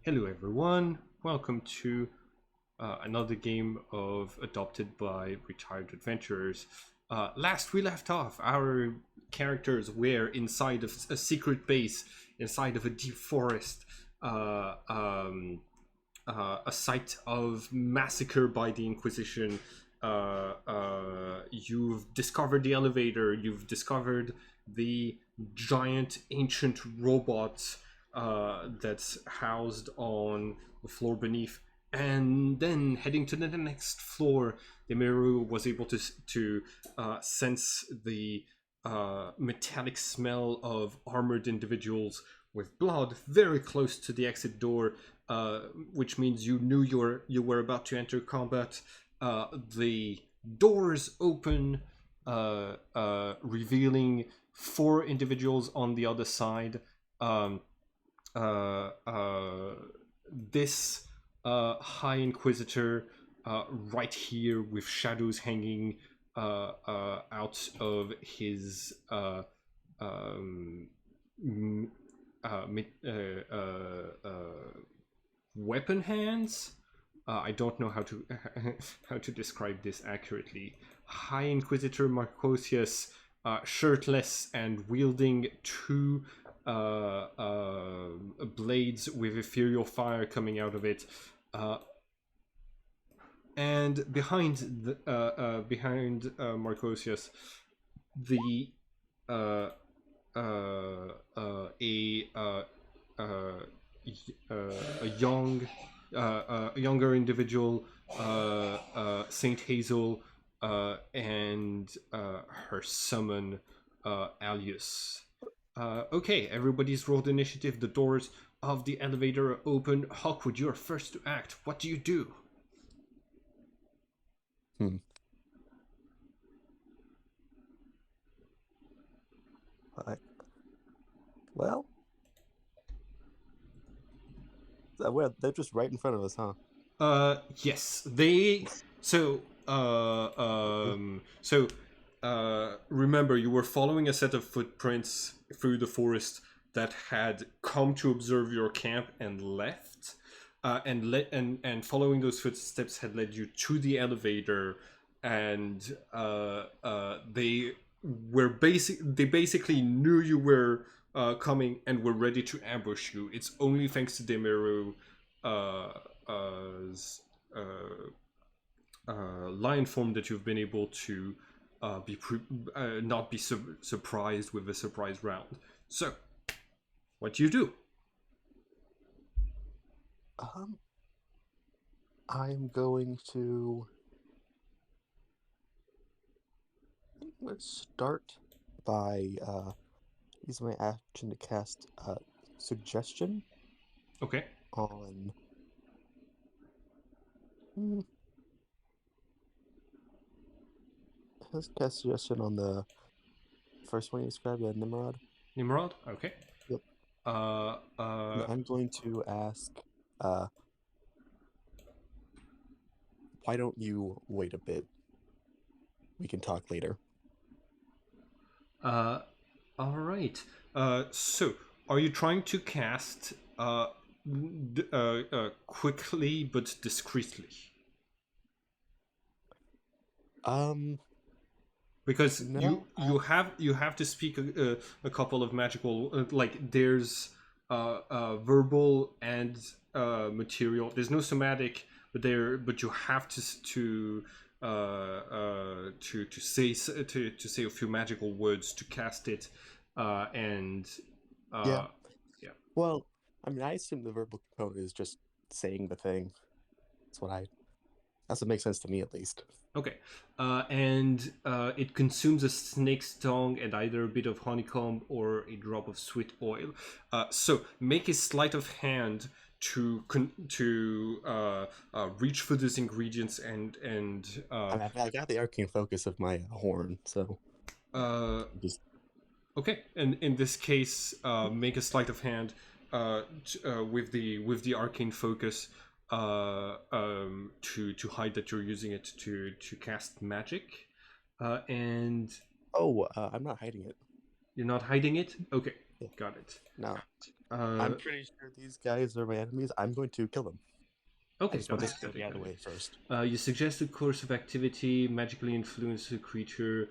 Hello, everyone. Welcome to another game of Adopted by Retired Adventurers. Last we left off, our characters were inside of a secret base, inside of a deep forest, uh, um, a site of massacre by the Inquisition. You've discovered the elevator, you've discovered the giant ancient robot that's housed on the floor beneath. And then heading to the next floor, the Meru was able to sense the metallic smell of armored individuals with blood very close to the exit door, which means you knew you were about to enter combat. The doors open, revealing four individuals on the other side. Um, this High Inquisitor, right here with shadows hanging out of his um, uh, weapon hands. I don't know how to how to describe this accurately. High Inquisitor Marcosius, shirtless and wielding two blades with ethereal fire coming out of it. And behind Marcosius, the uh, a a a younger individual, Saint Hazel, and her summon, Alius. Okay, everybody's rolled initiative. The doors of the elevator are open. Hawkwood, you're first to act. What do you do? Hmm. I, well, they're just right in front of us, huh? Yes, they. So, remember, you were following a set of footprints through the forest that had come to observe your camp and left. And following those footsteps had led you to the elevator, and they basically knew you were coming and were ready to ambush you. It's only thanks to Demiru uh, uh, lion form that you've been able to not be surprised with a surprise round. So, what do you do? Um, I'm going to let's start by using my action to cast suggestion Okay. on. Hmm, let's cast suggestion on the first one you described, Nimrod. Nimrod? Okay. Yep. Uh, And uh, I'm going to ask, uh, why don't you wait a bit? We can talk later. uh, all right. So, are you trying to cast quickly but discreetly? Um, Because you no, you have you have to speak a couple of magical, like there's verbal and material. There's no somatic, but you have to say to say a few magical words to cast it, and yeah. yeah. Well, I mean, I assume the verbal component is just saying the thing. That's what I. That's what makes sense to me, at least. Okay, and it consumes a snake's tongue and either a bit of honeycomb or a drop of sweet oil. So make a sleight of hand to reach for those ingredients and I mean, I got the arcane focus of my horn, so uh, just okay. And in this case, make a sleight of hand with the arcane focus, to hide that you're using it to cast magic, and oh, I'm not hiding it. you're not hiding it. Okay, Yeah, got it. no. I'm pretty sure these guys are my enemies. I'm going to kill them. I Okay, just got want it, this to got be it, out of got the it. way first. You suggest a course of activity magically influence a creature.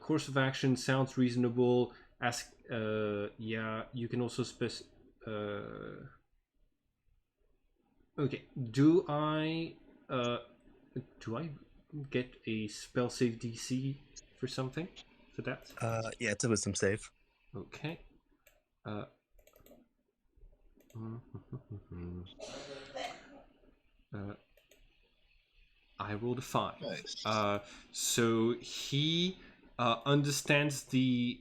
Course of action sounds reasonable. Ask. Yeah, you can also okay. Uh, do I get a spell save DC for something for that? Yeah, it's a wisdom save. Okay. Uh, uh, I rolled a 5. Nice. So understands he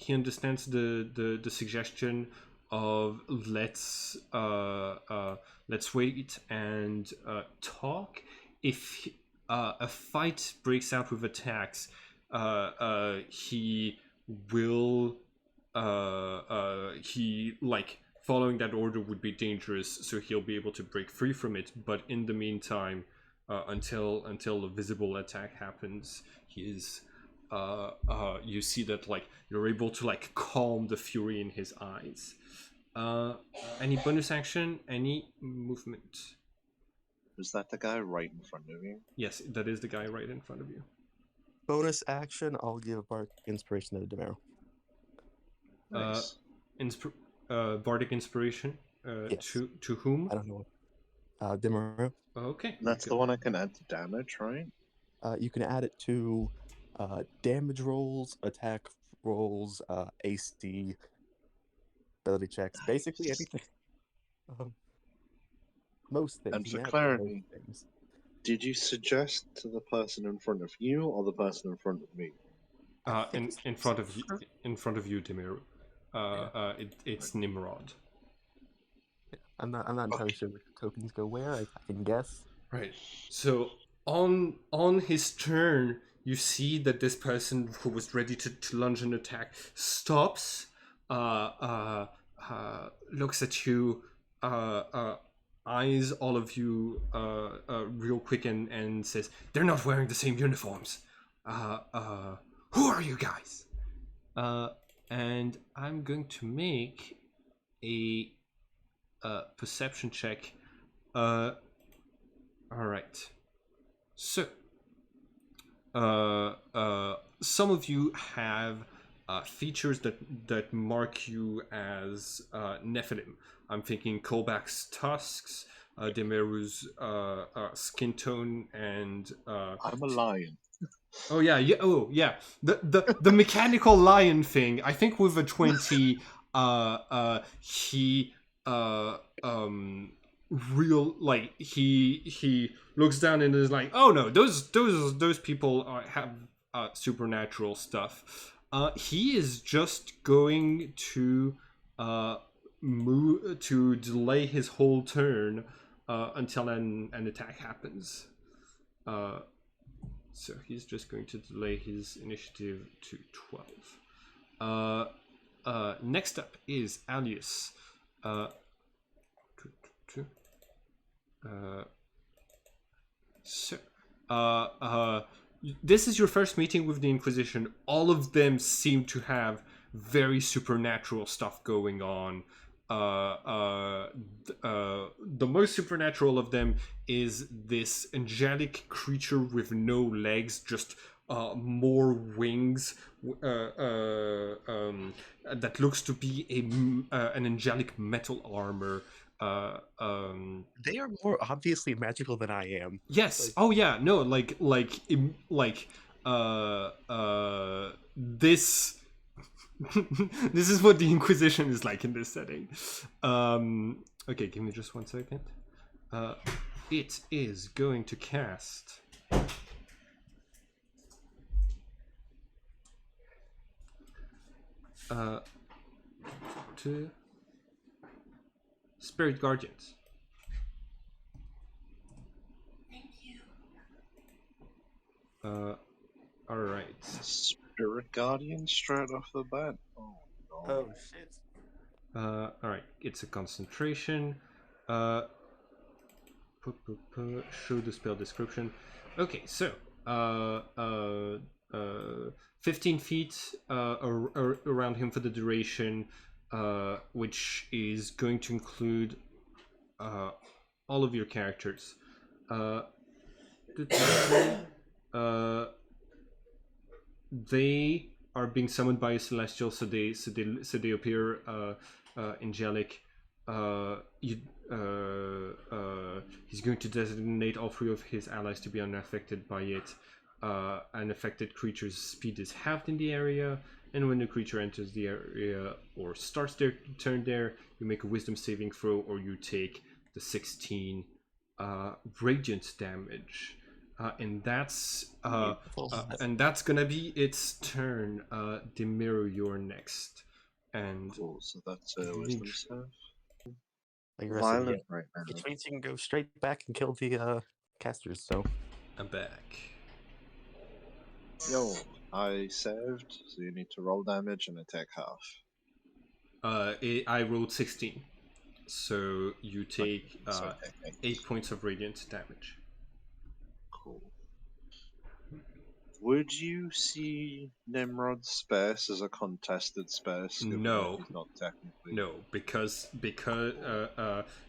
understands the suggestion of let's wait and talk. If a fight breaks out with attacks, he will he like following that order would be dangerous, so he'll be able to break free from it. But in the meantime, until a visible attack happens, he is you see that like you're able to like calm the fury in his eyes. Any bonus action, any movement? Is that the guy right in front of you? Yes, that is the guy right in front of you. Bonus action, I'll give Bark inspiration to Demero. Nice. Bardic inspiration. Yes. To whom? I don't know. Demero. Okay. That's the one I can add to damage, right? You can add it to damage rolls, attack rolls, AC, ability checks, basically Nice. anything. Most things. And You for can add it to most clarity, things. did you suggest to the person in front of you or the person in front of me? I think In front of you, Demir. It's Nimrod. I'm not entirely sure which tokens go where. I can guess. Right. So on his turn, you see that this person who was ready to lunge an attack stops, looks at you, eyes all of you real quick and says, "They're not wearing the same uniforms. Who are you guys?" And I'm going to make a perception check. All right. So, some of you have features that mark you as Nephilim. I'm thinking Kolbak's tusks, Demeru's skin tone, and I'm a lion. oh yeah, yeah, oh yeah, the mechanical lion thing. I think with a 20, he real like he looks down and is like, oh no, those people have supernatural stuff. He is just going to move to delay his whole turn until an attack happens. So he's just going to delay his initiative to 12. Next up is Alius. So, this is your first meeting with the Inquisition. All of them seem to have very supernatural stuff going on. The most supernatural of them is this angelic creature with no legs, just more wings, that looks to be an angelic metal armor. They are more obviously magical than I am. Yes. Oh yeah. No. This. This is what the Inquisition is like in this setting. Okay, give me just 1 second. It is going to cast. To Spirit Guardians. All right. Spirit Guardian straight off the bat. Oh no. Oh shit. All right. It's a concentration. Show the spell description. Okay, so 15 feet around him for the duration, which is going to include all of your characters. Uh, they are being summoned by a celestial, so they appear angelic. You, he's going to designate all three of his allies to be unaffected by it. An affected creature's speed is halved in the area, and when the creature enters the area or starts their turn there, you make a wisdom saving throw, or you take the 16 radiant damage. And that's gonna be its turn. Demiro, you're next. And Cool, so that's a wisdom save. Like the rest of Violent right now. which means you can go straight back and kill the casters. So I'm back. Yo, I saved, so you need to roll damage and attack half. I rolled 16, so you take So take 8 points of radiant damage. Cool. Would you see Nimrod's space as a contested space? Given No. that he's not technically. No, because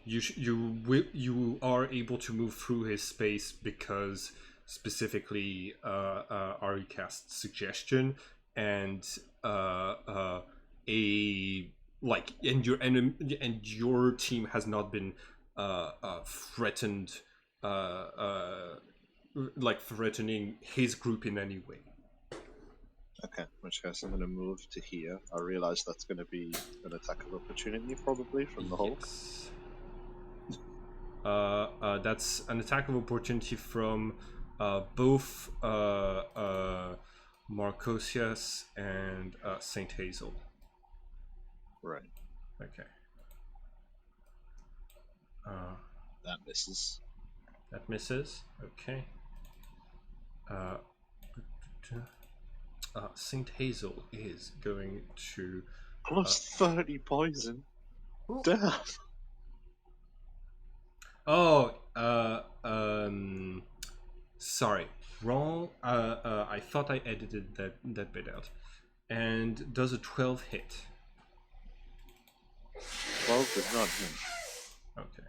you are able to move through his space because specifically Ari cast suggestion and a like and your enemy and your team has not been threatened like threatening his group in any way. Okay, in which case I'm going to move to here. I realize that's going to be an attack of opportunity, probably, from the Hulk. Yes. That's an attack of opportunity from both Marcosius and Saint Hazel. Right. Okay. That misses. That misses. Okay. Saint Hazel is going to Plus 30 poison. Damn. Oh, sorry, wrong. I thought I edited that bit out. And does a 12 hit? 12 did not hit. Okay.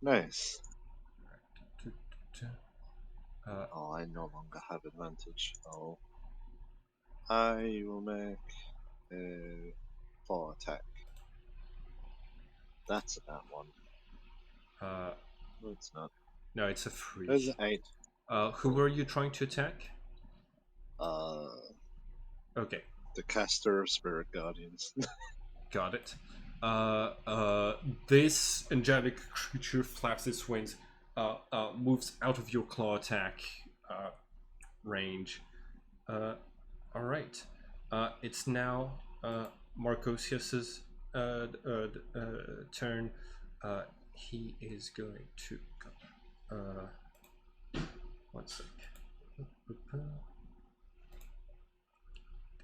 Nice. Uh, Oh, I no longer have advantage. Oh. I will make a 4 attack. That's about one. No, it's not. no, it's a 3. There's an 8. Who were you trying to attack? Okay, The caster of Spirit Guardians. got it. This angelic creature flaps its wings, moves out of your claw attack range. All right. It's now Marcosius's turn. He is going to. One sec. There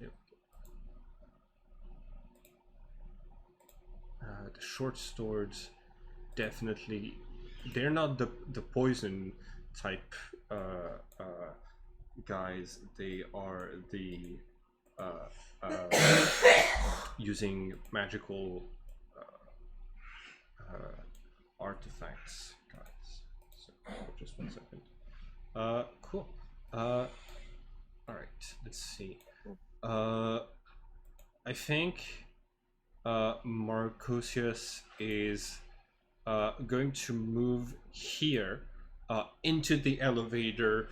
we go. The short swords definitely. They're not the poison type guys. They are the using magical artifacts guys. So just one second. Cool. All right. Let's see. I think Marcosius is going to move here into the elevator.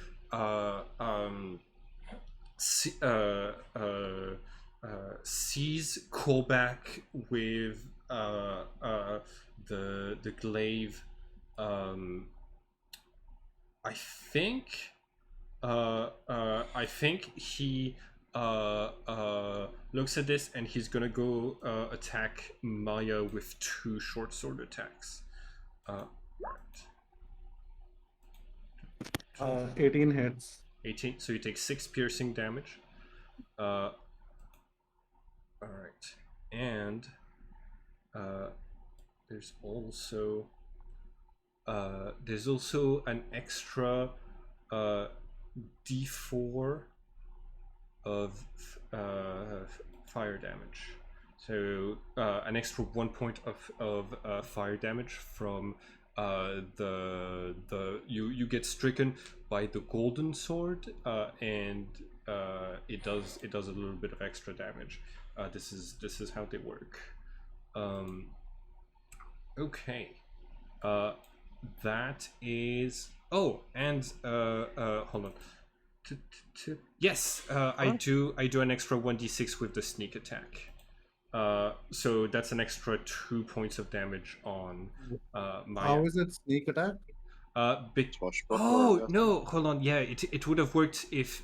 Sees Kolbak with the glaive. I think he looks at this and he's gonna go attack Maya with 2 short sword attacks. Right. 18 hits. 18. So you take 6 piercing damage. All right, and there's also an extra D4 of fire damage. So an extra 1 point of fire damage from the you get stricken by the golden sword, and it does a little bit of extra damage. This is how they work. Okay. Uh, that is. Oh, and hold on. Yes, I do an extra 1d6 with the sneak attack. So that's an extra 2 points of damage on Maya. How is it sneak attack? Swashbuckler, I Oh guess. no, hold on. Yeah, it would have worked if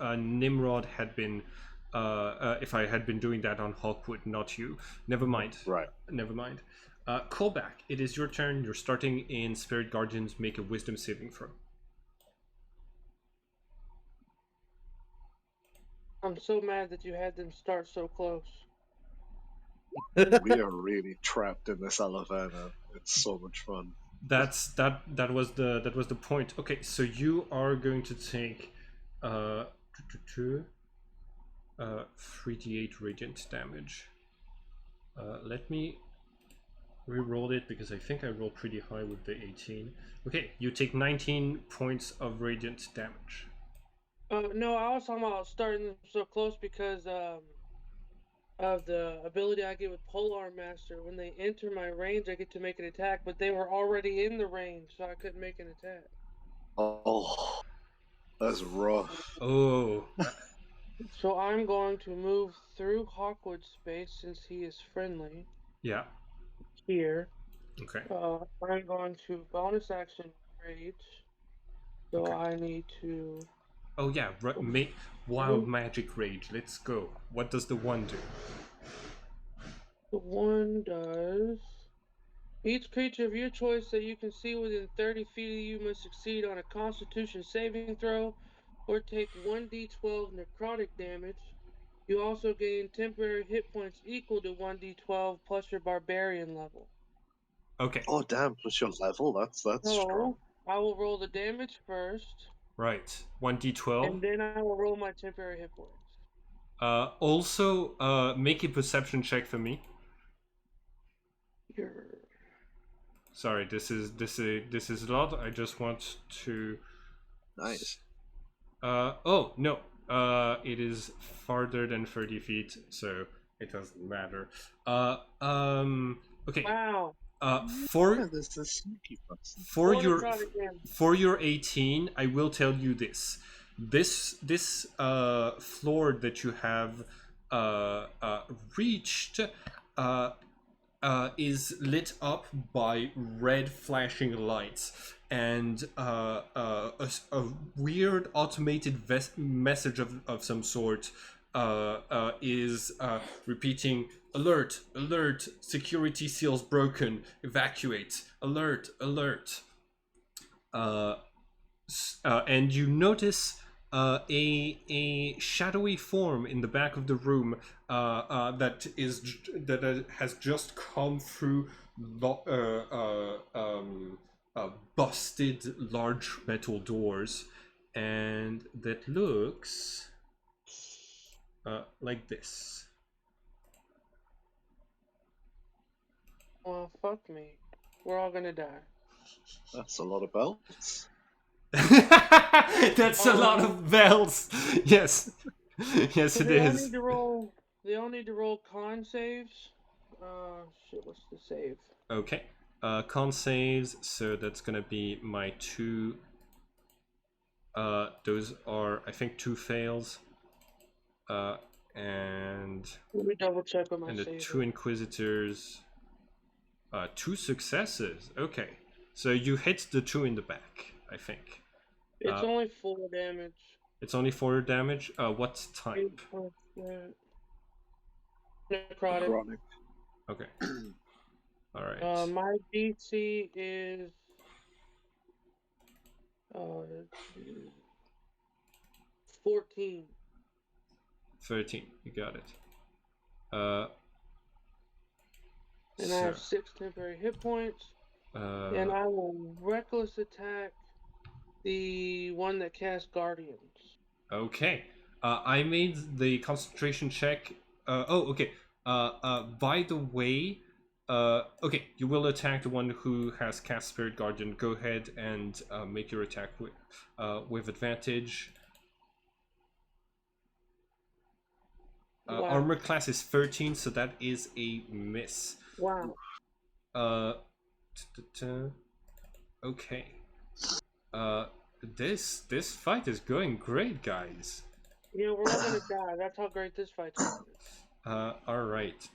Nimrod had been if I had been doing that on Hawkwood, not you. Never mind. Right. Never mind. Callback. It is your turn. You're starting in Spirit Guardians. Make a Wisdom saving throw. I'm so mad that you had them start so close. We are really trapped in this elevator. It's so much fun. That was the point. Okay, so you are going to take 3d8 radiant damage. Let me re-roll it because I think I rolled pretty high with the 18. Okay, you take 19 points of radiant damage. No, I was talking about starting them so close because of the ability I get with Polearm Master. When they enter my range, I get to make an attack, but they were already in the range, so I couldn't make an attack. Oh, that's rough. Oh, So I'm going to move through Hawkwood's space since he is friendly yeah. here. Okay. I'm going to bonus action rage. So Okay. I need to. Oh yeah, wild magic rage. Let's go. What does the one do? The one does. Each creature of your choice that you can see within 30 feet of you must succeed on a Constitution saving throw or take 1d12 necrotic damage. You also gain temporary hit points equal to 1d12 plus your barbarian level. Okay. Oh damn! Plus your level. That's strong. So I will roll the damage first, Right. 1d12. and then I will roll my temporary hit points. Also, make a perception check for me. Here. Sorry, this is a lot. I just want to. Nice. Oh no. It is farther than 30 feet, so it doesn't matter. Okay. Wow. For This is sneaky person. for Roll your necrotic damage. for your 18, I will tell you this. This floor that you have reached is lit up by red flashing lights, and a weird automated message of some sort is repeating, alert, alert, security seals broken, evacuate, alert, alert. And you notice a shadowy form in the back of the room that has just come through busted large metal doors, and that looks like this. Well, fuck me. We're all gonna die. That's a lot of belts. That's a lot of bells. Yes, yes, So it they all is. need to roll. They all need to roll con saves. Shit. What's the save? Okay. Con saves. So that's gonna be my two. Those are, I think, two fails. And Let me double check on my the save. two inquisitors. Two successes. Okay. So you hit the two in the back, I think. It's only 4 damage. It's only 4 damage. What type? Necrotic. Chronic. Okay. All right. My DC is 14. 13. You got it. And I have 6 temporary hit points. And I will reckless attack the one that casts Guardians. Okay. I made the concentration check. Oh, okay. By the way, okay, you will attack the one who has cast Spirit Guardian. Go ahead and make your attack with advantage. Wow. Armor class is 13, so that is a miss. Wow. Okay. This fight is going great, guys. Yeah, we're all gonna die. That's how great this fight's going. All right.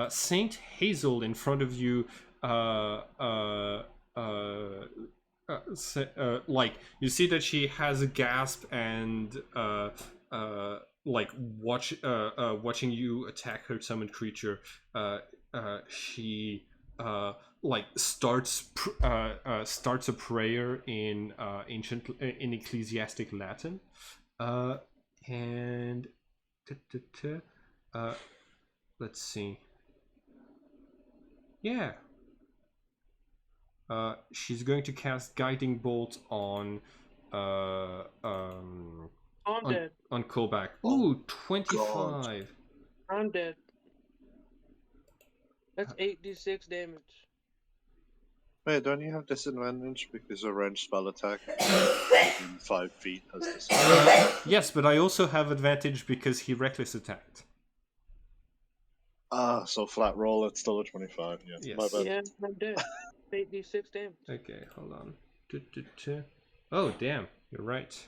Saint Hazel in front of you. Like you see that she has a gasp and like watching you attack her summoned creature. She like starts a prayer in in ecclesiastic Latin, and let's see. Yeah. She's going to cast Guiding Bolt on I'm dead. on Kolbak. Oh, Ooh, 25. I'm dead. That's 8d6 damage. Wait, don't you have disadvantage because a ranged spell attack within 5 feet has disadvantage? Yes, but I also have advantage because he reckless attacked. Ah, so flat roll, it's still a 25. Yeah, Yes. my bad. Yeah, I'm dead. 8d6 damage. Okay, hold on. Oh, damn, you're right.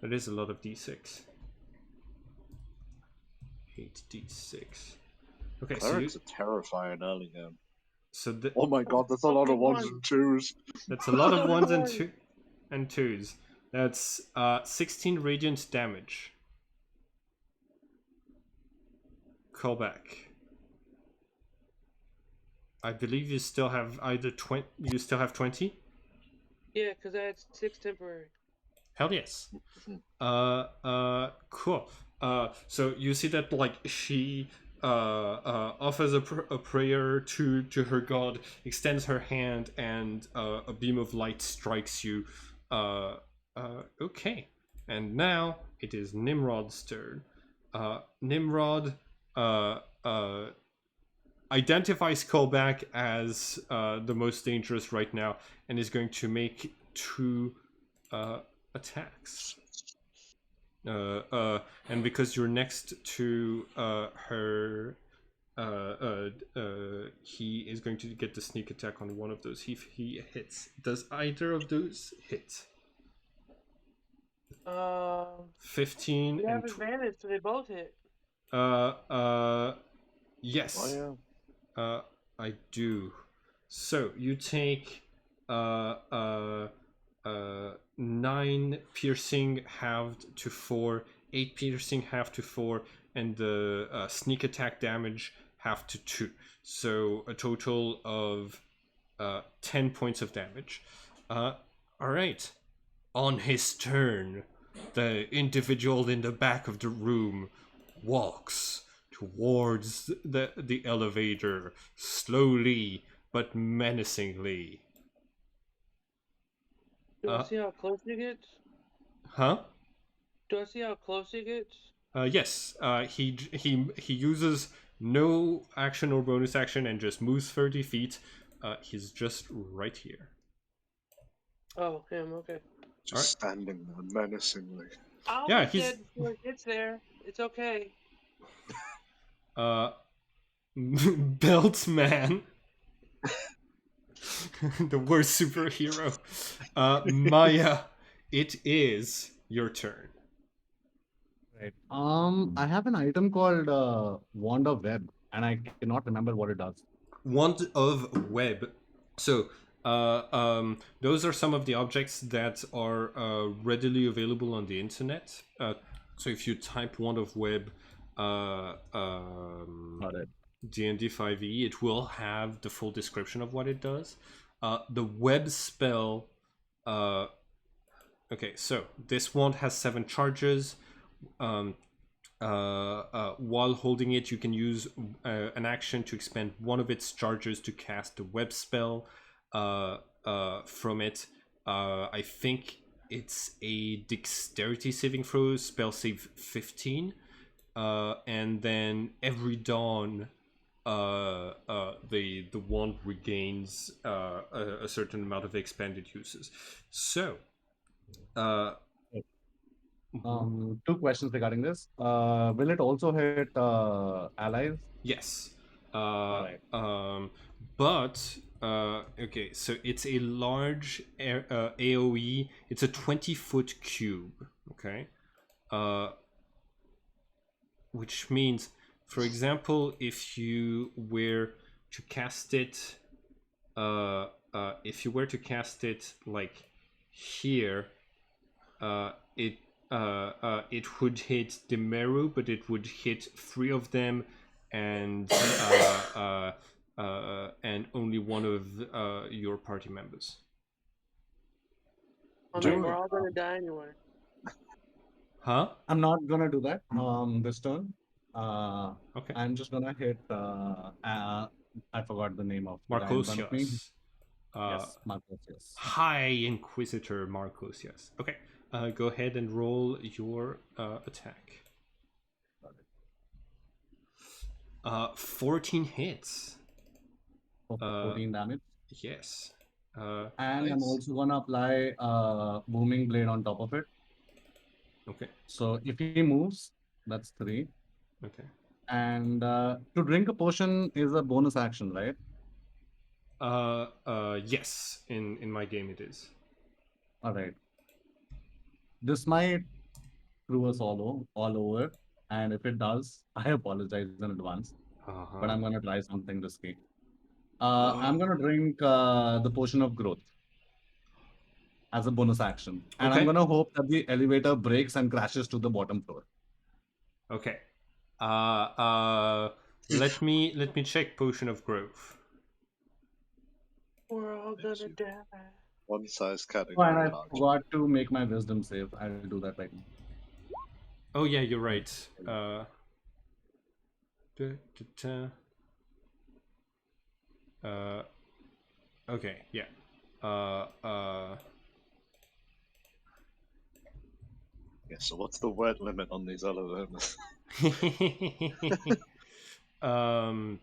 That is a lot of d6. 8d6. Okay, Clerics are terrifying early game. so Oh my god, that's a lot of ones and twos. that's a lot of ones and twos. That's 16 radiant damage. Call back. I believe you still have either 20. You still have 20. Yeah, because I had 6 temporary. Hell yes. Cool. So you see that like she offers a prayer to her god, extends her hand, and a beam of light strikes you. Okay, and now it is Nimrod's turn. Nimrod identifies Kolbak as the most dangerous right now, and is going to make 2 attacks. And because you're next to her, he is going to get the sneak attack on one of those. He hits. Does either of those hit? 15 You have and advantage, so they both hit. yes. Oh yeah. I do. So you take 9 piercing halved to 4, 8 piercing halved to 4, and the sneak attack damage halved to 2. So a total of 10 points of damage. All right. On his turn, the individual in the back of the room walks towards the elevator, slowly but menacingly. Do I see how close he gets? Huh? Do I see how close he gets? Yes. He uses no action or bonus action and just moves 30 feet. He's just right here. Oh, him, okay. Just standing there menacingly. I'll Yeah, be he's- dead before it gets there. It's okay. Belt Man. The worst superhero. Maya, it is your turn. Right. I have an item called Wand of Web, and I cannot remember what it does. Wand of Web. So, those are some of the objects that are readily available on the internet. So if you type Wand of Web, Got it. D&D 5e, it will have the full description of what it does. The web spell. Okay, so this wand has 7 charges. While holding it, you can use an action to expend one of its charges to cast a web spell from it. I think it's a dexterity saving throw, spell save 15, and then every dawn, the wand regains a certain amount of expanded uses. So, Two questions regarding this. Will it also hit allies? yes. Alright. But okay, so it's a large AOE. It's a 20-foot cube. Okay, which means, for example, if you were to cast it, like here, it would hit the Meru, but it would hit 3 of them, and only one of your party members. I mean, Right. we're all gonna die anyway. Huh? I'm not gonna do that this turn. Okay. I'm just gonna hit I forgot the name of the guy in front of me. Marcosius. Yes, Marcos, yes. High Inquisitor Marcosius. Okay. Go ahead and roll your attack. 14 hits. For 14 damage. Yes. And I'm Nice. also gonna apply booming blade on top of it. Okay. So if he moves, that's 3. Okay. And to drink a potion is a bonus action, right? Yes. In my game it is. All right. This might screw us all over, and if it does, I apologize in advance. But I'm gonna try something risky. I'm gonna drink the potion of growth as a bonus action, and I'm Okay. gonna hope that the elevator breaks and crashes to the bottom floor. Okay. Let me check potion of growth. We're all Yes, gonna you- die. One size Oh, and category I large. forgot to make my wisdom save. I'll do that right now. Oh yeah, you're right. Okay, yeah. Yeah, so what's the word limit on these elevators? All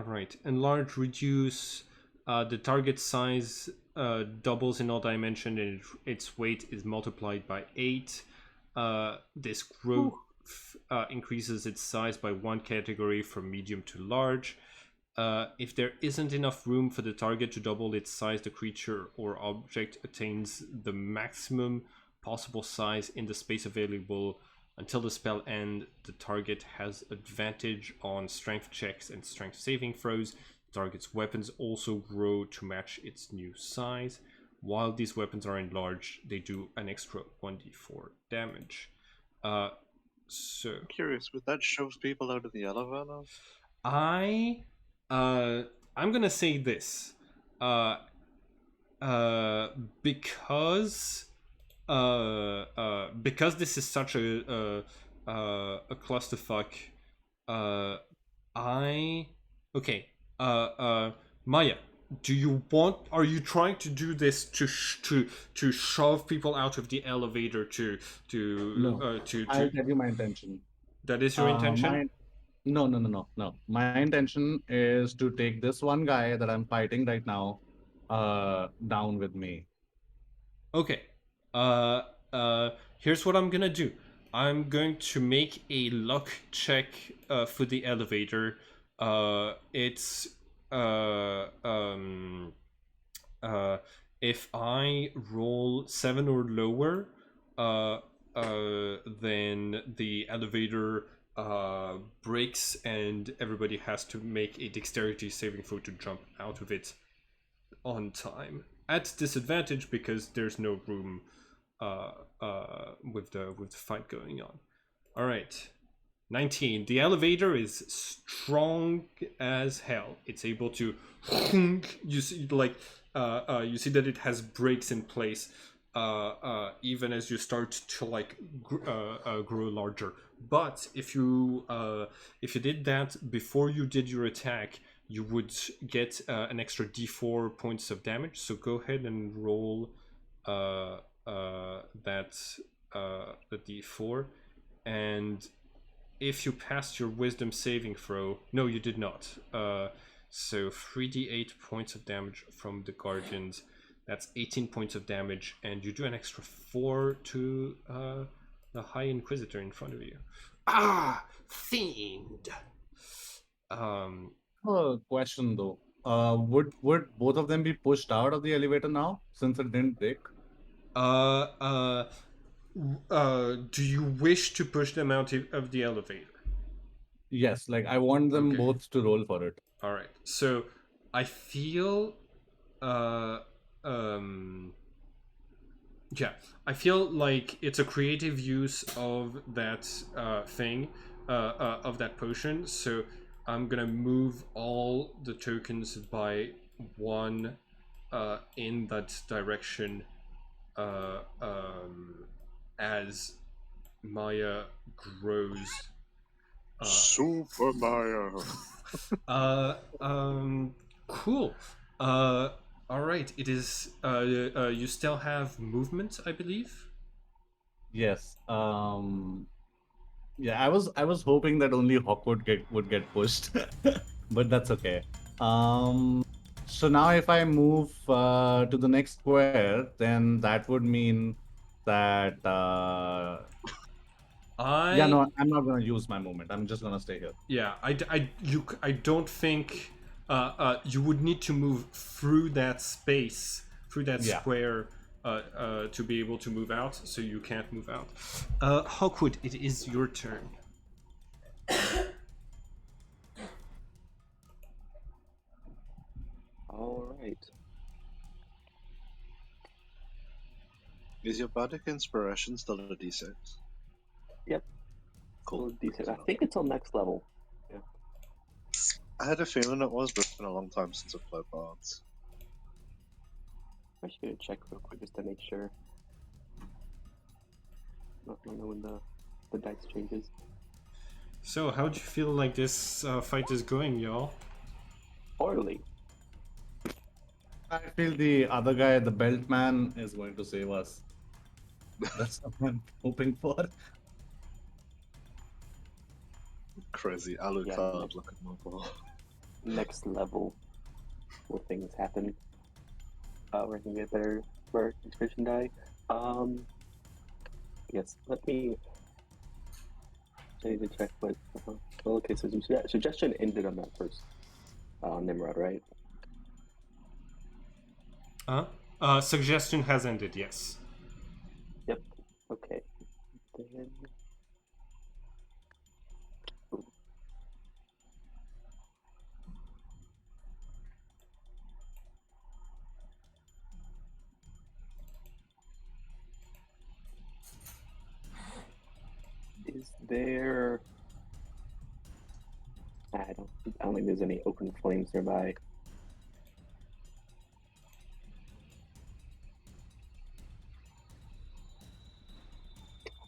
right. Enlarge, reduce. The target size doubles in all dimension, and its weight is multiplied by 8. This growth increases its size by 1 category from medium to large. If there isn't enough room for the target to double its size, the creature or object attains the maximum possible size in the space available until the spell ends. The target has advantage on strength checks and strength saving throws. The target's weapons also grow to match its new size. While these weapons are enlarged, they do an extra 1d4 damage. So I'm curious, would that shove people out of the elevator? I'm gonna say this. Because this is such a clusterfuck. Maya, are you trying to do this to shove people out of the elevator No, I'll tell you my intention. That is your intention? No. My intention is to take this one guy that I'm fighting right now down with me. Okay. Here's what I'm gonna do. I'm going to make a luck check for the elevator. It's if I roll 7 or lower, then the elevator breaks and everybody has to make a dexterity saving throw to jump out of it on time. At disadvantage because there's no room with the fight going on. All right. 19. The elevator is strong as hell. It's able to you see you see that it has brakes in place even as you start to grow larger. But if you did that before you did your attack, you would get an extra d4 points of damage. So go ahead and roll that the d4, and if you passed your wisdom saving throw, no, you did not. So 3d8 points of damage from the guardians. That's 18 points of damage, and you do an extra 4 to the High Inquisitor in front of you. Ah, fiend. Question though. Would both of them be pushed out of the elevator now since it didn't break? Do you wish to push them out of the elevator? Yes, like I want them Okay. both to roll for it. All right. So I feel yeah, I feel like it's a creative use of that thing, of that potion. So I'm gonna move all the tokens by 1 in that direction as Maya grows. Super Mario. Cool. All right. It is. You still have movement, I believe. Yes. Yeah, I was hoping that only Hawk would get pushed, but that's okay. So now if I move to the next square, then that would mean that yeah, no, I'm not gonna use my movement. I'm just gonna stay here. Yeah, I don't think you would need to move through that space, through that square, to be able to move out. So you can't move out. Hawkwood, it is your turn. All right. Is your bardic inspiration still a d6? Yep. Cool. Decent. I think it's on next level. Yeah. I had a feeling it was, but it's been a long time since I've played bards. I should gonna check real quick just to make sure. I don't know when the dice changes. So, how do you feel like this fight is going, y'all? Poorly. I feel the other guy, the belt man, is going to save us. That's what I'm hoping for. Crazy Alucard looking mobile. Next level where things happen. Where I can get better for inspiration die. Yes, let me. I need to check what. Well, okay, so suggestion ended on that first Nimrod, right? Suggestion has ended, yes. Yep. Okay. Then. Is there? I don't think there's any open flames nearby.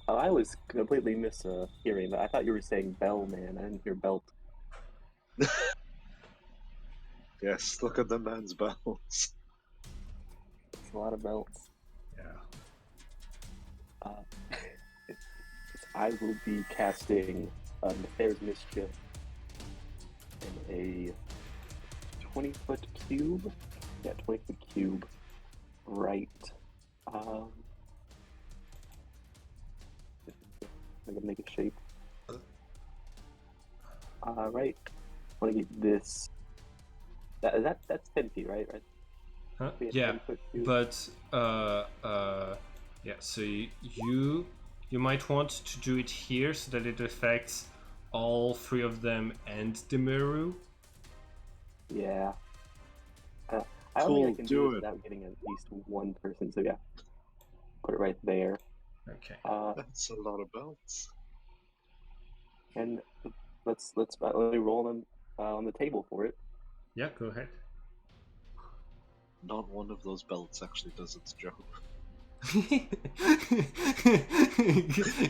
Oh, I was completely mishearing that. I thought you were saying bell man. I didn't hear belt. Yes, look at the man's belts. It's a lot of belts. Yeah. I will be casting Nefarious Mischief in a 20-foot cube. Yeah, 20-foot cube. Right. I'm gonna make a shape. Right. I want to get this. That's 10 feet, right? Huh? Yeah, but yeah. So you might want to do it here so that it affects all 3 of them and Demiru. Yeah. I don't think I can do it without getting at least one person. So yeah, put it right there. Okay. That's a lot of belts. And let me roll them on the table for it. Yeah, go ahead. Not one of those belts actually does its job.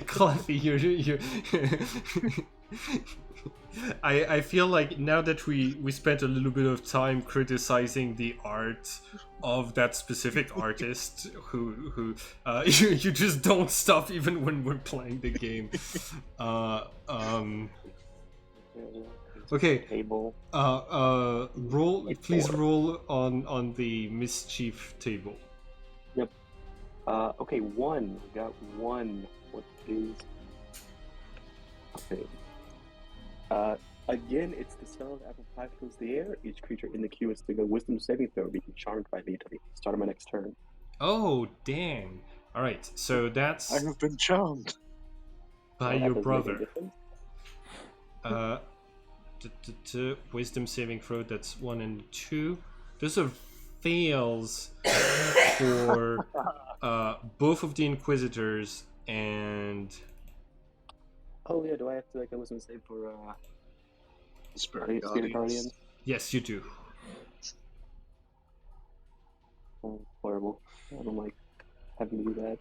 Coffee, you're I feel like now that we spent a little bit of time criticizing the art of that specific artist who you just don't stop even when we're playing the game. Okay. Table. Roll. Like Please 4. roll on the mischief table. Yep. Okay, 1. We got 1. What is... Okay. Again, it's the spell of apple pie fills the air. Each creature in the queue is to go wisdom saving throw, being charmed by me till the start of my next turn. Oh, dang. Alright, so that's I have been charmed. by Well, that your doesn't make any brother. difference. Wisdom saving throw, that's 1 and 2. Those are fails for both of the Inquisitors and... Oh yeah, do I have to like a wisdom save for Spirit Spirit Guardians. Guardians? Yes, you do. Oh, horrible. I don't like having to do that.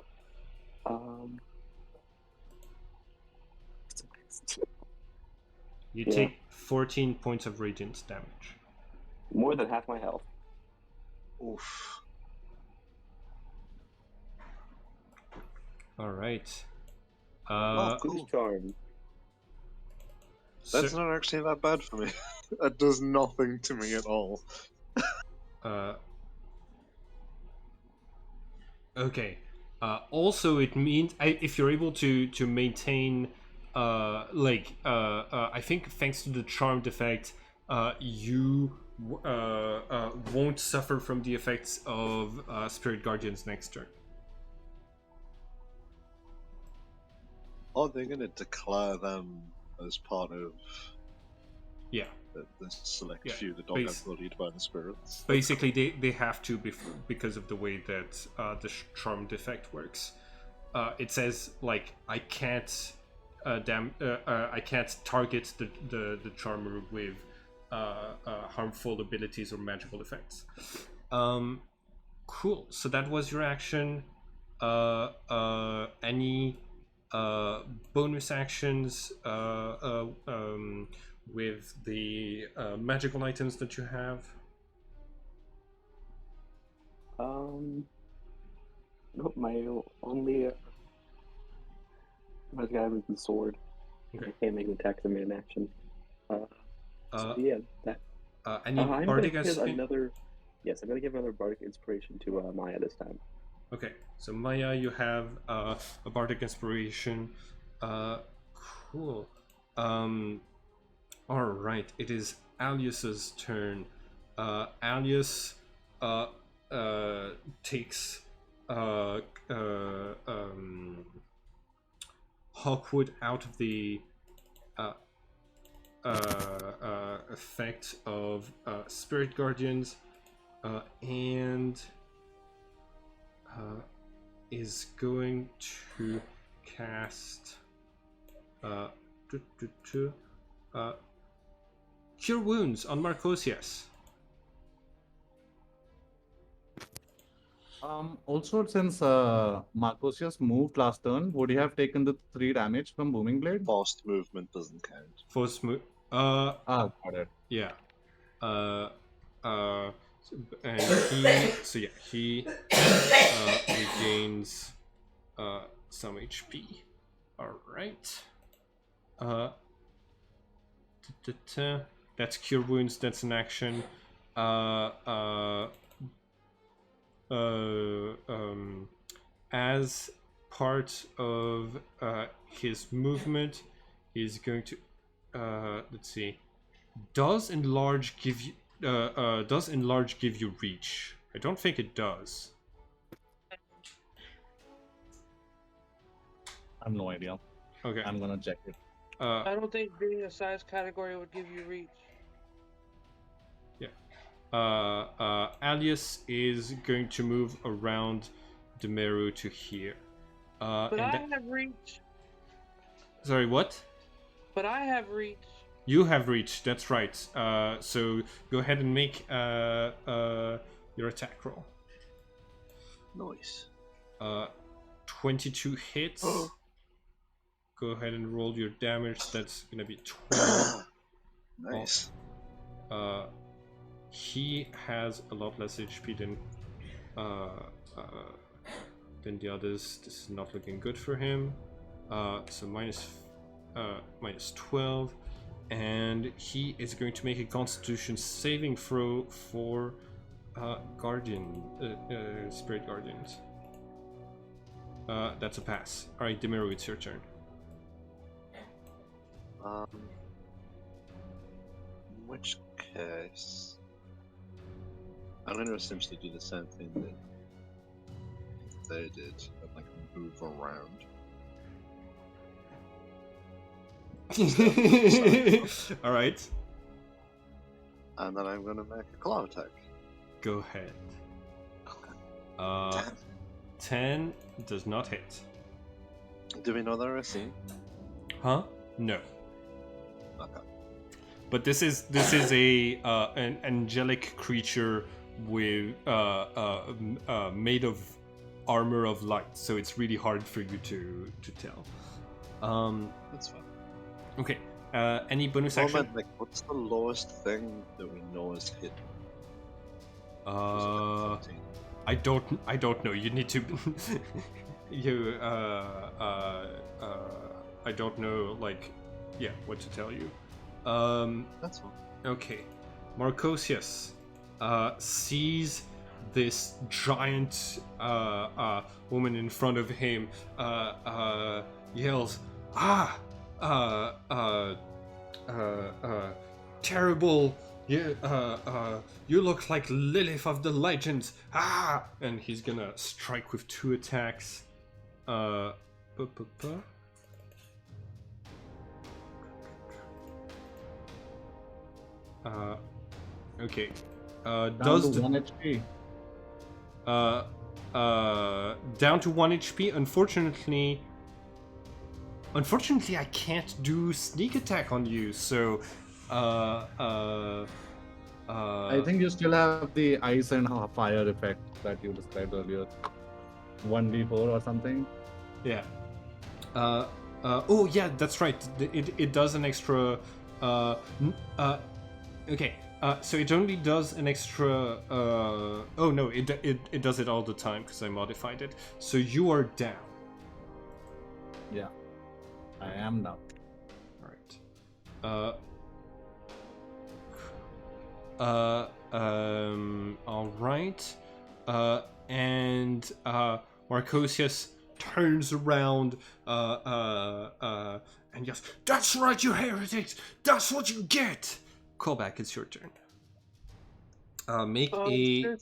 You Yeah. take 14 points of radiant damage. More than half my health. Oof. Alright. Who's charmed? That's not actually that bad for me. That does nothing to me at all. Okay. Also, it means if you're able to maintain, I think thanks to the charmed effect, you won't suffer from the effects of Spirit Guardians next turn. Are they going to declare them as part of Yeah. the select Yeah, few that don't get bullied by the spirits? Basically, they have to because of the way that the charmed effect works. It says like I can't target the charmer with harmful abilities or magical effects. Cool. So that was your action. Any bonus actions with the magical items that you have? Nope, my only my guy was the sword. Okay. I can't make an attack because I made an action. So yeah, that. Any I'm gonna bardic give another. Yes, I'm gonna give another bardic inspiration to Maya this time. Okay, so Maya, you have a bardic inspiration. Cool. All right, it is Alius's turn. Alius takes Hawkwood out of the effect of Spirit Guardians, and is going to cast Cure Wounds on Marcosius. Also, since Marcosius moved last turn, would he have taken the 3 damage from Booming Blade? Fast movement doesn't count. Force move. Got it. Yeah. And he regains some HP. All right. That's Cure Wounds. That's an action. As part of his movement, he's going to let's see. Does enlarge give you reach? I don't think it does. I have no idea. Okay. I'm gonna check it. I don't think being a size category would give you reach. Alias is going to move around Demeru to here. But I have reach. Sorry, what? But I have reach. You have reach, that's right. So go ahead and make your attack roll. Nice. 22 hits. go ahead and roll your damage. That's gonna be 12. Nice. He has a lot less HP than the others. This is not looking good for him. So minus 12, and he is going to make a Constitution saving throw for Spirit Guardians. That's a pass. All right, Demiru, it's your turn. In which case, I'm going to essentially do the same thing that they did, and like move around. All right, And then I'm going to make a claw attack. go ahead. Damn. 10 does not hit. Do we know their AC? Huh? No. Okay. But this is a an angelic creature with made of armor of light, so it's really hard for you to tell. That's fine. Okay. Any bonus Well, action? man, like, what's the lowest thing that we know is hidden? I don't know. You need to you I don't know, like, yeah, what to tell you. That's fine. Okay. Marcosius sees this giant woman in front of him, yells, terrible, you look like Lilith of the Legends, and he's gonna strike with 2 attacks. Okay. Down Does to the 1 HP. down to 1 HP? Unfortunately, I can't do sneak attack on you. So, I think you still have the ice and fire effect that you described earlier. 1d4 or something. yeah. Oh yeah, that's right. It does an extra. Okay. So it only does an extra. Oh no, it does it all the time because I modified it. So you are down. Yeah. I am now. All right. And Marcosius turns around and yells, "That's right, you heretics! That's what you get!" Callback, it's your turn. Make a.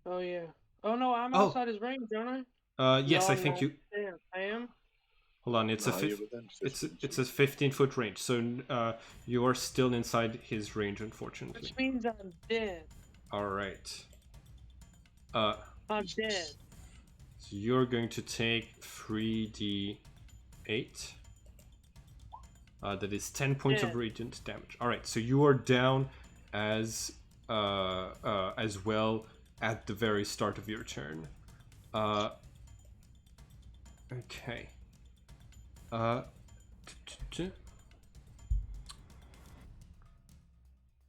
Oh yeah. Oh no, I'm Oh. outside his range, aren't Yes, No, I think no. you. Damn, I am. Hold on, it's No, a you're within 15 it's a 15-foot range, so you are still inside his range, unfortunately. Which means I'm dead. All right. I'm dead. So you're going to take 3d8. That is 10 points of radiant damage. All right, so you are down as well at the very start of your turn. Okay.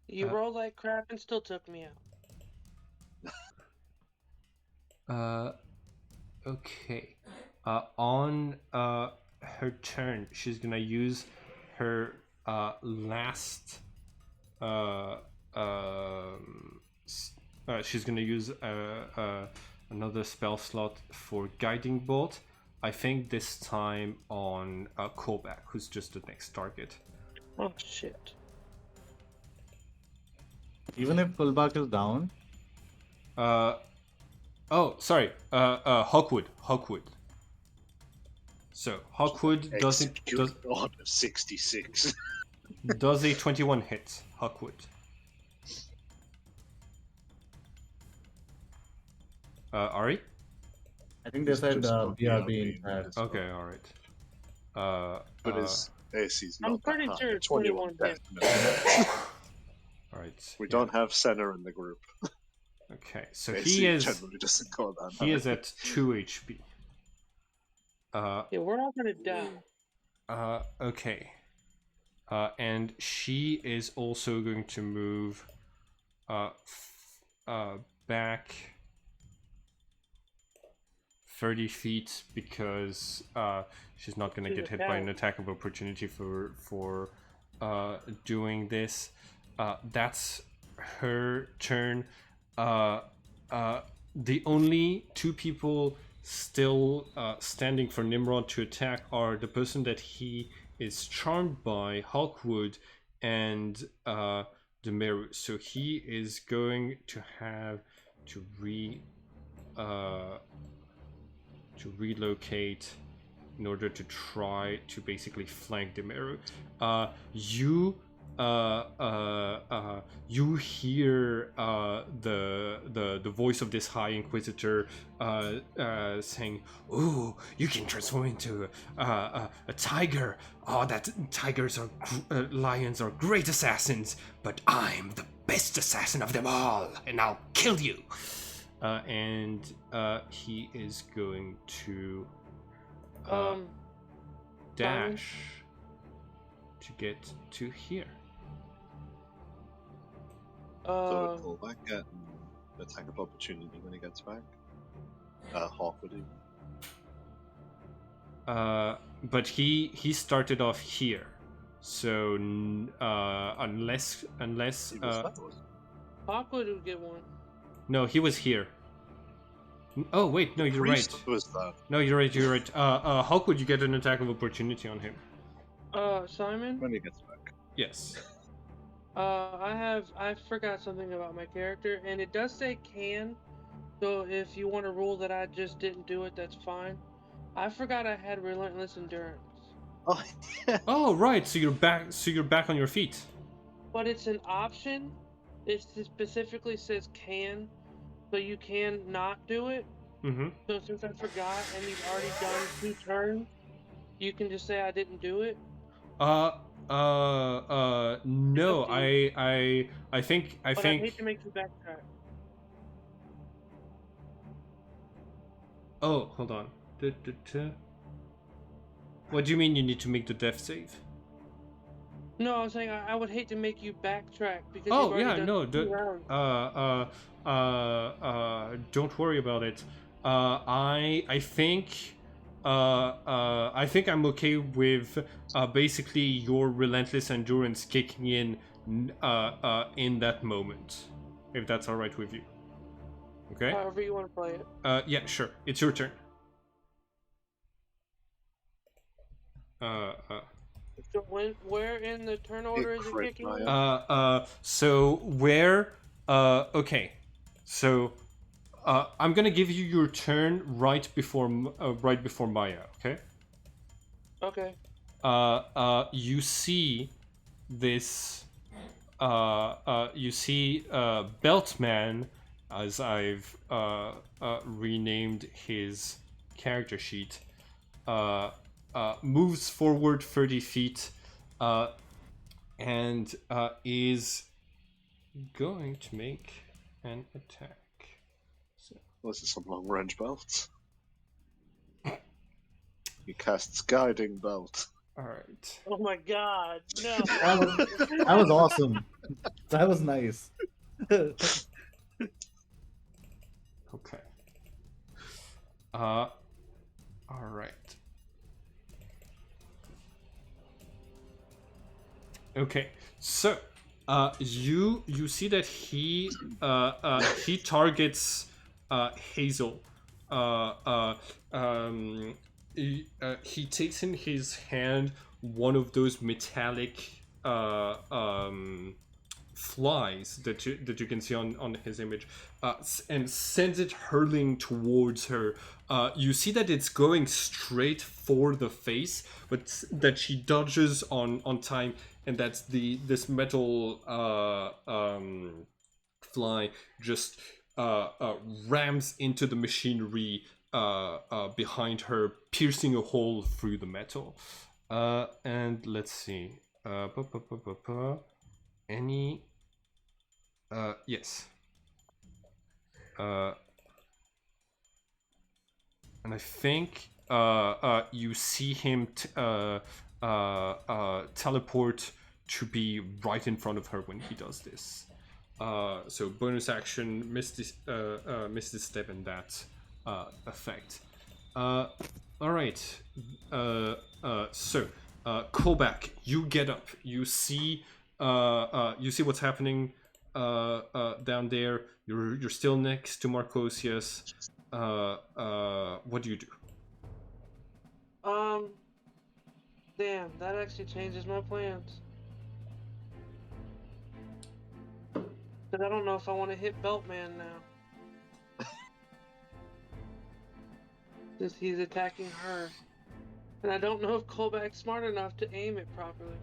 You rolled like crap and still took me out. Okay. On her turn, she's gonna use her last. She's gonna use another spell slot for guiding bolt. I think this time on Kolbak, who's just the next target. Oh shit. Even if pullback is down. Oh, sorry. Hawkwood. So Hawkwood does 66. does a 21 hit. Hawkwood. Ari? I think they said BRB in chat. Okay, all right. But his AC's not I'm pretty that sure high. it's 21 definitely. All right. We don't have center in the group. Okay, so AC he is generally doesn't go that he high. is at 2 HP. Yeah, we're all gonna die. Okay. And she is also going to move back 30 feet because she's not going to get hit by an attack of opportunity for doing this. That's her turn. The only two people still standing for Nimrod to attack are the person that he is charmed by, Hawkwood, and Demeru. So he is going to have to relocate in order to try to basically flank Demeru. You hear the voice of this High Inquisitor saying, "Ooh, you can transform into a tiger. Oh, that lions are great assassins, but I'm the best assassin of them all, and I'll kill you." And he is going to dash to get to here. So pull back at attack of opportunity when he gets back. Hawk would do. But he started off here, so unless Hawkwood would get one. no, he was here. Oh wait, no, you're right. Was that? No, you're right. You're right. How could you get an attack of opportunity on him? Simon. When he gets back. Yes. I forgot something about my character, and it does say can. So if you want to rule that I just didn't do it, that's fine. I forgot I had relentless endurance. Oh, yeah. Oh right. So you're back. So you're back on your feet. But it's an option. It specifically says can, so you can not do it. Mm-hmm. So since I forgot and you've already done 2 turns, you can just say I didn't do it. No. I think. But I hate to make you backtrack. Oh, hold on. What do you mean you need to make the death save? No, I was saying I would hate to make you backtrack because Oh you've already yeah, done no. 2 rounds. Don't worry about it. I think I'm okay with basically your relentless endurance kicking in that moment, if that's all right with you. Okay. However you want to play it. Yeah, sure. It's your turn. So where in the turn order is it kicking in? So where? Okay. So I'm gonna give you your turn right before Maya. Okay. Okay. You see this. You see Beltman, as I've renamed his character sheet. Moves forward 30 feet and is going to make an attack. So. Was it some long range belt? He casts Guiding Belt. Alright. Oh my god, no. That was awesome. That was nice. Okay. Alright. Okay, so you see that he targets Hazel. He takes in his hand one of those metallic flies that you can see on his image, and sends it hurling towards her. You see that it's going straight for the face, but that she dodges on time, and that's this metal fly just rams into the machinery behind her, piercing a hole through the metal. And let's see. Any yes. And I think you see him teleport to be right in front of her when he does this. So bonus action, Misty Step in that effect. All right. So Kobak, you get up. You see what's happening down there. You're still next to Marcosius. What do you do? Damn, that actually changes my plans. Because I don't know if I want to hit Beltman now. Since he's attacking her. And I don't know if Kobak's smart enough to aim it properly.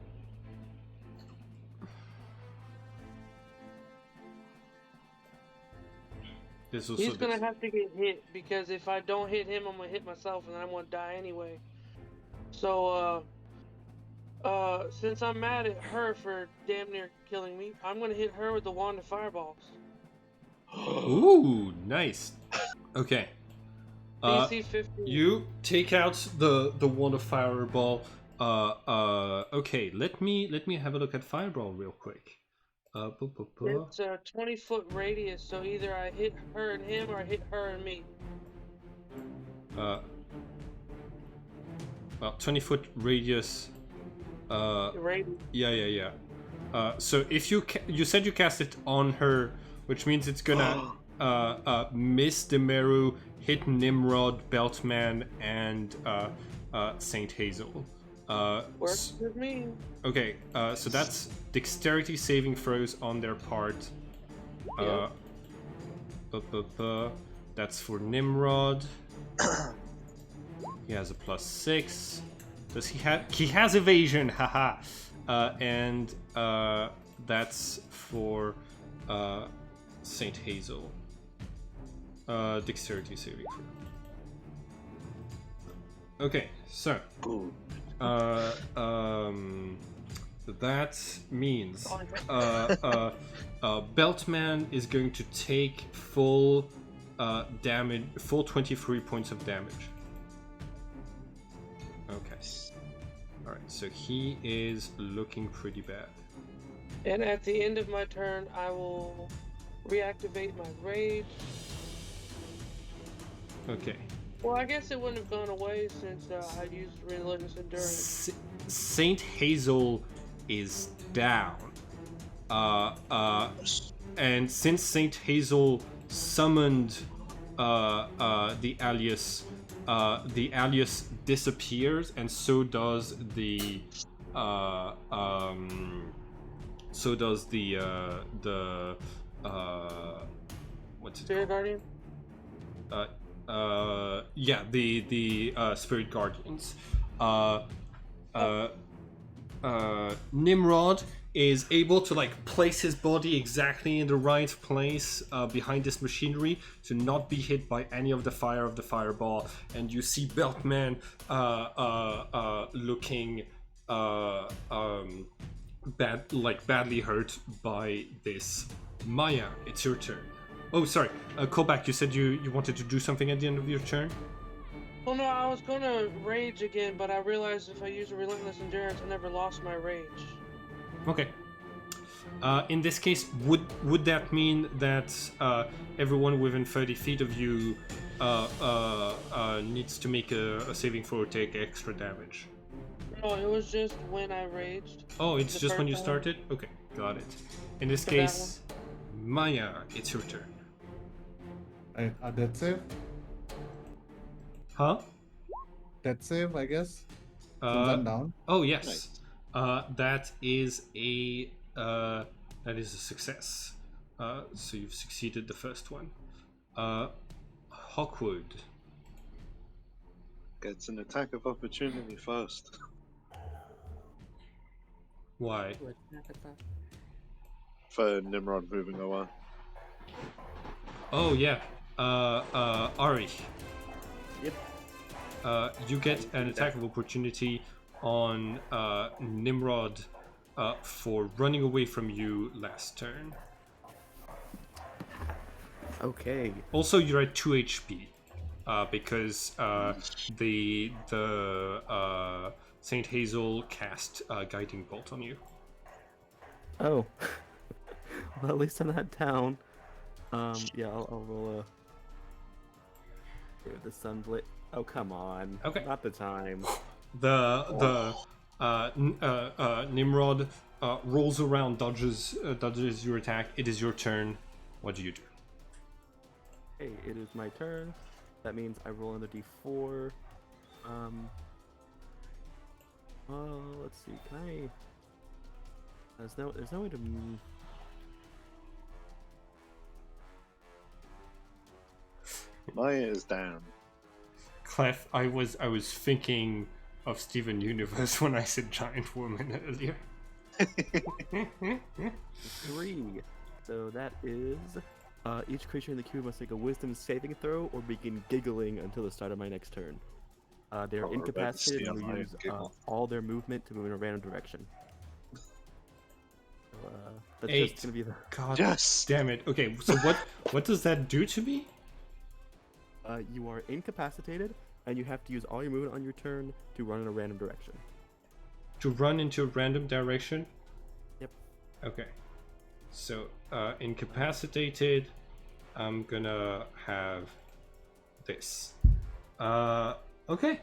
He's gonna have to get hit, because if I don't hit him, I'm gonna hit myself and then I'm gonna die anyway. So, since I'm mad at her for damn near killing me, I'm gonna hit her with the wand of fireballs. Ooh, nice. Okay. DC 15. You take out the wand of fireball. Okay, let me have a look at fireball real quick. It's a 20-foot radius, so either I hit her and him, or I hit her and me. Well, 20-foot radius. Radius. Yeah. So if you said you cast it on her, which means it's gonna miss Demeru, hit Nimrod, Beltman, and Saint Hazel. Works with me. Okay, so that's dexterity saving throws on their part. That's for Nimrod. He has a +6. Does he have? He has evasion, haha. And that's for Saint Hazel. Dexterity saving throw. Okay, so that means Beltman is going to take full damage, full 23 points of damage. Okay. Alright, so he is looking pretty bad. And at the end of my turn, I will reactivate my rage. Okay. Well, I guess it wouldn't have gone away since I used Relentless Endurance. Saint Hazel is down. And since Saint Hazel summoned the alias disappears, and so does the what's it Spirit called? Guardian? Yeah, the Spirit Guardians. Nimrod is able to place his body exactly in the right place behind this machinery to not be hit by any of the fire of the fireball, and you see Beltman looking badly hurt by this. Maya, it's your turn. Oh, sorry. Kobak, you said you wanted to do something at the end of your turn? Well, no, I was gonna rage again, but I realized if I use a Relentless Endurance, I never lost my rage. Okay. In this case, would that mean that everyone within 30 feet of you needs to make a saving throw or take extra damage? No, it was just when I raged. Oh, it's just when you started? Okay, got it. In this case, Maya, it's your turn. Death save? Huh? Death save, I guess. Since I'm down. Oh yes. That is a success. So you've succeeded the first one. Hawkwood gets an attack of opportunity first. Why? For Nimrod moving away. Oh yeah. Ari. Yep. You get an attack of opportunity on Nimrod for running away from you last turn. Okay. Also, you're at 2 HP because the Saint Hazel cast Guiding Bolt on you. Oh. Well, at least I'm not down. Yeah, I'll roll a... The sunblit. Oh, come on. Okay. Not the time. Nimrod rolls around, dodges your attack. It is your turn. What do you do? Hey, it is my turn. That means I roll another d4. Let's see. Can I? There's no way to. Maya is down. Clef, I was thinking of Steven Universe when I said giant woman earlier. 3. So that is. Each creature in the cube must make a wisdom saving throw or begin giggling until the start of my next turn. They are incapacitated and will use all their movement to move in a random direction. That's 8. just gonna be the... God Yes! damn it. Okay, so what does that do to me? You are incapacitated, and you have to use all your movement on your turn to run in a random direction. To run into a random direction? Yep. Okay. So, incapacitated, I'm gonna have this. Okay.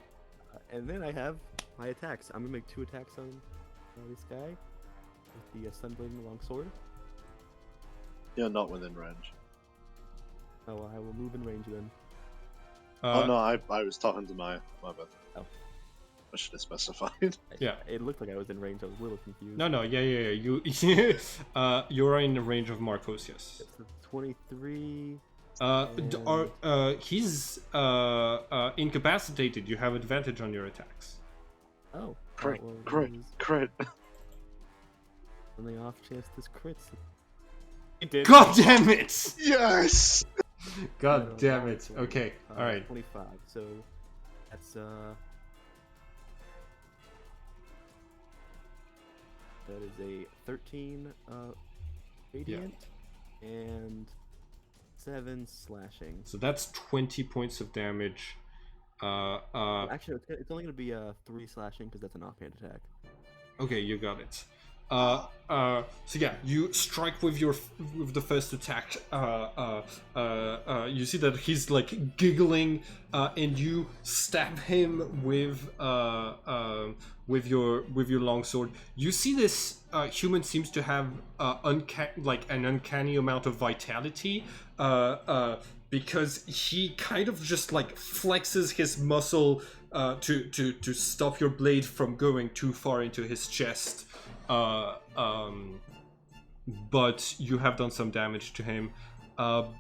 And then I have my attacks. I'm gonna make 2 attacks on this guy with the Sunblade and the Longsword. You're not within range. Oh, I will move in range then. Oh no, I was talking to my bad. Oh. I should have specified. Yeah. It looked like I was in range. I was a little confused. No, yeah. You, you're in the range of Marcos, yes. It's 23. He's incapacitated. You have advantage on your attacks. Oh. Crit, well, crit, there's crit. only off chance this crits. It did. God damn it! Yes! God damn it. Okay, alright. 25. So that's that is a 13 radiant and 7 slashing. So that's 20 points of damage. Actually, it's only gonna be 3 slashing because that's an offhand attack. Okay, you got it. So yeah, you strike with the first attack. You see that he's like giggling, and you stab him with your longsword. You see this human seems to have an uncanny amount of vitality. Because he kind of just like flexes his muscle to stop your blade from going too far into his chest. But you have done some damage to him.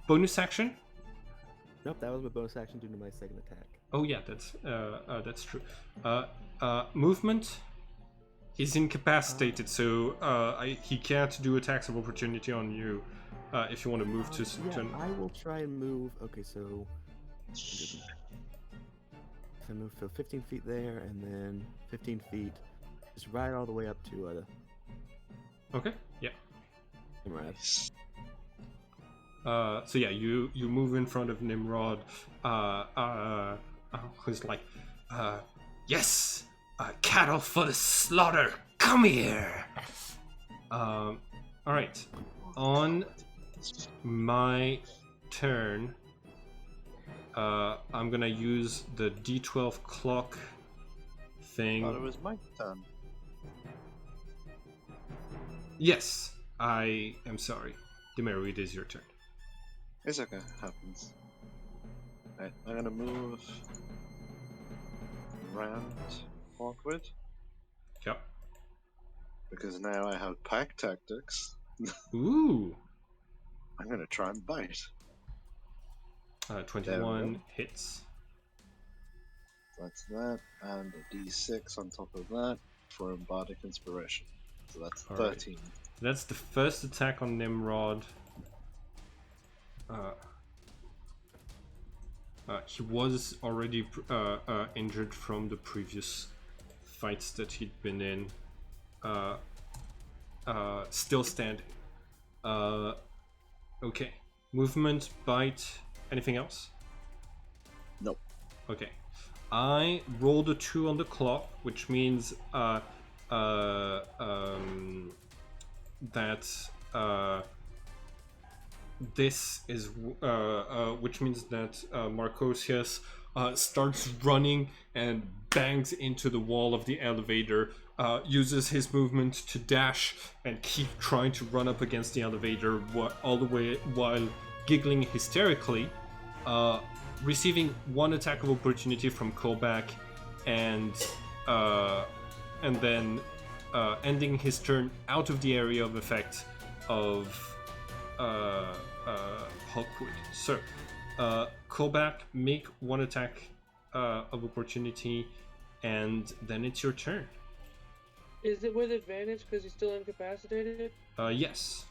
Bonus action? Nope, that was my bonus action due to my second attack. Oh yeah, that's true. Movement? He's incapacitated, so he can't do attacks of opportunity on you. If you want to move to... I will try and move. Okay, so... I move to 15 feet there, and then 15 feet. Just right all the way up to Okay, yeah. Nimrod. So yeah, you move in front of Nimrod, who's like, yes, cattle for the slaughter, come here. All right, on my turn, I'm gonna use the D12 clock thing. Oh, it was my turn. Yes, I am sorry. Demeru, it is your turn. It's okay, happens. Right, I'm gonna move around awkward. Yep. Because now I have pack tactics. Ooh. I'm gonna try and bite. 21 hits. That's that, and a d6 on top of that for Bardic Inspiration. So that's All 13. Right. That's the first attack on Nimrod. He was already injured from the previous fights that he'd been in. Still standing. Okay. Movement, bite, anything else? Nope. Okay. I rolled a 2 on the clock, which means that this is which means that Marcosius starts running and bangs into the wall of the elevator, uses his movement to dash and keep trying to run up against the elevator all the way while giggling hysterically, receiving one attack of opportunity from Kolbak, and then ending his turn out of the area of effect of Hawkwood. So, Kolbak, make one attack of opportunity, and then it's your turn. Is it with advantage because he's still incapacitated? Yes.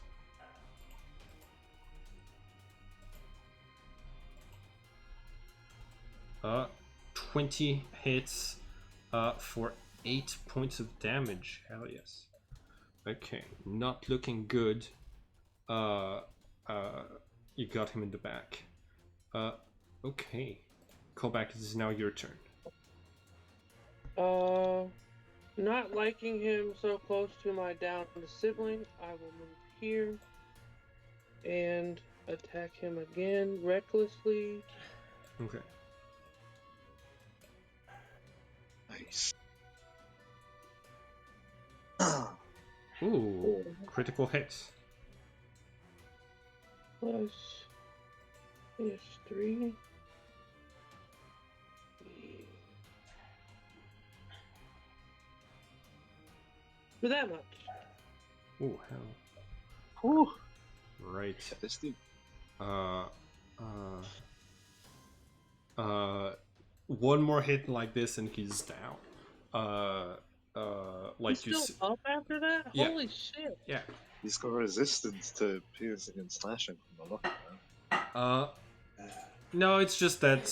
Uh, 20 hits for 8 points of damage. Hell yes. Okay, not looking good. You got him in the back. Okay. Kolbak, this is now your turn. Not liking him so close to my downed sibling, I will move here and attack him again recklessly. Okay. Nice. Ooh, critical hits. Plus PS3. For that much. Ooh, hell. Whew. Right. This dude. One more hit like this and he's down. Like He's still up after that? Yeah. Holy shit. Yeah. He's got resistance to piercing and slashing from the lock, man. No, it's just that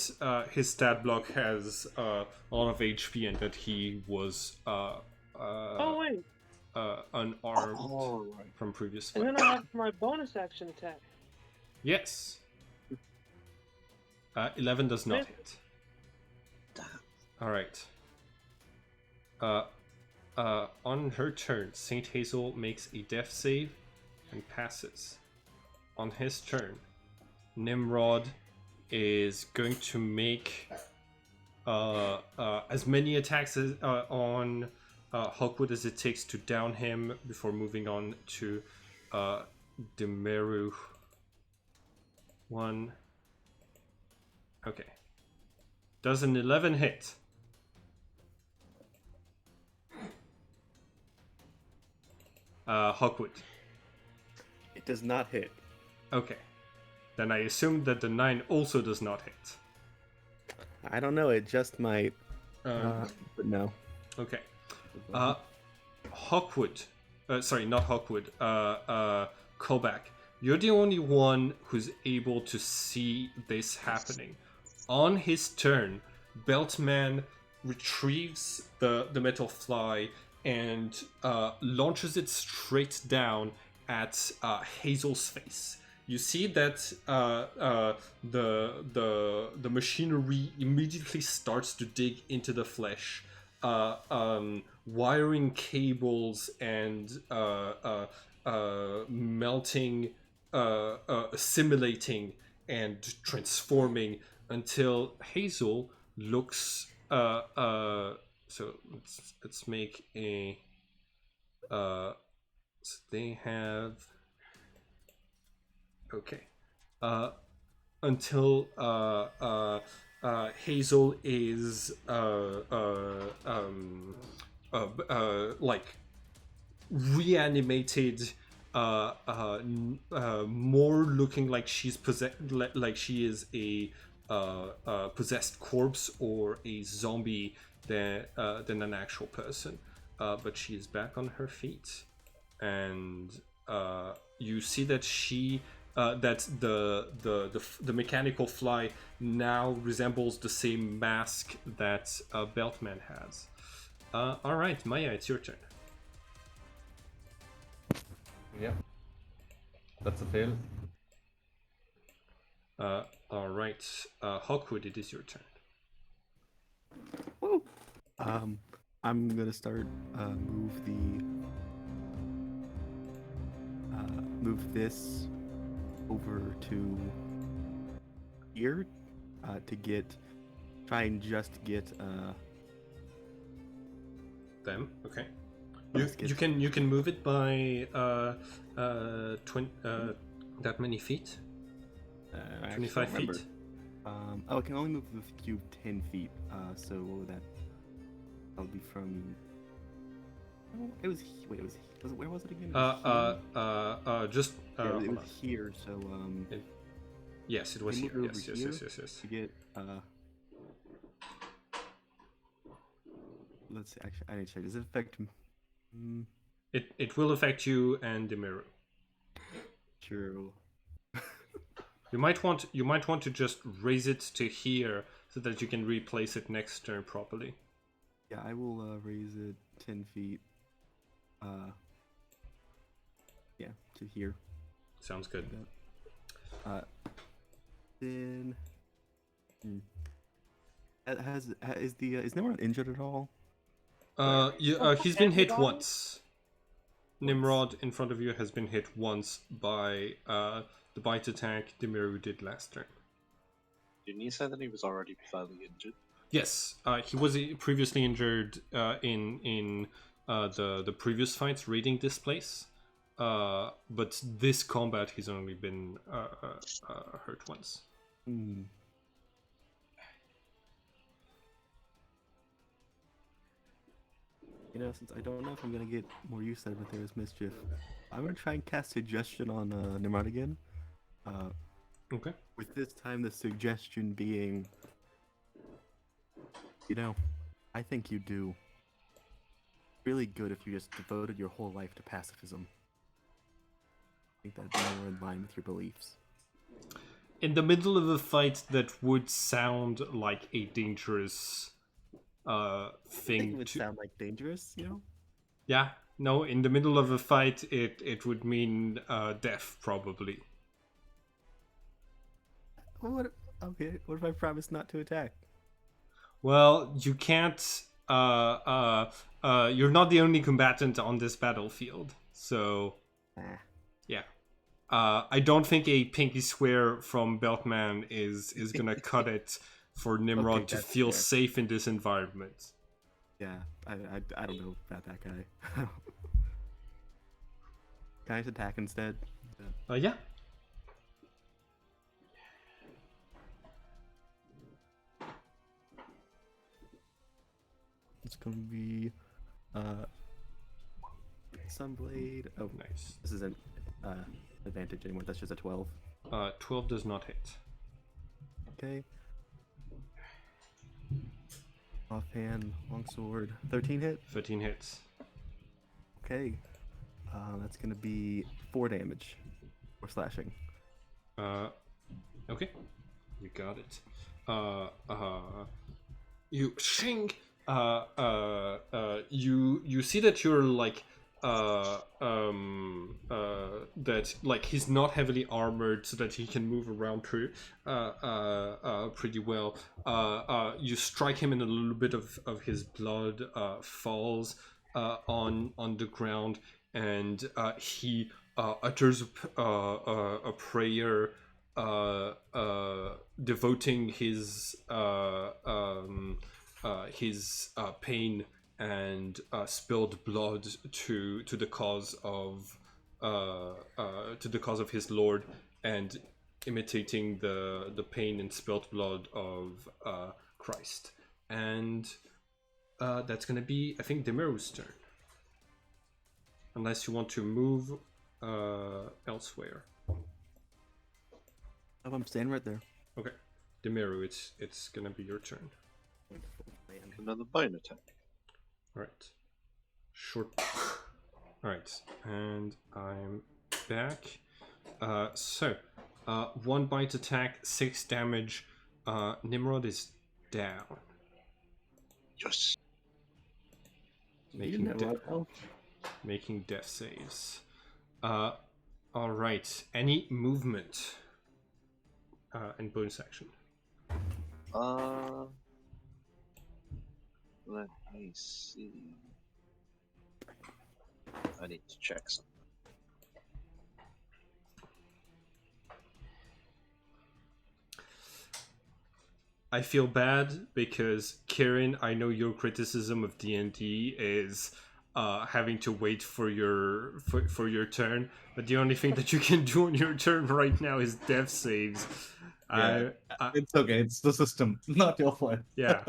his stat block has a lot of HP and that he was Oh wait. unarmed Right. from previous And fight. then I have my bonus action attack. Yes. 11 does not hit. Damn. All right. On her turn, Saint Hazel makes a death save and passes. On his turn, Nimrod is going to make as many attacks on Hawkwood as it takes to down him before moving on to Demeru. 1. Okay. Does an 11 hit? Hawkwood. It does not hit. Okay. Then I assume that the 9 also does not hit. I don't know. It just might. But no. Okay. Hawkwood. Sorry, not Hawkwood. Kolbak. You're the only one who's able to see this happening. On his turn, Beltman retrieves the metal fly and launches it straight down at Hazel's face. You see that the machinery immediately starts to dig into the flesh, wiring cables and melting, assimilating, and transforming until Hazel looks. So let's make a. So they have. Okay. Until Hazel is like reanimated, more looking like she's like she is a possessed corpse or a zombie than an actual person. But she is back on her feet, and you see that she. That the mechanical fly now resembles the same mask that Beltman has. All right, Maya, it's your turn. Yep. That's a fail. All right, Hawkwood, it is your turn. Woo! I'm gonna start move this over to here to try and just get Them, okay. Let's get- You can move it by that many feet. I actually 25 don't remember. feet. Oh, I can only move the cube 10 feet. So what would that'll be from. Oh, it was where was it again? Just Yeah, it hold was on. here. So Yes, it was we here. moved Yes, over yes, yes, here yes, yes. to get let's see, actually I need to check. Does it affect? It will affect you and Demiru. True. You might want to just raise it to here so that you can replace it next turn properly. Yeah, I will raise it 10 feet. Yeah, to here. Sounds good. Then. Is Nimrod injured at all? He's been hit once. Nimrod in front of you has been hit once by the bite attack Demiru did last turn. Didn't you say that he was already badly injured? Yes, he was previously injured in the previous fights raiding this place, but this combat he's only been hurt once. Hmm. You know, since I don't know if I'm gonna get more use out of it, there is mischief. I'm gonna try and cast suggestion on Nimrod again. Okay. With this time, the suggestion being, you know, I think you do really good if you just devoted your whole life to pacifism. I think that'd be more in line with your beliefs. In the middle of a fight, that would sound like a dangerous I think thing it would to. sound like dangerous, you know? Yeah, no. In the middle of a fight, it would mean death probably. What? Okay, what if I promise not to attack? Well, you can't. You're not the only combatant on this battlefield, so yeah. I don't think a pinky swear from Beltman is gonna cut it for Nimrod Okay, to that's feel fair. safe in this environment. Yeah, I don't know about that guy. Can I just attack instead? Yeah. It's gonna be Sunblade. Oh, Nice. this isn't advantage anymore. That's just a 12. 12 does not hit. Okay. Offhand, longsword. 13 hit. 13 hits. Okay. That's gonna be 4 damage. Or slashing. Okay. You got it. You shing. You see that you're like that like he's not heavily armored so that he can move around pretty well. You strike him and a little bit of his blood falls on the ground, and he utters a prayer devoting his pain and spilled blood to the cause of his lord, and imitating the pain and spilled blood of Christ. And that's gonna be, I think, Demiru's turn, unless you want to move elsewhere. Oh, I'm standing right there. Okay, Demiru, it's gonna be your turn. Another bone attack. All right, short. All right, and I'm back. So, 1 bite attack, 6 damage. Nimrod is down. Yes. Making death saves. All right. Any movement and bonus action. Let me see. I need to check something. I feel bad because Kieran, I know your criticism of D&D is having to wait for your turn, but the only thing that you can do on your turn right now is death saves. Yeah, it's okay. It's the system, not your fault. Yeah.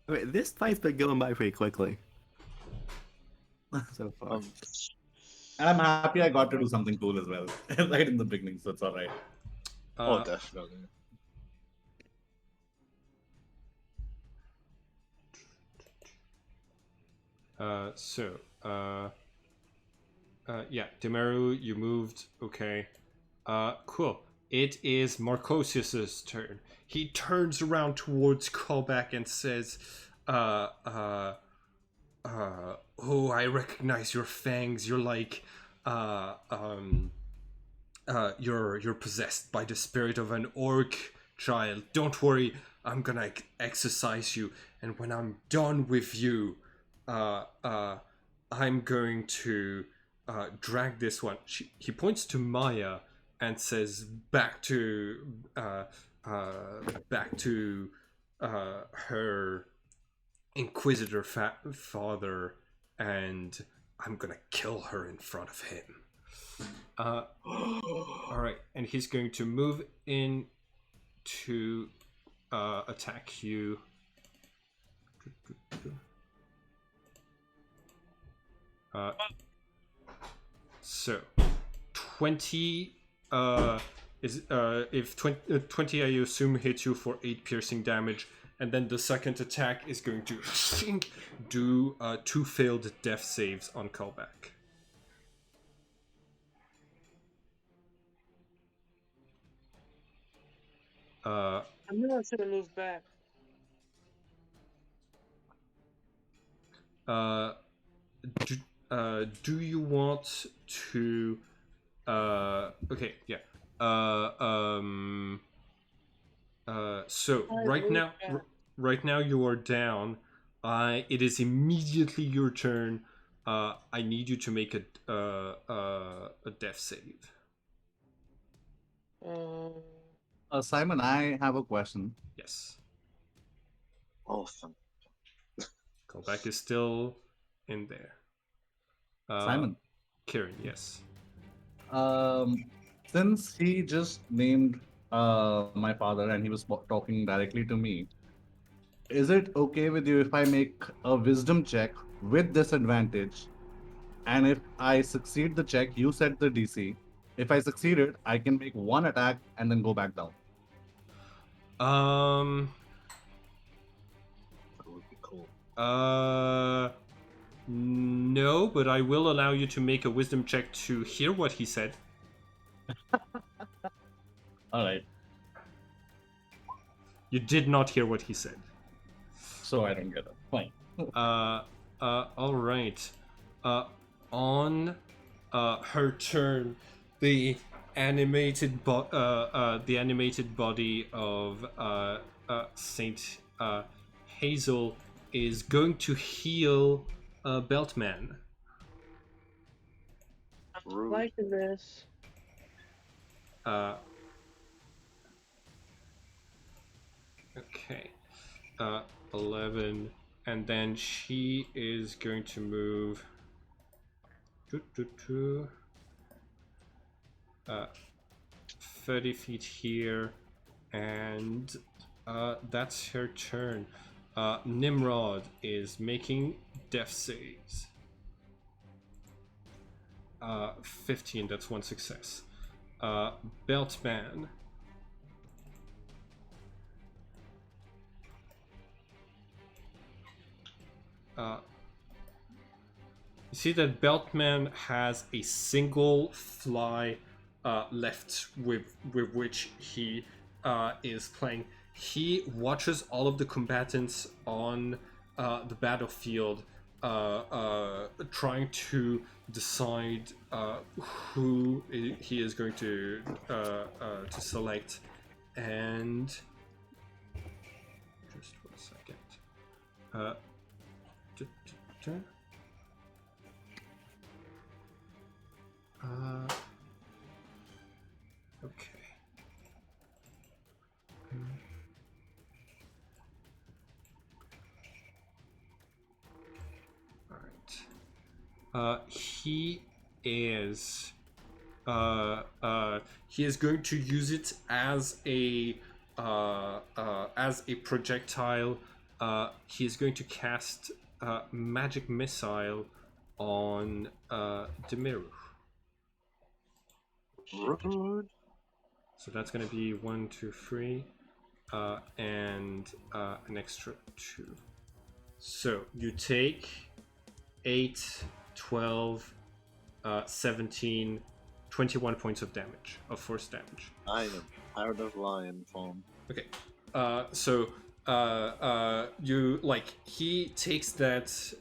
Wait, this fight's been going by pretty quickly so far. And I'm happy I got to do something cool as well, right in the beginning, so it's all right. Oh, definitely. Yeah, Demaru, you moved. Okay. Cool. It is Marcosius's turn. He turns around towards Callback and says, oh, I recognize your fangs. You're like, you're possessed by the spirit of an orc child. Don't worry, I'm gonna exercise you, and when I'm done with you, I'm going to drag this one. He points to Maya and says, "Back to her Inquisitor father, and I'm gonna kill her in front of him." All right, and he's going to move in to attack you. So 20 is if 20 I assume hits you for 8 piercing damage, and then the second attack is going to do 2 failed death saves on callback. I knew I should have moved back. Do you want to okay, yeah. So right now you are down. It is immediately your turn. I need you to make a death save. Simon, I have a question. Yes. Awesome. Callback is still in there. Simon. Kieran, yes. Since he just named my father and he was talking directly to me, is it okay with you if I make a wisdom check with disadvantage? And if I succeed the check, you set the DC. If I succeeded, I can make one attack and then go back down. That would be cool. No, but I will allow you to make a wisdom check to hear what he said. All right. You did not hear what he said. So I don't get it. Fine. All right. On her turn, the animated body of Saint Hazel is going to heal Beltman. I'm liking this. Okay. 11, and then she is going to move 30 feet here, and that's her turn. Nimrod is making death saves. 15, that's one success. Beltman. You see that Beltman has a single fly left with which he is playing. He watches all of the combatants on the battlefield trying to decide who he is going to select, and just 1 second. turn. Okay. All right. He is going to use it as a projectile. He is going to cast magic missile on Demiru. Rude. So that's going to be 1, 2, 3, and an extra 2. So you take 8, 12, 17, 21 points of damage, of force damage. I am out of lion form. Okay. So you he takes that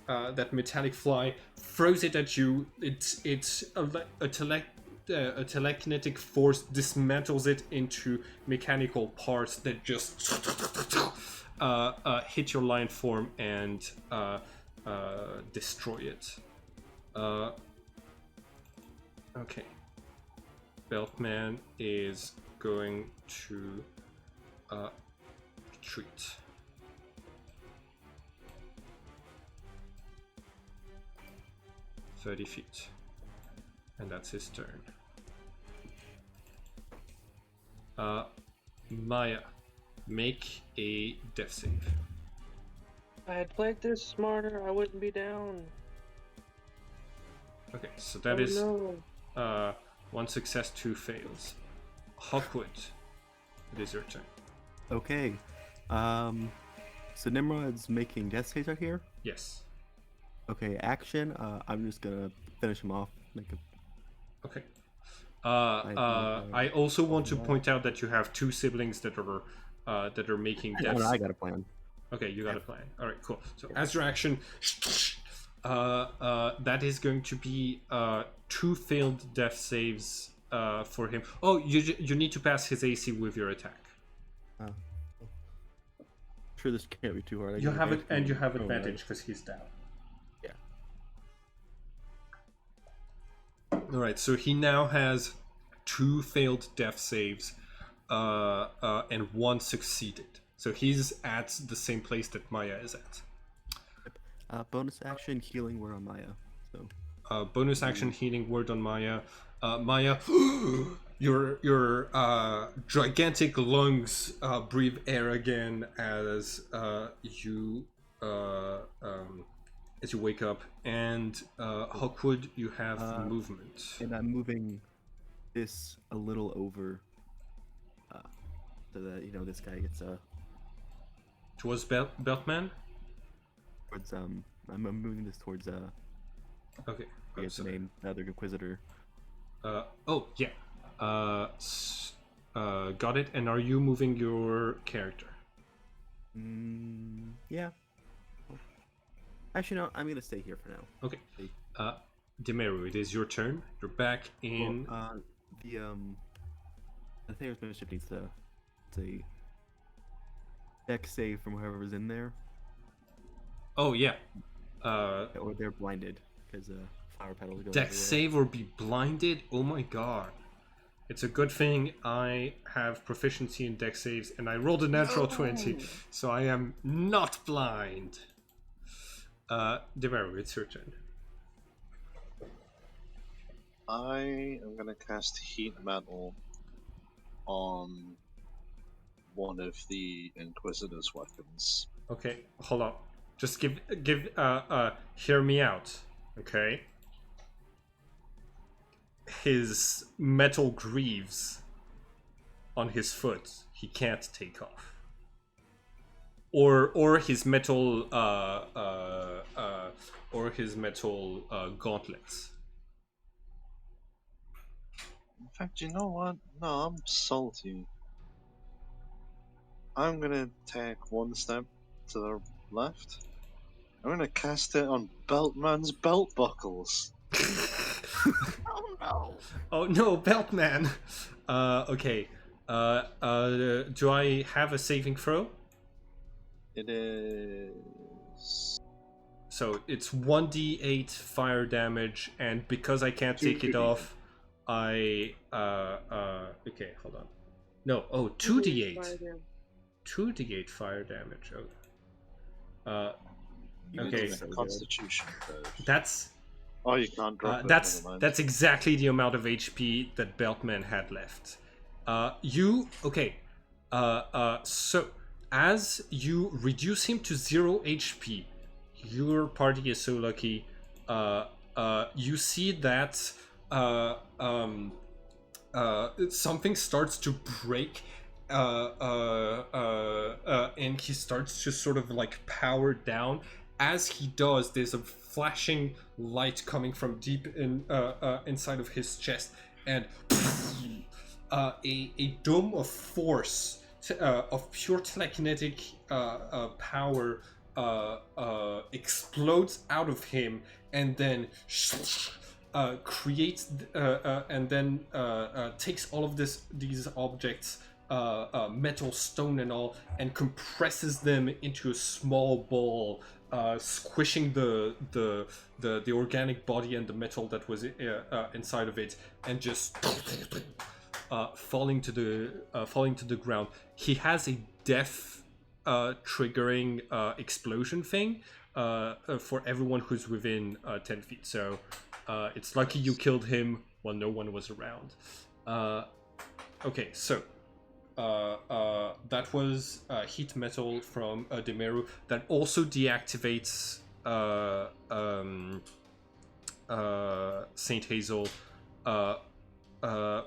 that metallic fly, throws it at you. It's a telekinetic force dismantles it into mechanical parts that just hit your lion form and destroy it. Okay. Beltman is going to retreat. $30 feet. And that's his turn. Maya, make a death save. If I had played this smarter, I wouldn't be down. Okay, so that is 1 success, 2 fails. Hawkwood, it is your turn. Okay. So Nimrod's making death saves right here? Yes. Okay, action. I'm just gonna finish him off. Okay. I also want to point out that you have 2 siblings that are making death. I got a plan. Okay, you got a plan. All right, cool. So as your action, that is going to be 2 failed death saves for him. Oh, you need to pass his AC with your attack. Sure, this can't be too hard. You have it, and you have advantage because he's down. Yeah. All right, so he now has 2 failed death saves, and 1 succeeded. So he's at the same place that Maya is at. Bonus action, healing word on Maya. So. Bonus action, healing word on Maya. Maya, your gigantic lungs breathe air again as you wake up, and Hawkwood, you have movement. And I'm moving this a little over, so that this guy gets towards Beltman. Towards I'm moving this towards Okay. I guess the name, other Inquisitor. Oh yeah. Got it. And are you moving your character? Yeah. Actually, no. I'm gonna stay here for now. Okay. Demiru, it is your turn. You're back in. Well, the Thayer's Bishop needs to deck save from whoever's in there. Oh yeah. Or they're blinded because flower petals go Deck everywhere. save or be blinded? Oh my god. It's a good thing I have proficiency in deck saves and I rolled a natural 20, so I am not blind. Demiru, it's your turn. I am gonna cast Heat Metal on one of the Inquisitor's weapons. Okay, hold on. Just hear me out, okay? His metal greaves on his foot, he can't take off. Or his metal gauntlets. In fact, you know what? No, I'm salty. I'm gonna take 1 step to the left. I'm gonna cast it on Beltman's belt buckles. Oh no! Oh no, Beltman! Okay. Do I have a saving throw? It is. So it's 1d8 fire damage, and because I can't take it off, okay, hold on. No, 2d8. 2d8 fire damage. Oh. Okay. Constitution. That's. Oh, you can't drop it. That's exactly the amount of HP that Beltman had left. So as you reduce him to 0 HP, your party is so lucky. You see that something starts to break, and he starts to sort of like power down. As he does, there's a flashing light coming from deep inside of his chest, and a dome of force, of pure telekinetic power explodes out of him, and then creates and then takes all of these objects, metal, stone, and all, and compresses them into a small ball, squishing the organic body and the metal that was inside of it, and just falling to the ground. He has a death triggering explosion thing for everyone who's within 10 feet. So it's lucky you killed him while no one was around. Okay, so that was heat metal from Demeru. That also deactivates Saint Hazel,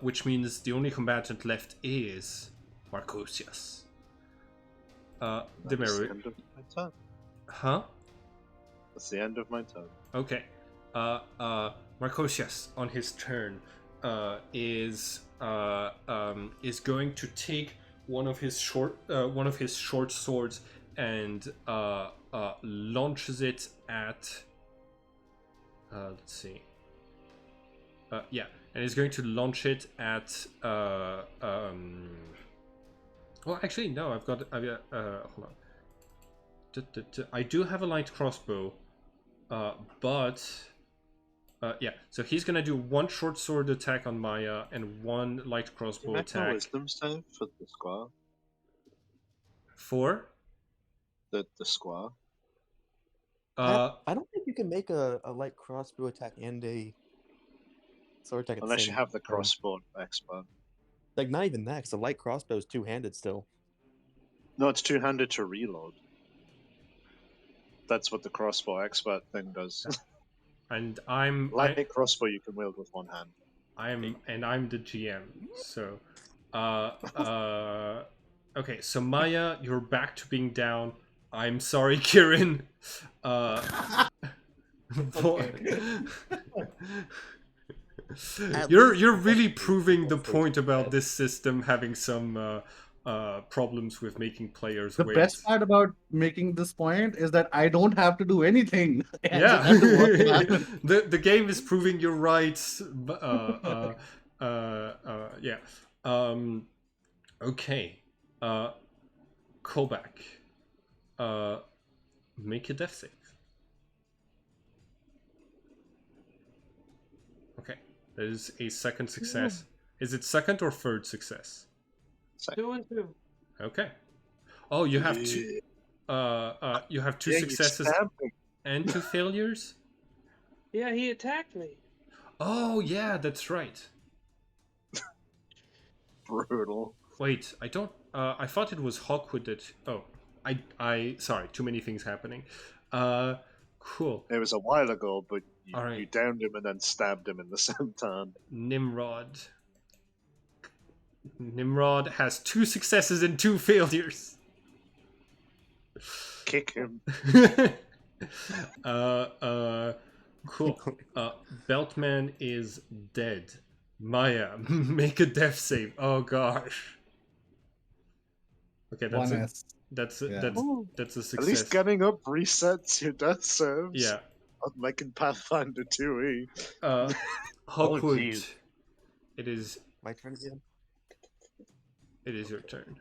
which means the only combatant left is Marcosius. Demeru. That's the end of my turn. Huh? That's the end of my turn. Okay. Marcosius on his turn is going to take one of his short swords and launches it at. Let's see. Yeah, and he's going to launch it at. Well, actually, no. I've got. Hold on. I do have a light crossbow, but. Yeah, so he's gonna do one short sword attack on Maya and one light crossbow attack. Wisdom save for the square. For the square. I don't think you can make a light crossbow attack and a sword attack. Unless you have the crossbow expert. Like not even that, because the light crossbow is two-handed still. No, it's two-handed to reload. That's what the crossbow expert thing does. And I'm light crossbow you can wield with one hand. I'm the GM, so okay, so Maya, you're back to being down. I'm sorry, Kieran. You're really proving the point about this system having some problems with making players the wait. best part about making this point is that I don't have to do anything. Yeah. The game is proving you're right. Yeah. Okay. Callback. Make a death save. Okay. That is a second success. Is it second or third success? 2 and 2. Okay. Oh, you have two. You have two successes and 2 failures. Yeah, he attacked me. Oh yeah, that's right. Brutal. Wait, I don't. I thought it was Hawkwood that. Oh, I. Sorry, too many things happening. Cool. It was a while ago, but Right. you downed him and then stabbed him in the same turn. Nimrod has 2 successes and 2 failures. Kick him. Cool. Beltman is dead. Maya, make a death save. Oh gosh. Okay, that's a success. At least getting up resets your death saves. Yeah. I'm making Pathfinder 2E. Hawkwood, it is my turn again. It is your turn.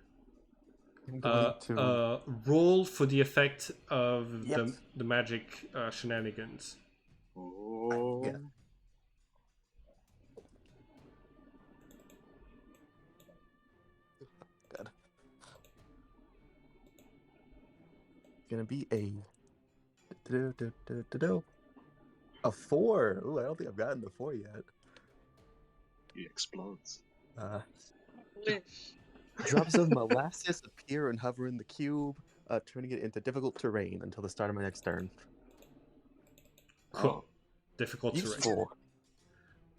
I'm going to. Roll for the effect of Yep. the magic shenanigans. Oh. Yeah. God. Gonna be a 4. Ooh, I don't think I've gotten the 4 yet. He explodes. Wish. Drops of molasses appear and hover in the cube, turning it into difficult terrain until the start of my next turn. Cool. Difficult terrain. Useful.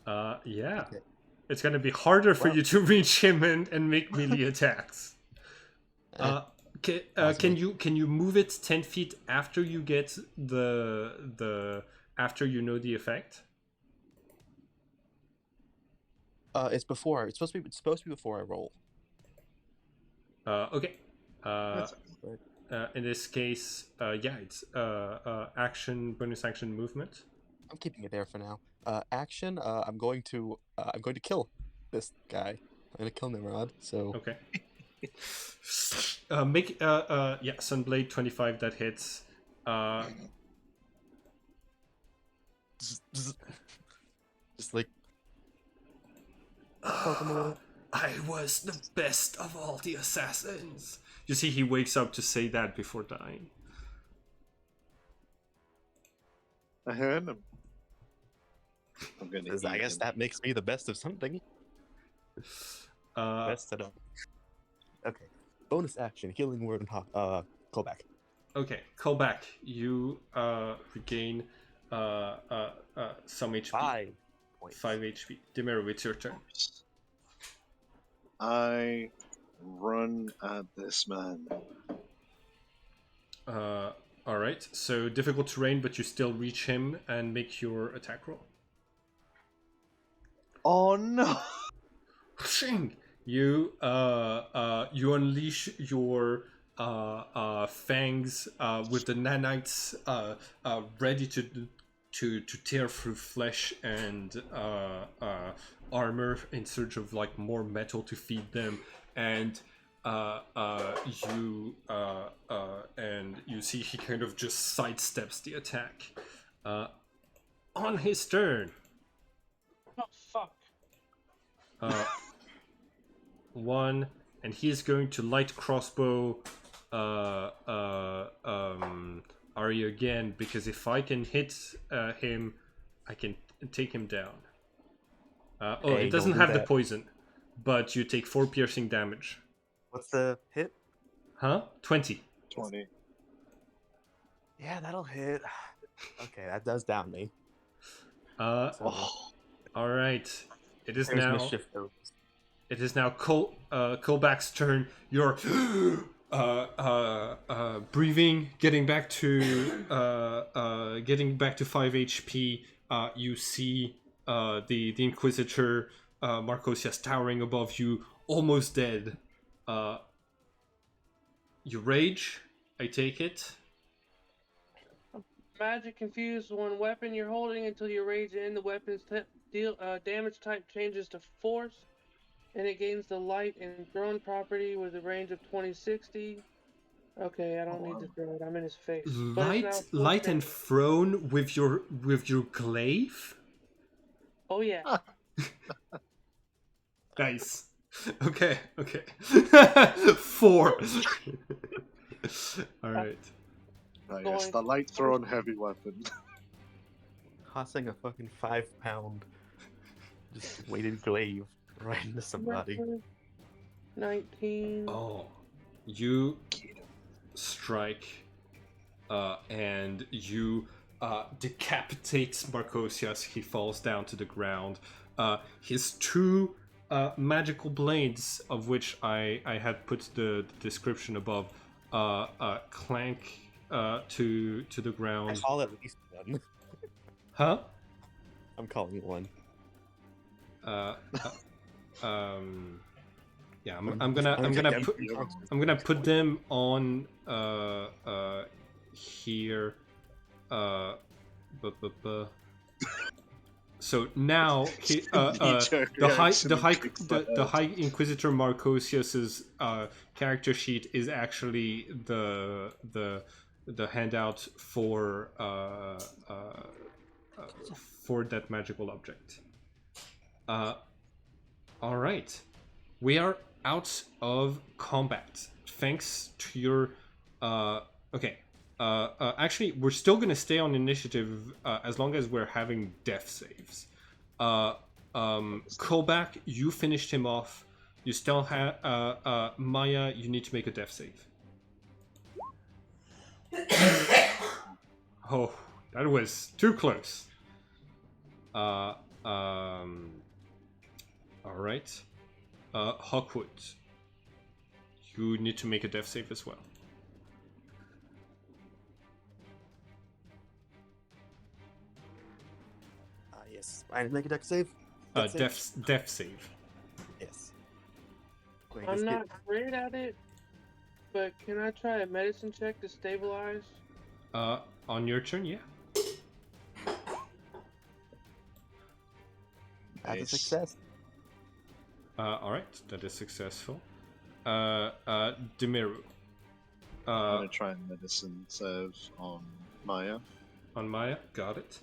Yeah. Okay. It's gonna be harder for Well- you to reach him and make melee attacks. Can you move it 10 feet after you get the after you know the effect? It's before. It's supposed to be before I roll. Okay. That's In this case, yeah, it's bonus action movement. I'm keeping it there for now. Action. I'm going to kill this guy. I'm gonna kill Nimrod. So Okay. Make yeah, Sunblade 25 that hits. just like poke him a little. I was the best of all the assassins. You see, he wakes up to say that before dying. I heard him. I'm gonna. I guess that makes me the best of something. Best at all. Okay. Bonus action: healing word and call back. Okay, call back. You regain some HP. 5 points. 5 HP. Demiro, it's your turn. I run at this man. Alright, so difficult terrain, but you still reach him and make your attack roll. Oh no! Shing! You unleash your fangs with the nanites ready to tear through flesh and armor in search of like more metal to feed them, and you see he kind of just sidesteps the attack. On his turn. Oh fuck. 1, and he is going to light crossbow Ari again, because if I can hit him, I can take him down. Hey, it doesn't don't do have the that. poison, but you take 4 piercing damage. What's the hit? Huh? 20. 20. Yeah, that'll hit. Okay, that does down me. Oh, All right. It is There's now. mischief though. It is now Colback's turn. You're breathing, getting back to 5 HP. You see the Inquisitor Marcosius towering above you, almost dead. You rage, I take it. Magic confused one weapon you're holding until you rage in. The weapon's damage type changes to force, and it gains the light and thrown property with a range of 20-60. Okay, I don't need to throw it. I'm in his face. But it's now full Light and damage. thrown with your glaive. Oh yeah. Nice. Okay. 4. All right. yes, the light thrown heavy weapon. Tossing a fucking 5-pound just weighted glaive right into somebody. 19. Oh, you strike, and you decapitate Marcosius. He falls down to the ground. His 2 magical blades, of which I had put the description above, clank to the I ground. call at least one. Huh? I'm calling it one. Yeah, I'm gonna put them on here. So now Knee-jerk the reaction and kicks the the head. High Inquisitor Marcosius's character sheet is actually the handout for that magical object. All right, we are out of combat thanks to your. Okay. Actually, we're still gonna stay on initiative as long as we're having death saves. Kolbak, you finished him off. You still have Maya. You need to make a death save. Oh, that was too close. All right. Hawkwood, you need to make a death save as well. Yes. I need to make a deck save. Death save. Yes. I'm not great at it, but can I try a medicine check to stabilize? On your turn, yeah. That's a success. All right, that is successful. Demiru. I'm gonna try and medicine save on Maya. On Maya, got it.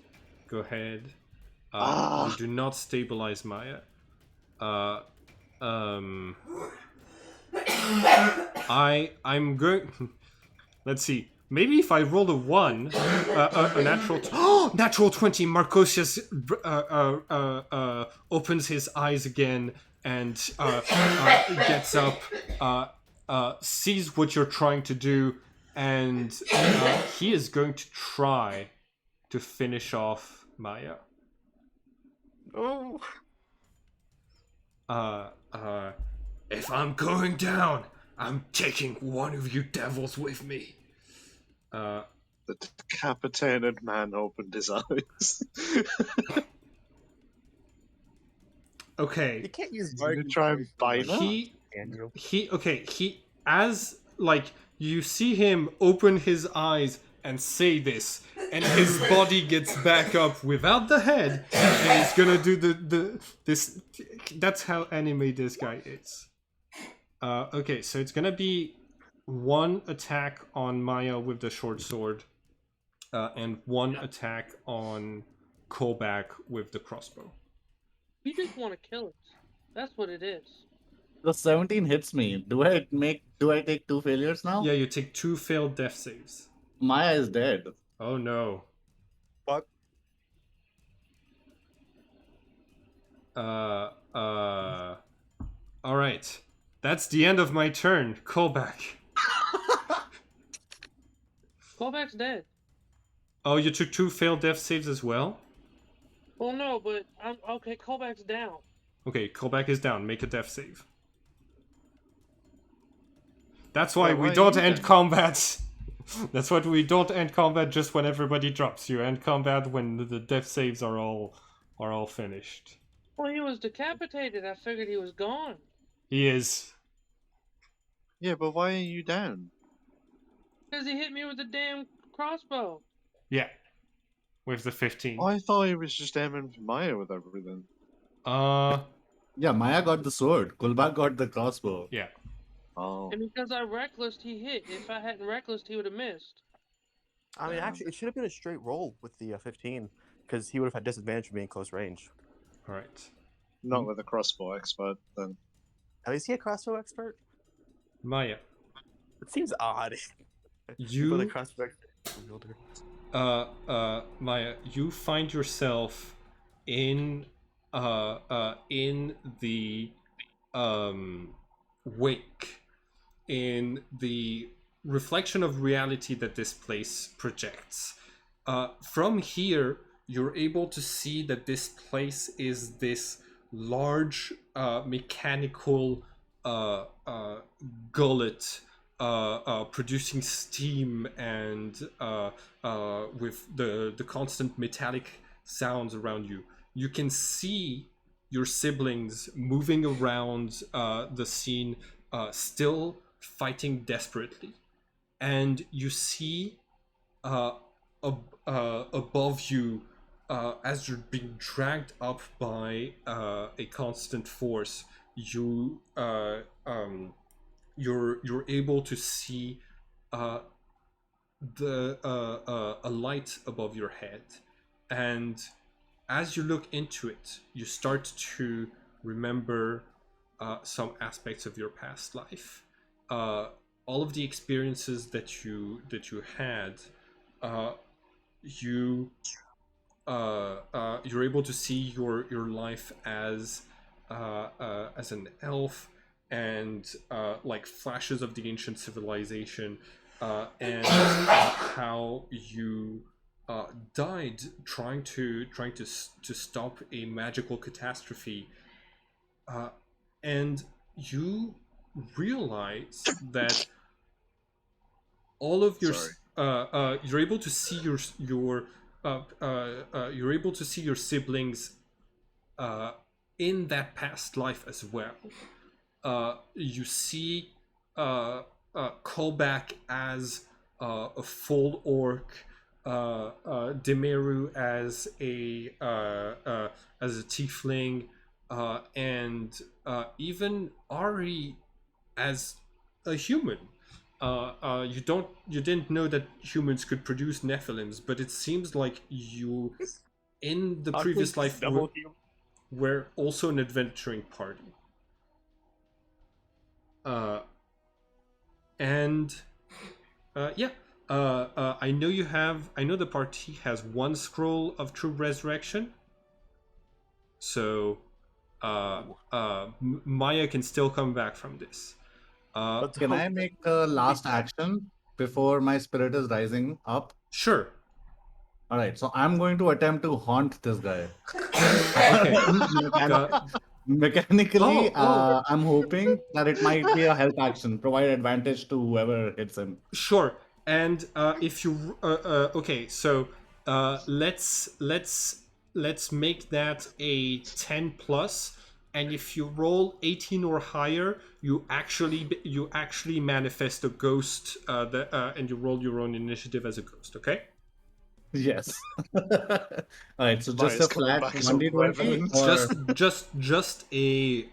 Go ahead. Ah! You do not stabilize Maya. I'm going. Let's see. Maybe if I roll a 1, a natural. Natural 20. Marcosius opens his eyes again and gets up, sees what you're trying to do, and he is going to try to finish off Maya. Oh. If I'm going down, I'm taking one of you devils with me. The decapitated man opened his eyes. Okay. You can't use Gonna try and bite her? He as like you see him open his eyes and say this, and his body gets back up without the head, and he's gonna do this. That's how anime this guy is. Okay, so it's gonna be 1 attack on Maya with the short sword, and 1 attack on Kolbak with the crossbow. You just want to kill it. That's what it is. The 17 hits me. Do I take 2 failures now? Yeah, you take 2 failed death saves. Maya is dead. Oh no. Fuck. All right. That's the end of my turn. Kolbak. Kolbak's dead. Oh, you took 2 failed death saves as well? Well, no, but I'm okay. Kolbak's down. Okay, Kolbak is down. Make a death save. That's why we don't end combat. That's why we don't end combat just when everybody drops. You end combat when the death saves are all finished. Well, he was decapitated. I figured he was gone. He is. Yeah, but why are you down? Because he hit me with the damn crossbow. Yeah. With the 15. I thought he was just aiming for Maya with everything. Yeah, Maya got the sword. Kolbak got the crossbow. Yeah. Oh. And because I reckless, he hit. If I hadn't reckless, he would have missed. I mean, actually, it should have been a straight roll with the 15, because he would have had disadvantage for being close range. All right. Not with a crossbow expert, then. Oh, is he a crossbow expert? Maya. It seems odd. You With a crossbow expert wielder. Maya, you find yourself in the wake, in the reflection of reality that this place projects. From here, you're able to see that this place is this large mechanical gullet producing steam and with the constant metallic sounds around you. You can see your siblings moving around the scene, still fighting desperately. And you see above you as you're being dragged up by a constant force, you're able to see a light above your head, and as you look into it, you start to remember some aspects of your past life. All of the experiences that you had, you you're able to see your life as an elf, and like flashes of the ancient civilization, and how you died trying to stop a magical catastrophe, and you realize that all of your you're able to see you're able to see your siblings in that past life as well. You see Kolbak as a full orc, Demeru as a tiefling, and even Ari as a human. You didn't know that humans could produce Nephilims, but it seems like you, in the previous life, were also an adventuring party. I know the party has one scroll of true resurrection, so Maya can still come back from this. Can I make a last action before my spirit is rising up? Sure. All right, so I'm going to attempt to haunt this guy. Okay. Mechanically, I'm hoping that it might be a help action, provide advantage to whoever hits him. Sure. And if you okay, so let's make that a 10 plus, and if you roll 18 or higher, you actually manifest a ghost, and you roll your own initiative as a ghost. Okay. Yes. All right, so just a flat 1d20, or just a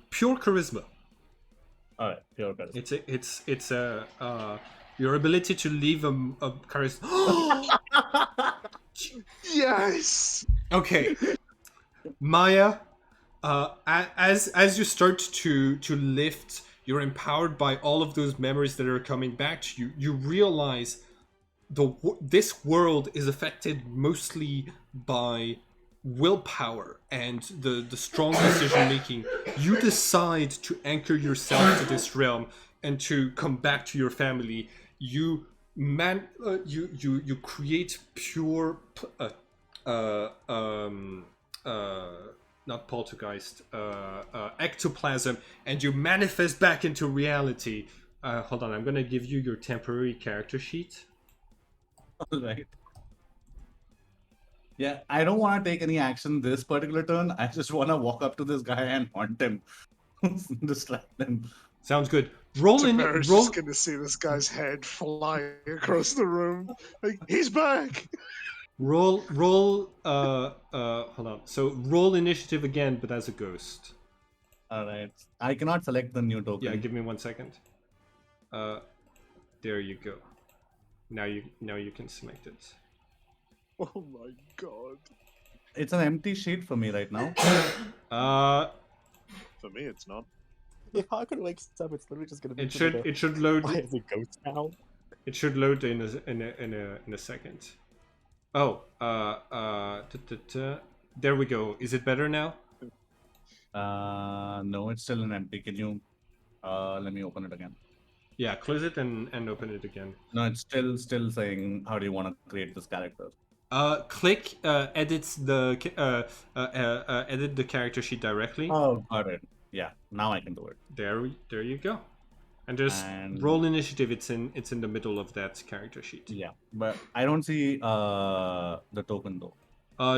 pure charisma. all right, pure charisma. It's a your ability to leave a charisma. Yes. Okay, Maya. As you start to lift, you're empowered by all of those memories that are coming back to you. You realize this world is affected mostly by willpower and the strong decision making. You decide to anchor yourself to this realm and to come back to your family. You create pure not poltergeist, ectoplasm, and you manifest back into reality. Hold on, I'm gonna give you your temporary character sheet. All right. Yeah, I don't want to take any action this particular turn. I just want to walk up to this guy and haunt him, distract him. Sounds good. Roll. just gonna see this guy's head flying across the room. Like, he's back. Roll. Hold on. So roll initiative again, but as a ghost. All right. I cannot select the new token. Yeah, give me 1 second. There you go. Now you can select it. Oh my god. It's an empty sheet for me right now. For me, it's not. If Hakon wakes up, it's literally just gonna be. It should load. Why is it ghost now? It should load in a second. Oh, there we go. Is it better now? No, it's still an empty. Can you let me open it again? Yeah, close it and open it again. No, it's still saying how do you want to create this character? Click edit the character sheet directly. Oh, got it. Yeah, now I can do it. There you go. And just roll initiative. It's in the middle of that character sheet. Yeah, but I don't see the token though.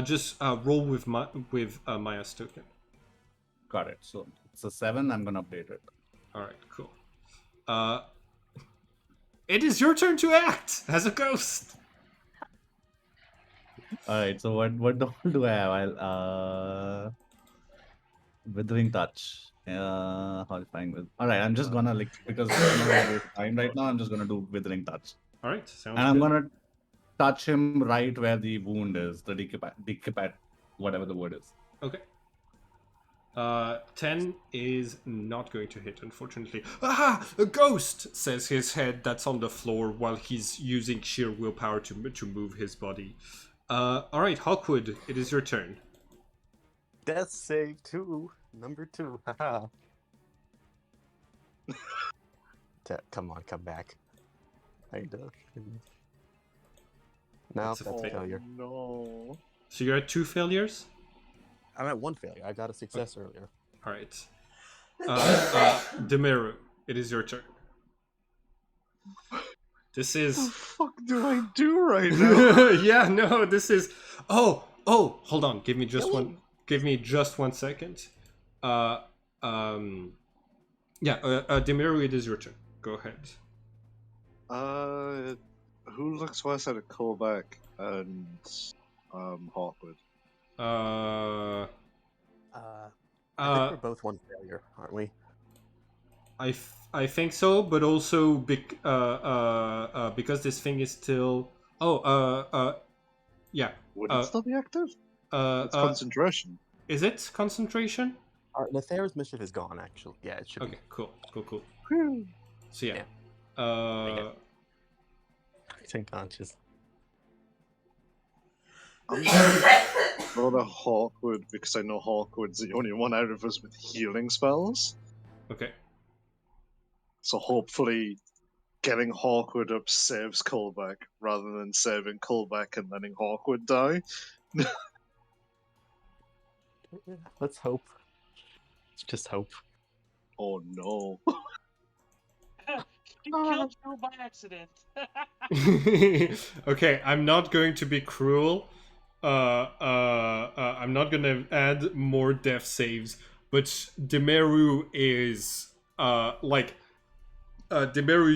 Just roll with Maya's token. Got it. So it's a 7. I'm gonna update it. All right, cool. It is your turn to act as a ghost. All right. So what do I have? Withering touch. Horrifying with. All right. I'm just gonna like because I'm not gonna waste time right now. I'm just gonna do withering touch, All right, sounds and I'm good. gonna touch him right where the wound is, the decapat, whatever the word is. Okay. 10 is not going to hit, unfortunately. Aha! A ghost! Says his head that's on the floor while he's using sheer willpower to move his body. Alright, Hawkwood, it is your turn. Death save 2, number 2. Haha. Come on, come back. I do. No, That's a that's a fail. failure. No. So you're at 2 failures? I'm at 1 failure. I got a success earlier. Alright. Demiru, it is your turn. This What the is... fuck do I do right now? yeah, no, this is... Oh, hold on. Give me just 1 second. Demiru, it is your turn. Go ahead. Who looks worse at a callback and Hawkwood? I think we're both 1 failure, aren't we? I think so, but also because this thing is still... yeah. Would it still be active? It's concentration. Is it concentration? Nethera's mischief is gone, actually. Yeah, it should Okay, be. cool. Whew. So yeah. It's unconscious. I'm going to Hawkwood because I know Hawkwood's the only one out of us with healing spells. Okay. So hopefully getting Hawkwood up saves Callback rather than saving Callback and letting Hawkwood die. Let's hope. Let's just hope. Oh no. You killed Joe by accident. Okay, I'm not going to be cruel. I'm not gonna add more death saves, but Demiru is Demiru,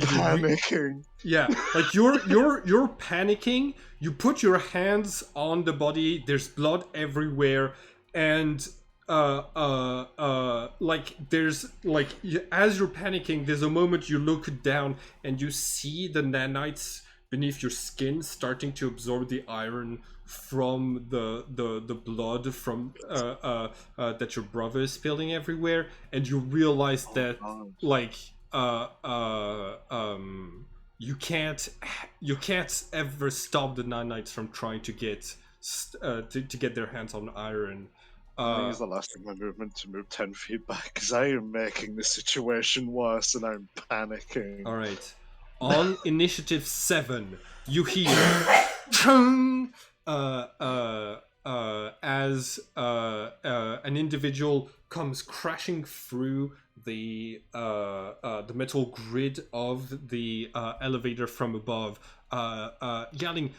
Panicking. yeah, like you're panicking. You put your hands on the body. There's blood everywhere, and there's as you're panicking, there's a moment you look down and you see the nanites beneath your skin starting to absorb the iron from the blood from that your brother is spilling everywhere, and you realize that you can't ever stop the nanites from trying to get to get their hands on iron. I use the last of my movement to move 10 feet back because I am making the situation worse and I'm panicking. Alright. On initiative 7, you hear chung as an individual comes crashing through the metal grid of the elevator from above, yelling,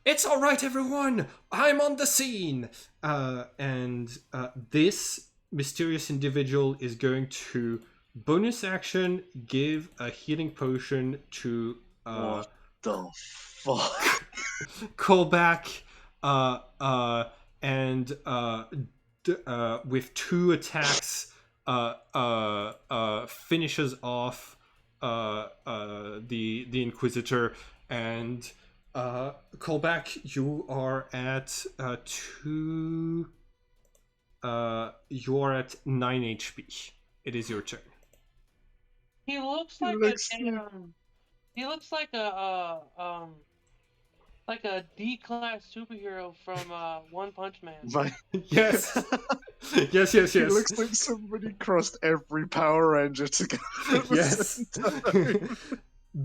it's all right, everyone. I'm on the scene. And this mysterious individual is going to bonus action give a healing potion to What the fuck? call back and with 2 attacks finishes off the Inquisitor. And callback, you are at 2. You are at 9 HP. It is your turn. He looks like he looks like a D-class superhero from One Punch Man. Yes. Yes. He looks like somebody crossed every Power Ranger together. Yes.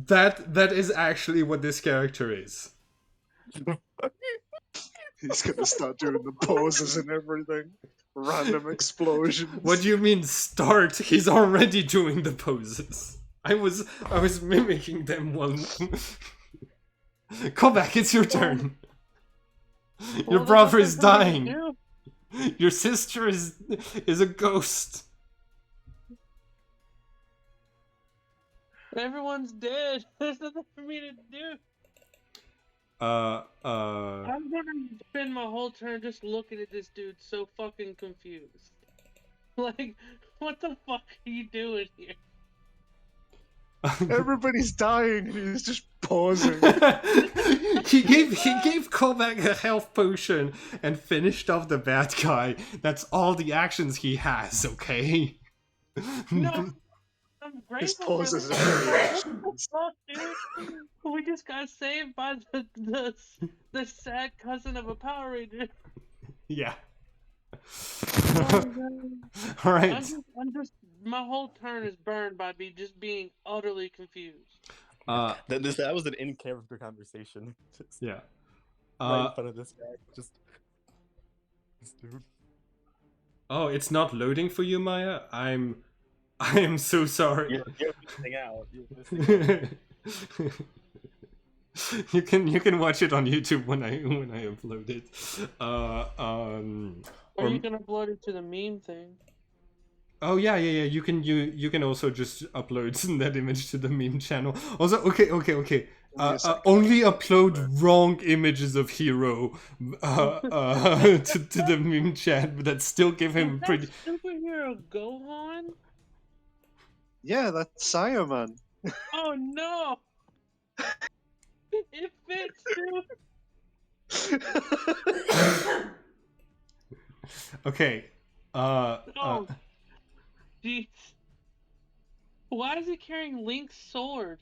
That is actually what this character is. He's gonna start doing the poses and everything. Random explosions. What do you mean start? He's already doing the poses. I was mimicking them while... Come back, it's your turn. Your brother is dying. Your sister is a ghost. Everyone's dead. There's nothing for me to do. I'm gonna spend my whole turn just looking at this dude so fucking confused. Like, what the fuck are you doing here? Everybody's dying and he's just pausing. he gave Kovac a health potion and finished off the bad guy. That's all the actions he has, okay? No, I'm His grateful for pauses this. are very What the actions. fuck, dude? We just got saved by the sad cousin of a Power Ranger. Yeah. Oh, man. All right. I'm just, my whole turn is burned by me just being utterly confused. That was an in-character conversation. Just Yeah. right in front of this guy. Just this dude. Oh, it's not loading for you, Maya? I'm so sorry. You're missing out. You're missing out. you can watch it on YouTube when I upload it. Or you can upload it to the meme thing. Oh yeah. You can also just upload that image to the meme channel. Also, okay. Only upload wrong images of Hero to the meme chat, but that still give him pretty. Superhero Gohan? Yeah, that's Saiyaman. Oh no! It fits too. Okay. Oh, jeez. Why is he carrying Link's sword?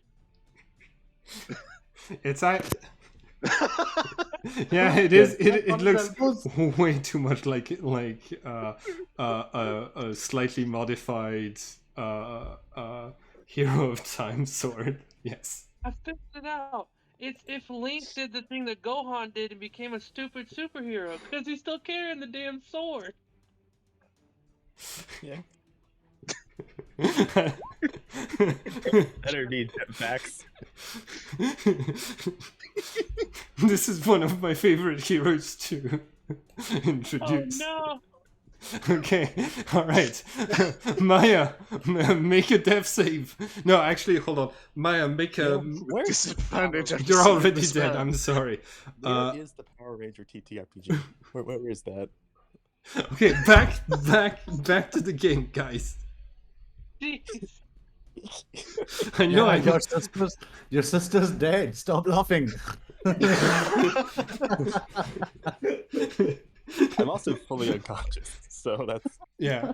It's yeah, it is. It looks way too much like a slightly modified Hero of Time sword. Yes. I figured it out. It's if Link did the thing that Gohan did and became a stupid superhero, because he's still carrying the damn sword. Yeah. Better need jetpacks. This is one of my favorite heroes to introduce. Oh no! Okay, all right. Maya, make a death save. No, actually, hold on. Maya, make a. Disadvantage. You're already dead. I'm sorry. Where is the Power Ranger TTRPG? Where is that? Okay, back to the game, guys. Jeez. I know. Yeah, your sister's dead. Stop laughing. I'm also fully unconscious, so that's Yeah.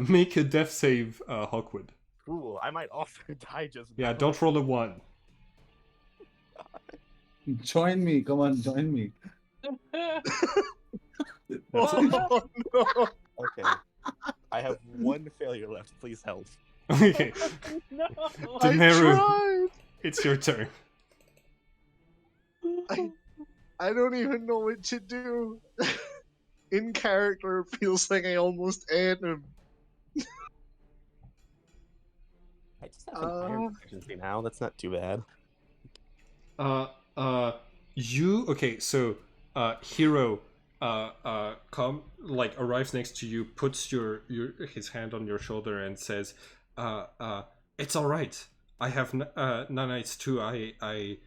Make a death save, Hawkwood. cool. I might also die just now. Yeah, don't roll a 1. Join me. Come on, join me. Oh, no. no. Okay. I have one failure left. Please help. Okay, No. Demeru, it's your turn. I don't even know what to do. In character, it feels like I almost ate him. I just have an iron deficiency now. That's not too bad. Okay, so Hero arrives next to you, puts his hand on your shoulder and says, it's all right. I have nanites too. I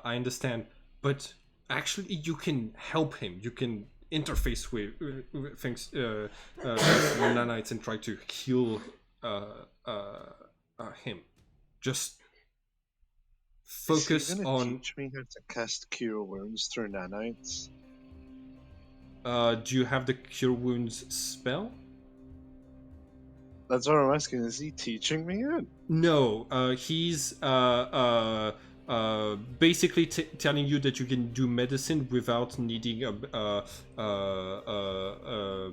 understand, but actually you can help him. You can interface with things with nanites and try to heal him. Just focus on. Teach me how to cast Cure Wounds through nanites. Do you have the Cure Wounds spell? That's what I'm asking. Is he teaching me it? No, he's basically telling you that you can do medicine without needing a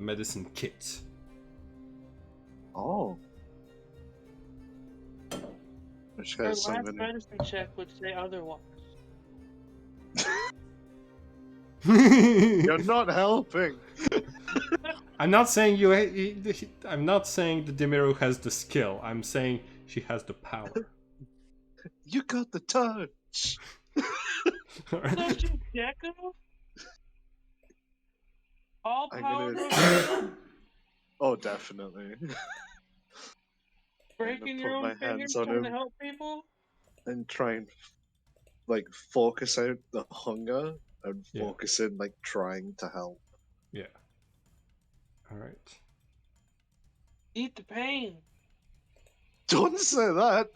medicine kit. Oh. Which Her has last something. medicine check would say otherwise. You're not helping. I'm not saying I'm not saying that Demiru has the skill. I'm saying she has the power. You got the touch. So she's Deku? All I'm power gonna- Oh, definitely. breaking put your my own fingers hands on trying to him. help people? And try and like focus out the hunger and focus in like trying to help. Yeah. All right. Eat the pain. Don't say that.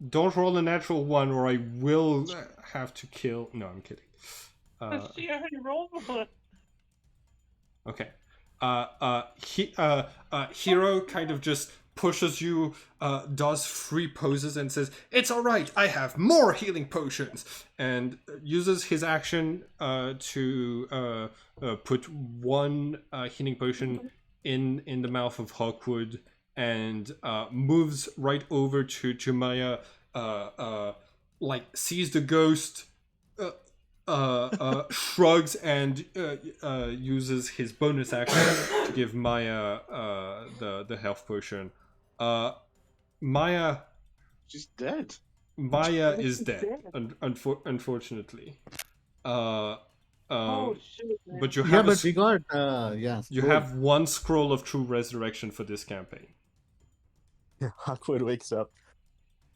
Don't roll a natural one, or I will have to kill. No, I'm kidding. She already rolled one. Okay. Hero kind of just pushes you, does 3 poses, and says, "It's all right. I have more healing potions," and uses his action to put 1 healing potion in the mouth of Hawkwood, and moves right over to Maya. Like sees the ghost. Shrugs and uses his bonus action to give Maya the health potion. Maya She's dead. Maya is dead, unfortunately. Oh shit! Man. But you have we got you have 1 scroll of true resurrection for this campaign. Hawkwood wakes up.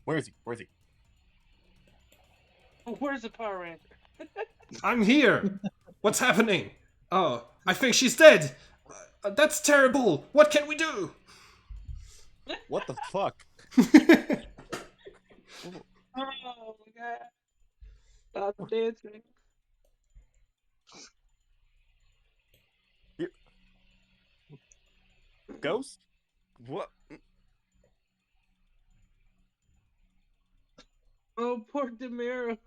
Where is he? Where's he? Where's the Power Ranger? I'm here. What's happening? Oh, I think she's dead. That's terrible. What can we do? What the fuck? Oh my god! Stop dancing. Ghost? What? Oh, poor Demira.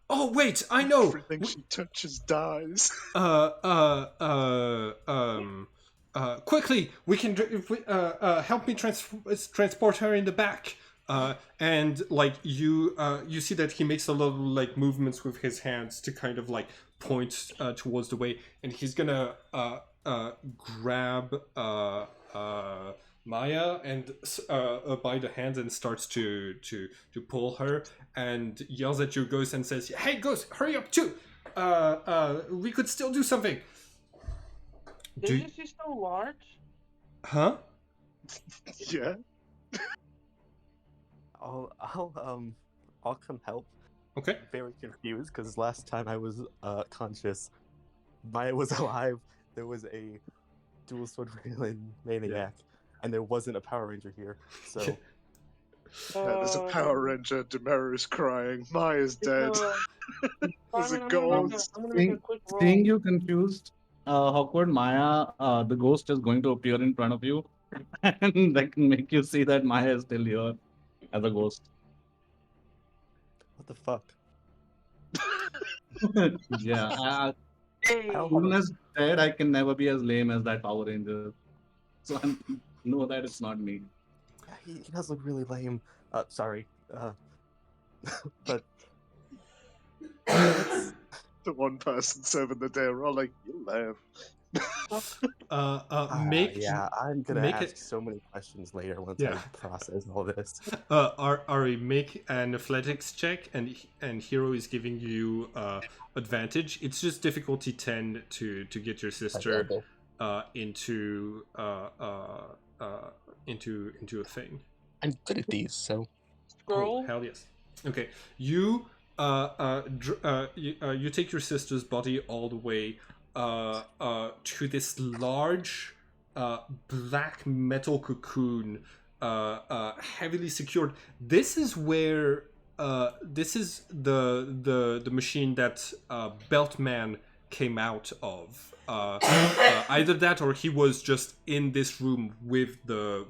Oh wait, I know. Everything she touches dies. Quickly, we can help me transport her in the back. And like you see that he makes a lot of like movements with his hands to kind of like point towards the way, and he's gonna grab Maya and by the hand and starts to pull her, and yells at your ghost and says, "Hey, ghost, hurry up too! We could still do something." Isn't she so large? Huh? Yeah. I'll come help. Okay. Very confused because last time I was conscious, Maya was alive. There was a dual sword wielding maniac, and there wasn't a Power Ranger here. So there's a Power Ranger. Demera is crying. Maya's dead. There's a ghost. I'm gonna make a quick roll. Seeing you confused, Hawkwood, Maya, the ghost is going to appear in front of you, and that can make you see that Maya is still here as a ghost. what the fuck? Yeah, Hey. even as dead, I can never be as lame as that Power Ranger. So I know that it's not me. Yeah, he does look really lame. Sorry. But The one person serving the day, we're all like, you lame. yeah, I'm gonna make ask so many questions later once I process all this. Ari, make an athletics check, and Hero is giving you advantage. It's just difficulty 10 to get your sister into a thing. I'm good at these, so. Cool. Hell yes. Okay, you you take your sister's body all the way to this large black metal cocoon, heavily secured. This is where this is the machine that Beltman came out of. Either that, or he was just in this room with the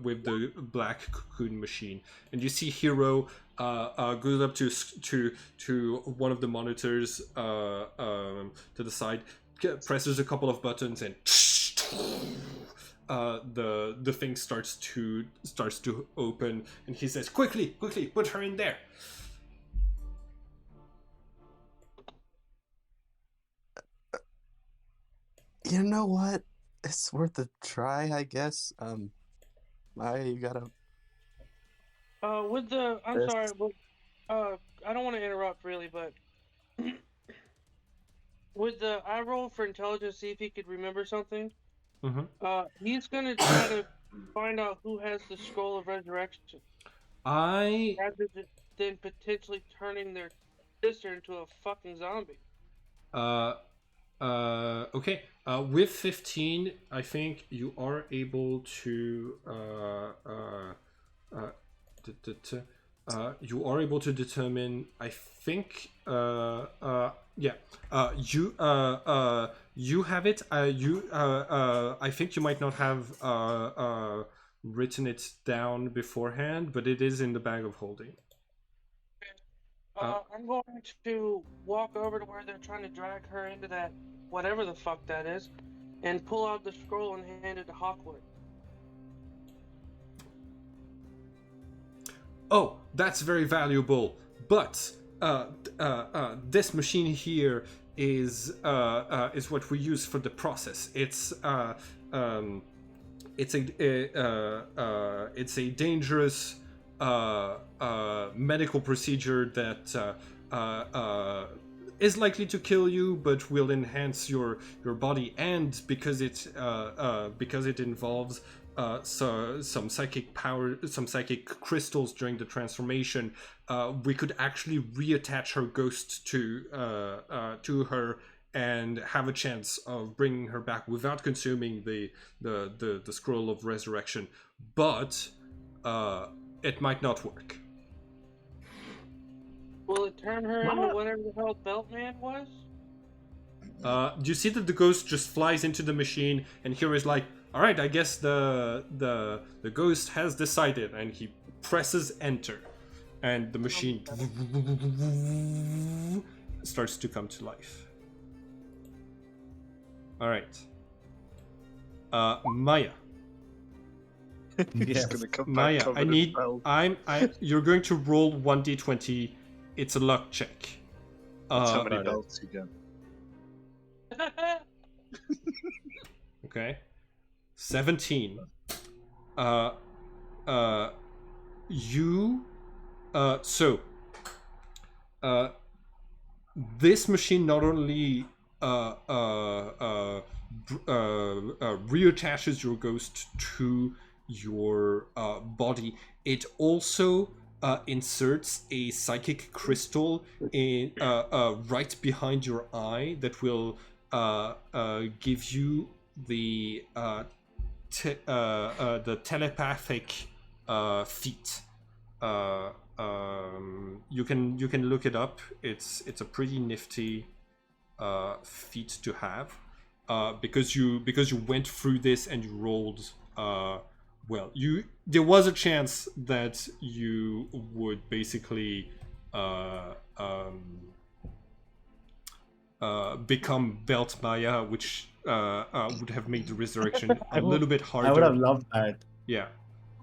black cocoon machine. And you see Hero goes up to one of the monitors to the side, presses a couple of buttons, and the thing starts to open, and he says, quickly, put her in there." You know what? It's worth a try, I guess. Maya, you gotta. With the sorry, but I don't want to interrupt really, but with the I roll for intelligence, see if he could remember something. Mm-hmm. He's gonna try to Find out who has the scroll of resurrection, I rather than potentially turning their sister into a fucking zombie. Okay. With 15, I think you are able to you are able to determine. I think. Yeah. You have it. I think you might not have written it down beforehand, but it is in the bag of holding. I'm going to walk over to where they're trying to drag her into that, whatever the fuck that is, and pull out the scroll and hand it to Hawkwood. Oh, that's very valuable. But this machine here is what we use for the process. It's a dangerous medical procedure that is likely to kill you, but will enhance your body. And because it involves some psychic power, some psychic crystals during the transformation, we could actually reattach her ghost to her and have a chance of bringing her back without consuming the scroll of resurrection. But it might not work. Will it turn her into whatever the hell Beltman was? You see that the ghost just flies into the machine, and Hero is like, "All right, I guess the ghost has decided," and he presses enter, and the machine starts to come to life. All right, Maya. Yes. Maya, you're going to roll 1d20. It's a luck check. That's how many belts you get. Okay. 17. This machine not only reattaches your ghost to your body, it also inserts a psychic crystal in right behind your eye that will give you the telepathic feat. You can look it up. It's a pretty nifty feat to have, because you went through this and you rolled well. There was a chance that you would basically become Belt Maya, which would have made the resurrection a little bit harder. I would have loved that. Yeah.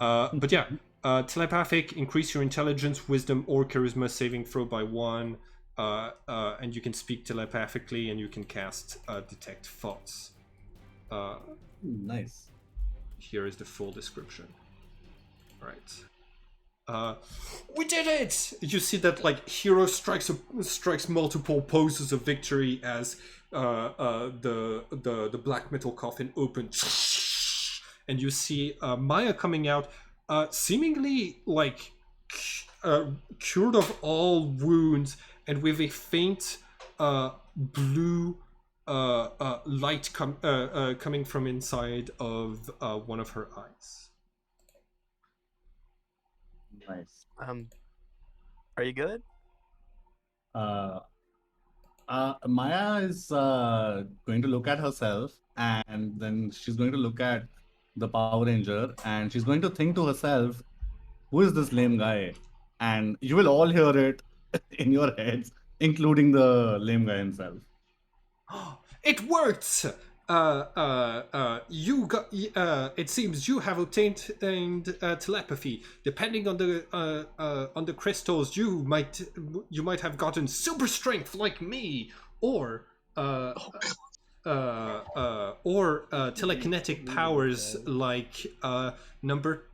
But yeah, telepathic, increase your intelligence, wisdom, or charisma saving throw by 1. And you can speak telepathically, and you can cast detect thoughts. Nice. Here is the full description. All right. We did it! You see that like Hero strikes multiple poses of victory as the black metal coffin opens, and you see Maya coming out, seemingly like cured of all wounds, and with a faint blue light coming from inside of one of her eyes. Nice. Are you good? Maya is going to look at herself, and then she's going to look at the Power Ranger, and she's going to think to herself, "Who is this lame guy?" And you will all hear it in your heads, including the lame guy himself. It worked! You got. It seems you have obtained telepathy. Depending on the crystals, you might have gotten super strength like me, or telekinetic powers like number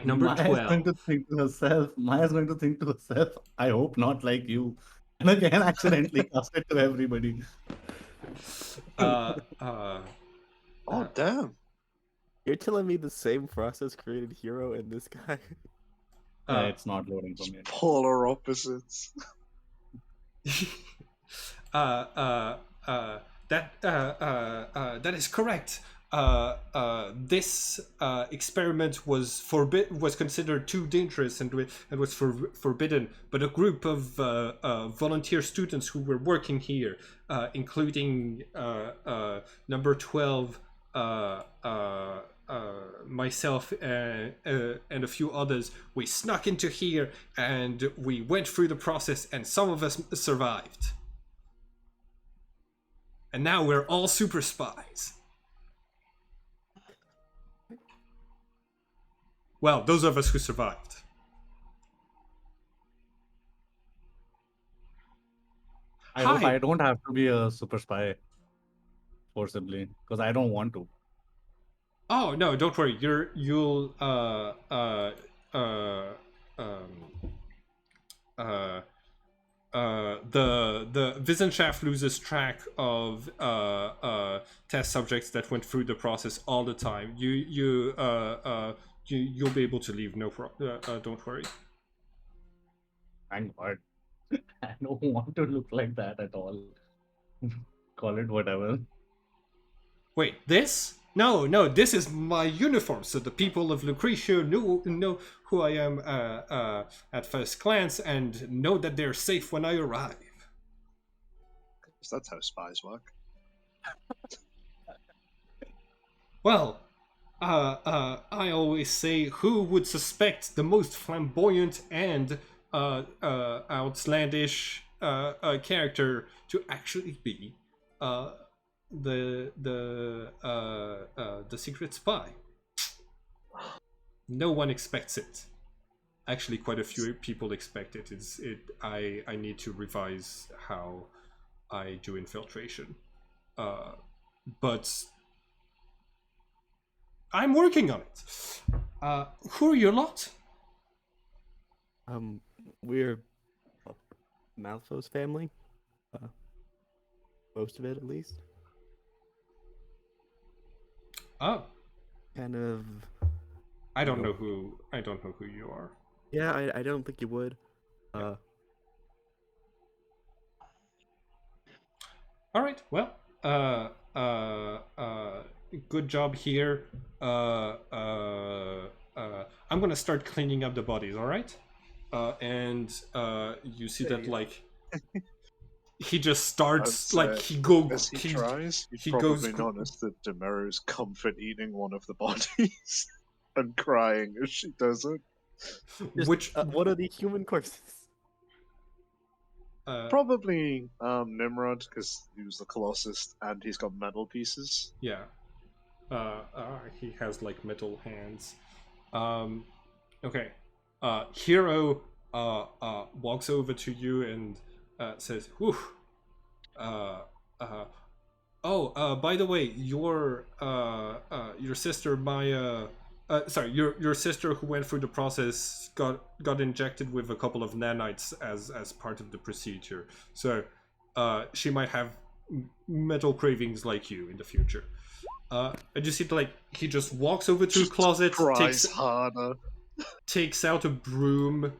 number Maya's 12. going to think to herself. Maya's going to think to herself, "I hope not like you." And again, accidentally cast it to everybody. Oh, damn. You're telling me the same process created Hero and this guy? It's not loading for me. Polar opposites. That is correct. This experiment was considered too dangerous and was forbidden. But a group of volunteer students who were working here, including number 12, myself and a few others, we snuck into here and we went through the process, and some of us survived. And now we're all super spies. Well, those of us who survived. I hope I don't have to be a super spy forcibly, because I don't want to. Oh no, don't worry. You'll the Wissenschaft loses track of test subjects that went through the process all the time. You'll be able to leave. No problem. Don't worry. Thank God. I don't want to look like that at all. Call it whatever. Wait, this? No, this is my uniform, so the people of Lucretia know who I am at first glance and know that they're safe when I arrive. That's how spies work. Well, I always say, who would suspect the most flamboyant and outlandish character to actually be the secret spy? No one expects it. Actually, quite a few people expect it. I need to revise how I do infiltration, but I'm working on it. Who are your lot? We're Malfo's family. Most of it, at least. Oh, kind of. I don't know who you are. Yeah, I don't think you would. Yeah. All right. Well, good job here. I'm gonna start cleaning up the bodies. All right. And you see that like he just starts like As he tries, you probably notice that Demero's comfort eating one of the bodies and crying as she does it. Which what are the human corpses? Probably Nimrod, because he was the Colossus and he's got metal pieces. Yeah. He has like metal hands. Okay. Hero walks over to you and says, "Whew. By the way, your sister Maya, your sister who went through the process got injected with a couple of nanites as part of the procedure. So, she might have metal cravings like you in the future." And you see, like, he just walks over to a closet, takes out a broom,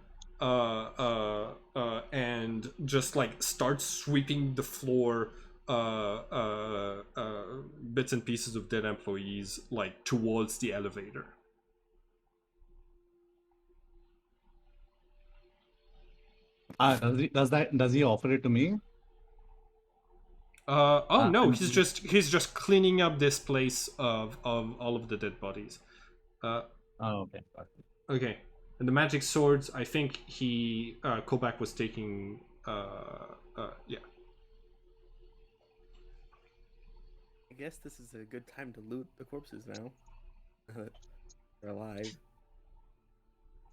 and just like starts sweeping the floor, bits and pieces of dead employees, like towards the elevator. Does he offer it to me? No, he's just cleaning up this place of all of the dead bodies. Okay. Okay. And the magic swords, I think Kobach was taking yeah. I guess this is a good time to loot the corpses now. They're alive.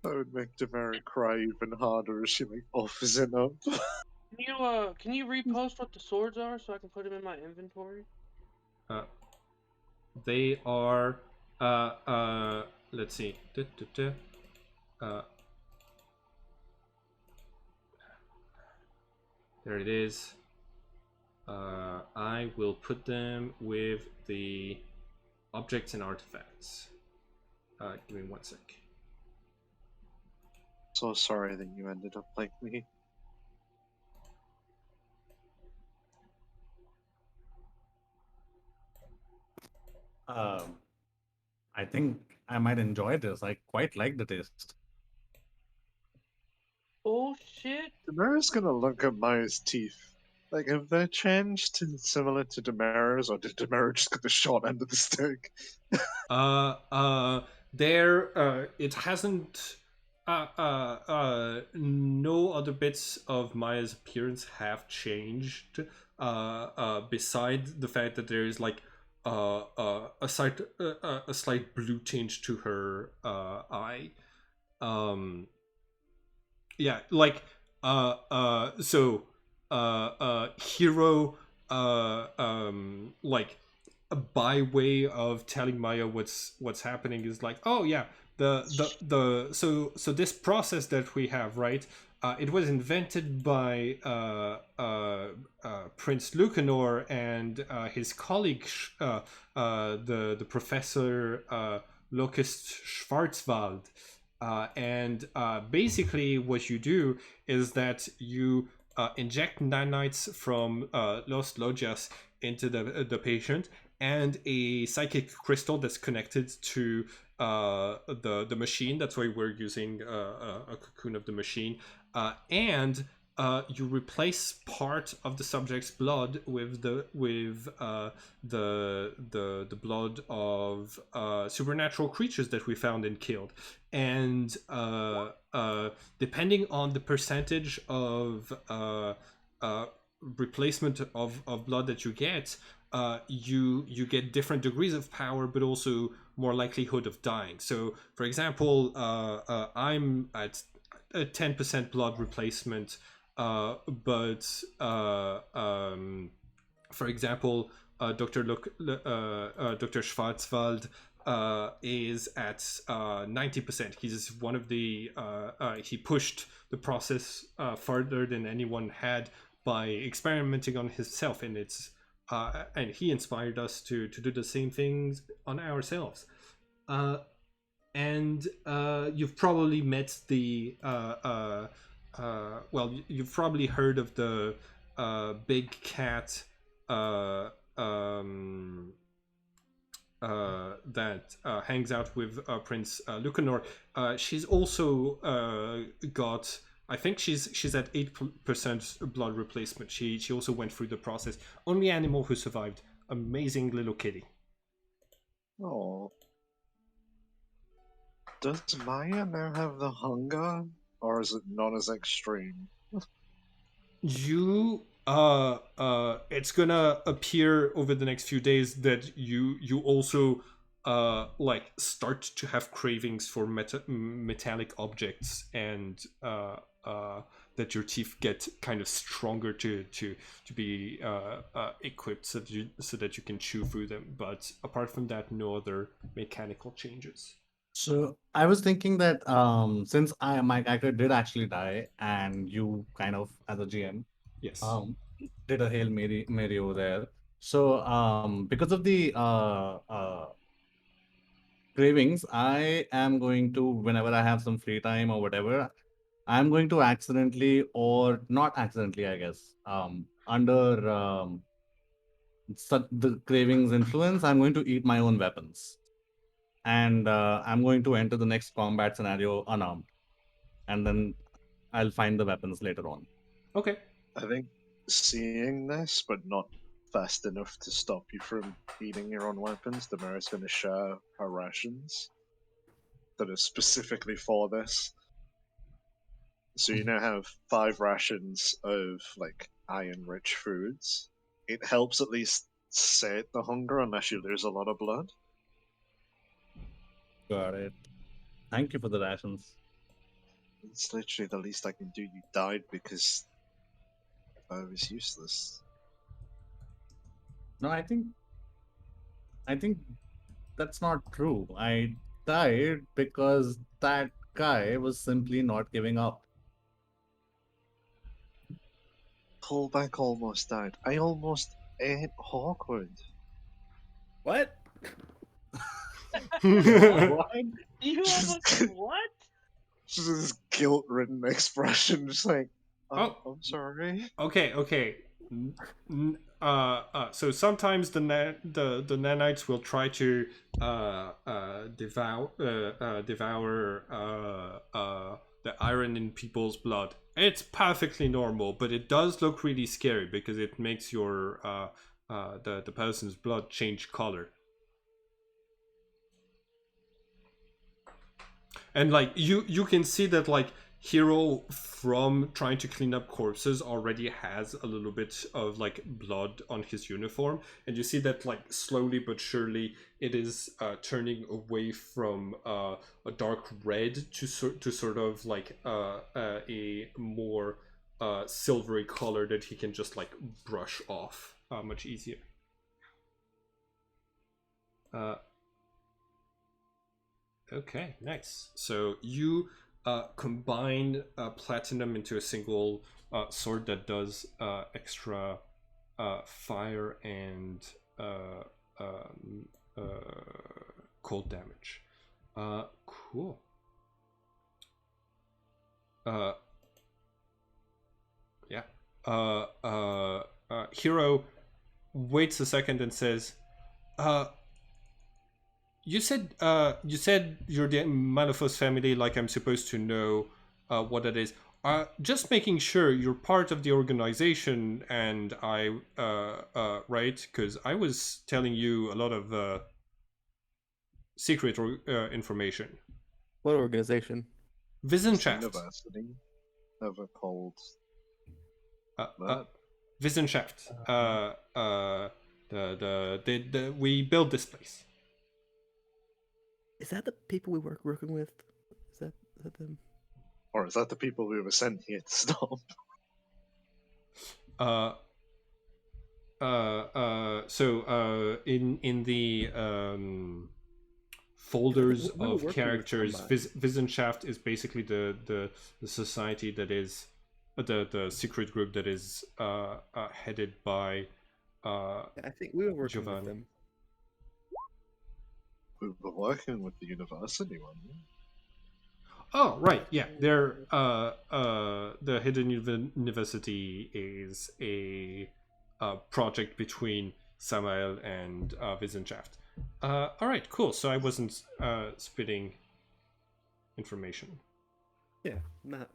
That would make Demary cry even harder as she like offers it up. Can you repost what the swords are so I can put them in my inventory? They are let's see. There it is. I will put them with the objects and artifacts. Give me 1 sec. So sorry that you ended up like me. I think I might enjoy this. I quite like the taste. Oh shit! Demara's gonna look at Maya's teeth. Like, have they changed to similar to Demara's, or did Demara just get the short end of the stick? It hasn't. No other bits of Maya's appearance have changed. Beside the fact that there is like a slight blue tinge to her eye. Yeah, like so Hero like by way of telling Maya what's happening is like, oh yeah, so this process that we have, right, it was invented by Prince Lucanor and his colleague the professor Locust Schwarzwald. And basically what you do is that you inject nanites from Los Logias into the patient, and a psychic crystal that's connected to the machine. That's why we're using a cocoon of the machine, and you replace part of the subject's blood with the blood of supernatural creatures that we found and killed, and depending on the percentage of replacement of blood that you get, you get different degrees of power, but also more likelihood of dying. So, for example, I'm at a 10% blood replacement, but for example, Dr. Schwarzwald is at 90%. He's one of the he pushed the process further than anyone had by experimenting on himself, and he inspired us to do the same things on ourselves. And you've probably met the you've probably heard of the big cat that hangs out with Prince Lucanor. She's also got. I think she's at 8% blood replacement. She also went through the process. Only animal who survived. Amazing little kitty. Oh. Does Maya now have the hunger, or is it not as extreme? You it's gonna appear over the next few days that you also like start to have cravings for metallic objects, and that your teeth get kind of stronger to be equipped so that you can chew through them. But apart from that, no other mechanical changes. So I was thinking that since my character did actually die, and you kind of as a GM Yes. did a Hail Mary over there. So because of the cravings, I am going to, whenever I have some free time or whatever, I'm going to accidentally, or not accidentally, I guess, under the cravings influence, I'm going to eat my own weapons. And I'm going to enter the next combat scenario unarmed. And then I'll find the weapons later on. Okay. I think seeing this, but not fast enough to stop you from eating your own weapons, Demara's going to share her rations that are specifically for this. So you now have 5 rations of like iron-rich foods. It helps at least sate the hunger unless you lose a lot of blood. Got it. Thank you for the rations. It's literally the least I can do. You died because I was useless. No, I think that's not true. I died because that guy was simply not giving up. Pullback almost died. I almost ate Hawkwood. What? What? You almost what? Just this guilt-ridden expression, just like, Oh. I'm sorry. Okay. So sometimes the nanites will try to devour the iron in people's blood. It's perfectly normal, but it does look really scary because it makes your the person's blood change color. And like you can see that like Hero from trying to clean up corpses already has a little bit of like blood on his uniform, and you see that like slowly but surely it is turning away from a dark red to sort of like a more silvery color that he can just like brush off much easier. Okay, nice. So you combine platinum into a single sword that does extra fire and cold damage. Cool. Yeah. Hero waits a second and says, You said you're the Malifaux family, like I'm supposed to know what that is. Just making sure you're part of the organization, and I right, because I was telling you a lot of secret information. What organization? Wissenschaft. University ever called Wissenschaft. We built this place. Is that the people we working with? Is that them? Or is that the people we were sent here to stop? So in the folders of characters, Wissenschaft is basically the society that is the secret group that is headed by I think we were working Giovanni. with them. We were working with the university one. Oh right, yeah. They're the Hidden University is a project between Samael and Wissenschaft. All right, cool. So I wasn't spitting information. Yeah, not.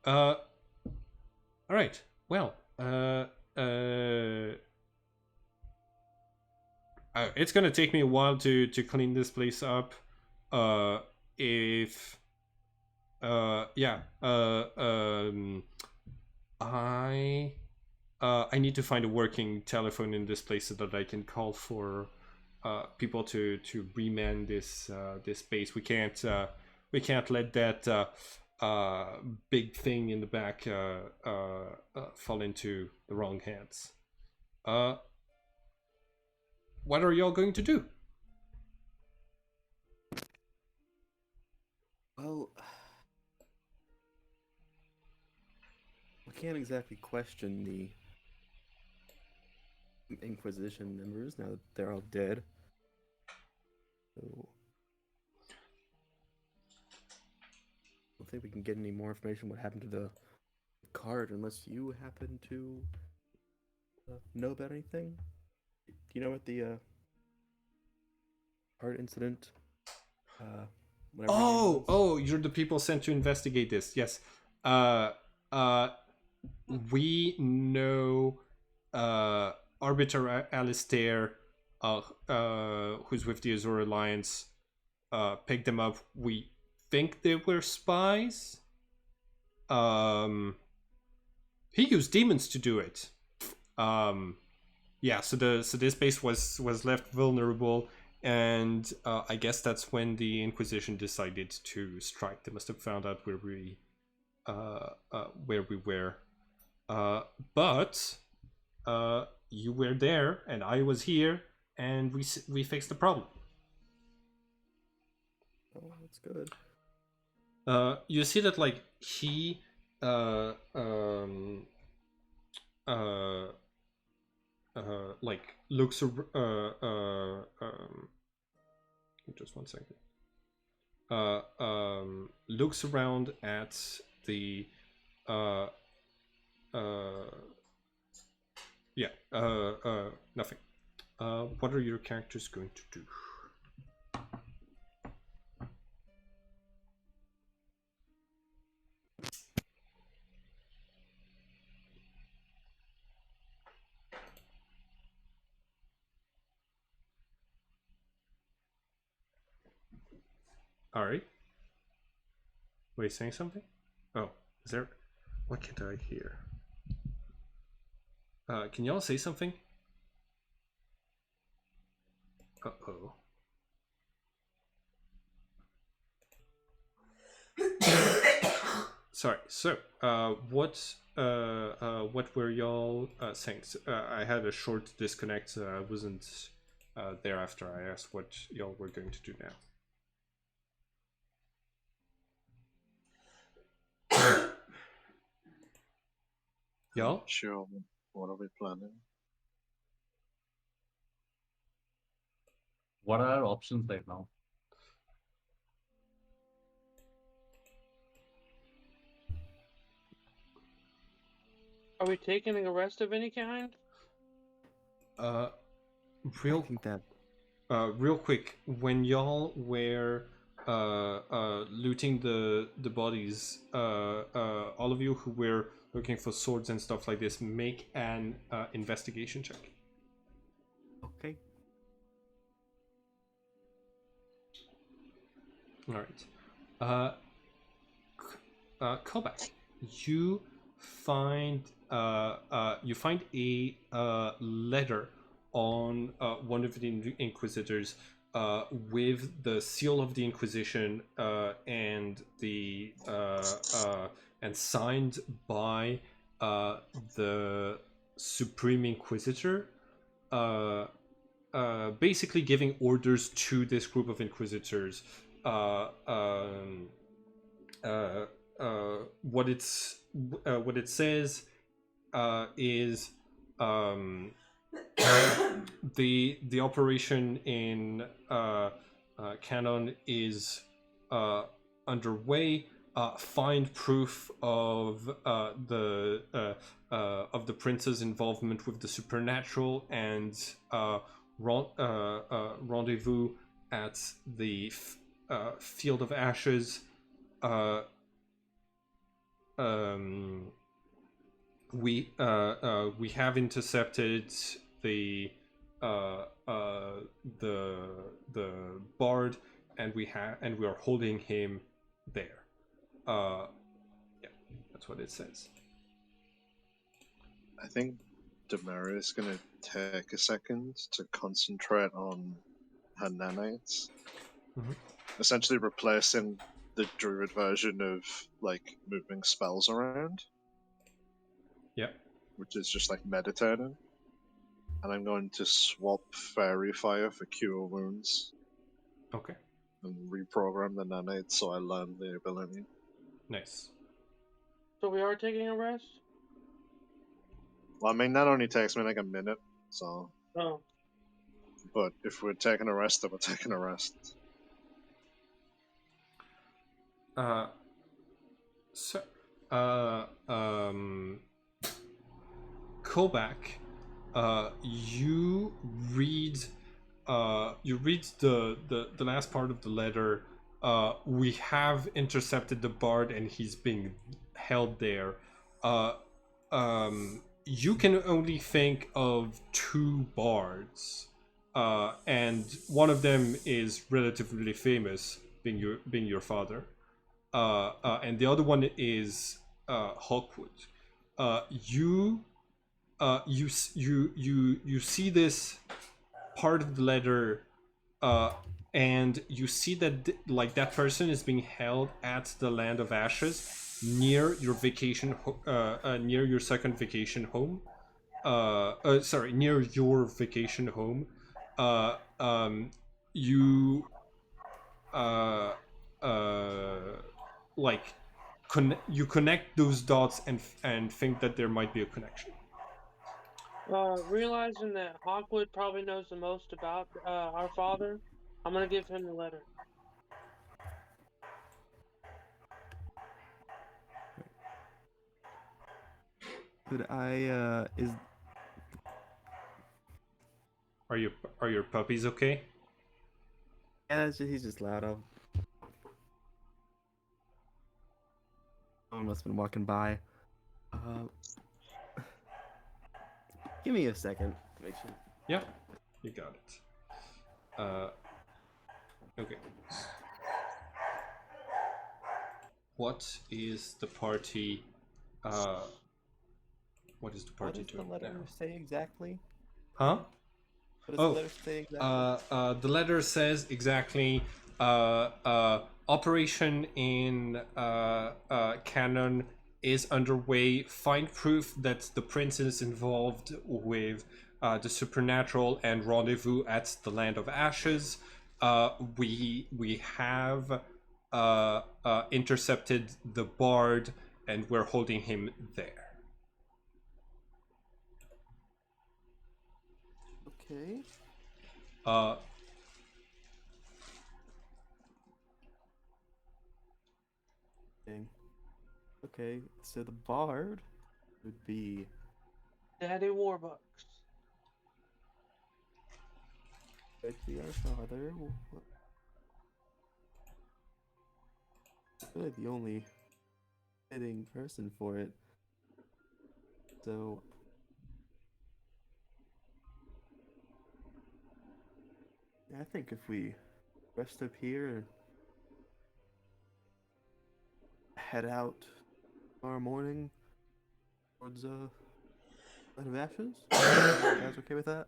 All right. Well, it's gonna take me a while to clean this place up. If I need to find a working telephone in this place so that I can call for people to reman this this space. We can't let that big thing in the back fall into the wrong hands. What are y'all going to do? Well, we can't exactly question the Inquisition members now that they're all dead. So, I don't think we can get any more information what happened to the card unless you happen to know about anything. Do you know what the card incident? Oh, you're the people sent to investigate this. Yes. We know Arbiter Alistair, who's with the Azure Alliance, picked them up. We think they were spies. He used demons to do it. Yeah, so this base was left vulnerable, and I guess that's when the Inquisition decided to strike. They must have found out where we were. But you were there, and I was here, and we fixed the problem. Oh, that's good. You see that like he like looks just one second. Looks around at the nothing. What are your characters going to do? All right. Were you saying something? Oh, is there? What can't I hear? Can y'all say something? Uh-oh. Sorry. So, what were y'all saying? I had a short disconnect. I wasn't there after I asked what y'all were going to do now. Y'all? Sure. What are we planning? What are our options right now? Are we taking a rest of any kind? Real I think that real quick, when y'all were looting the bodies, all of you who were looking for swords and stuff like this, make an investigation check. okay. All right. Callback. You find a letter on one of the inquisitors with the seal of the Inquisition and the and signed by the Supreme Inquisitor. Basically giving orders to this group of inquisitors. What it says is the operation in Canon is underway. Find proof of the prince's involvement with the supernatural and rendezvous at the Field of Ashes. We have intercepted the bard, and we are holding him there. Yeah, that's what it says. I think Demira is gonna take a second to concentrate on her nanites. Mhm. Essentially replacing the druid version of like moving spells around. Yeah. Which is just like meditating. And I'm going to swap Fairy Fire for Cure Wounds. Okay. And reprogram the nanites so I learn the ability. Nice. So we are taking a rest? Well, I mean, that only takes me like a minute, so... Oh. But if we're taking a rest, then we're taking a rest. So, Kobak, you read the last part of the letter. We have intercepted the bard and he's being held there. You can only think of two bards, and one of them is relatively famous, being your father, and the other one is Hawkwood. You see this part of the letter, and you see that like that person is being held at the Land of Ashes near your near your second vacation home. Near your vacation home. You like you connect those dots and think that there might be a connection. Realizing that Hawkwood probably knows the most about our father, I'm gonna give him the letter. Could I, is... Are your puppies okay? Yeah, he's just loud. Someone must have been walking by. Give me a second. Make sure. Yeah, you got it. Okay. What is the party? What is the What party does the doing letter now? say exactly? Huh? What does the letter say exactly? The letter says exactly. Operation in canon is underway. Find proof that the prince is involved with the supernatural and rendezvous at the Land of Ashes. We have intercepted the bard, and we're holding him there. Okay. Okay, so the bard would be Daddy Warbucks. would be our father. Really the only fitting person for it. So I think if we rest up here, head out tomorrow morning towards Land of Ashes. You guys okay with that?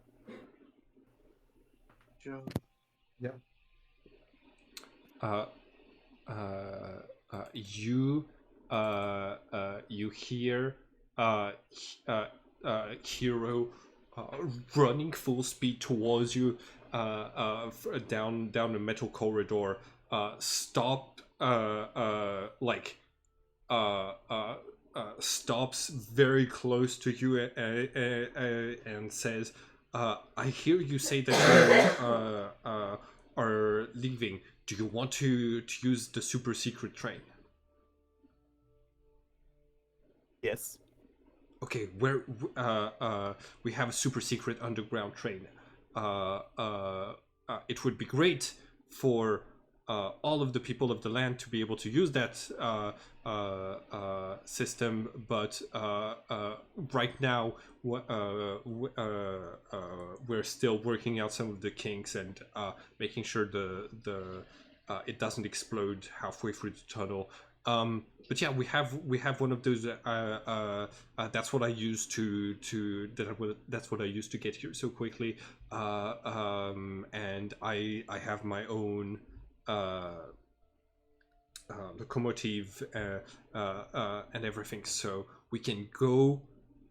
Sure. Yeah. You hear Hero running full speed towards you down a metal corridor. Stop stops very close to you and says, "I hear you say that you are leaving. Do you want to use the super secret train?" Yes. Okay, we have a super secret underground train. It would be great for all of the people of the land to be able to use that system, but right now we're still working out some of the kinks and making sure the it doesn't explode halfway through the tunnel. But yeah, we have one of those. That's what I used that's what I used to get here so quickly. And I have my own locomotive and everything, so we can go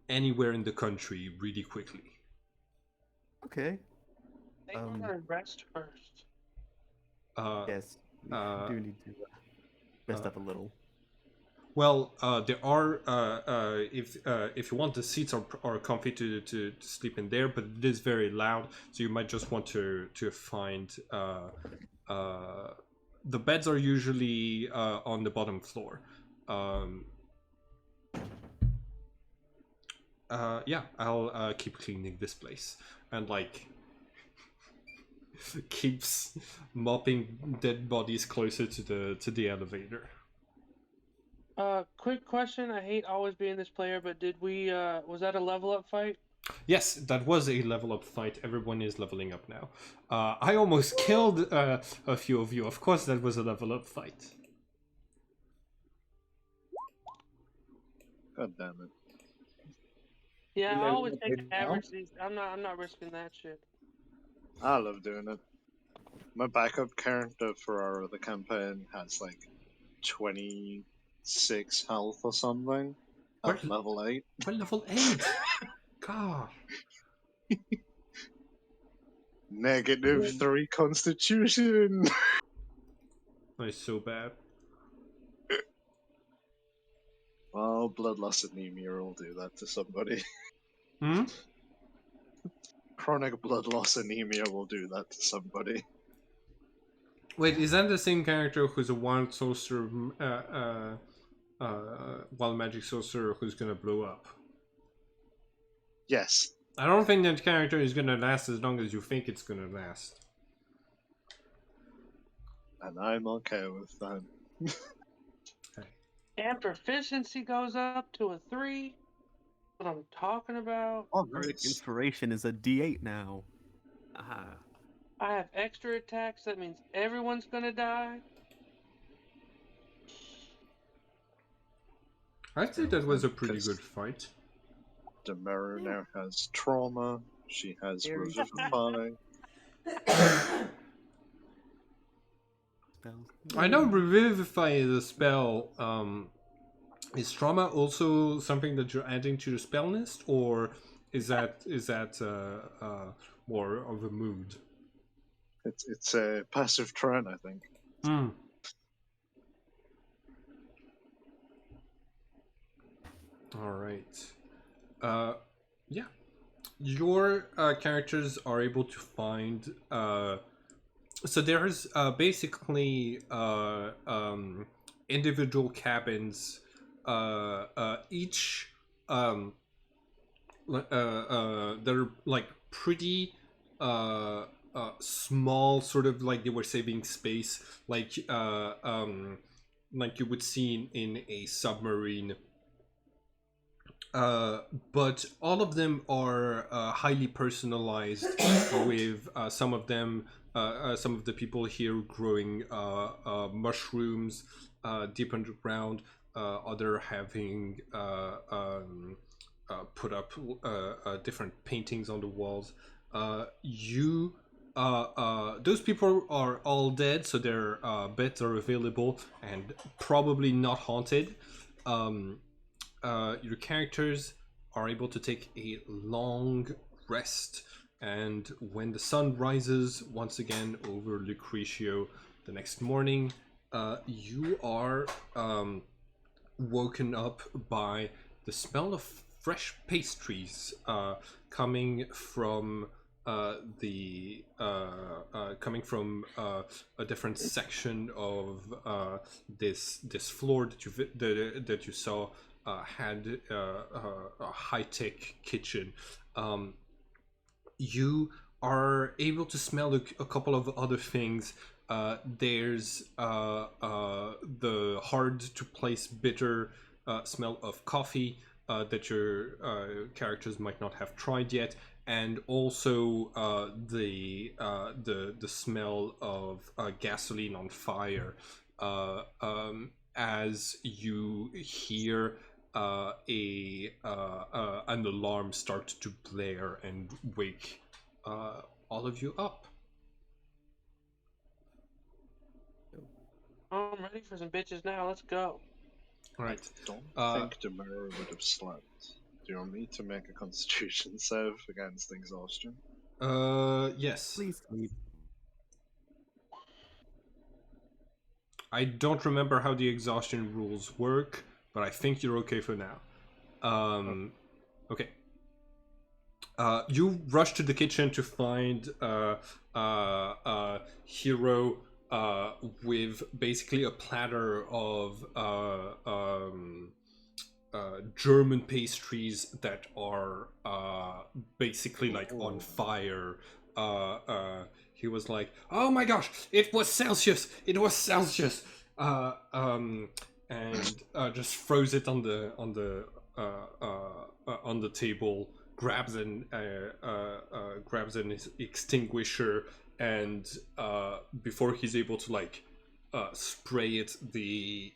anywhere in the country really quickly. Okay. They want to rest first. Yes, we do need to rest up a little. Well, there are if you want, the seats are comfy to sleep in there, but it is very loud, so you might just want to find the beds are usually on the bottom floor. Yeah, I'll keep cleaning this place and like keeps mopping dead bodies closer to the elevator. Quick question. I hate always being this player, but did we, was that a level up fight? Yes, that was a level up fight. Everyone is leveling up now. I almost killed a few of you. Of course, that was a level up fight. God damn it. Yeah, I level always up take right now? average these. I'm not risking that shit. I love doing it. My backup character for our other campaign has like 26 health or something at level 8. We're level 8. God. -3 constitution. That is so bad. Well, blood loss anemia will do that to somebody. Hmm? Chronic blood loss anemia will do that to somebody. Wait, is that the same character who's a wild sorcerer, wild magic sorcerer who's gonna blow up? Yes. I don't think that character is gonna last as long as you think it's gonna last. And I'm okay with that. And proficiency goes up to a 3. What I'm talking about. Oh, Bardic nice. Inspiration is a D8 now. Aha. I have extra attacks. That means everyone's gonna die. I'd say that was a pretty good fight. Demero now has trauma. She has Very revivify. Spells. I know Revivify is a spell. Is trauma also something that you're adding to the spell list, or is that more of a mood? It's a passive turn, I think. Hmm. All right. Yeah. Your characters are able to find. So there's basically individual cabins. Each they're like pretty small, sort of like they were saving space, like you would see in a submarine. But all of them are highly personalized, with some of them, some of the people here growing mushrooms deep underground, other having put up different paintings on the walls. Those people are all dead, so their beds are available and probably not haunted. Your characters are able to take a long rest, and when the sun rises once again over Lucretio the next morning, you are woken up by the smell of fresh pastries coming from coming from a different section of this floor that you saw had a high-tech kitchen. You are able to smell a couple of other things. There's the hard-to-place bitter smell of coffee that your characters might not have tried yet, and also the smell of gasoline on fire. As you hear an alarm start to blare and wake all of you up. I'm ready for some bitches now. Let's go. All right. I don't think Demero would have slept. Do you want me to make a Constitution save against exhaustion? Yes. Please sleep. I don't remember how the exhaustion rules work, but I think you're okay for now. Okay. You rush to the kitchen to find Hero with basically a platter of German pastries that are basically like on fire. He was like, "Oh my gosh, it was Celsius! It was Celsius!" And just throws it on the table, grabs an extinguisher, and before he's able to like spray it, the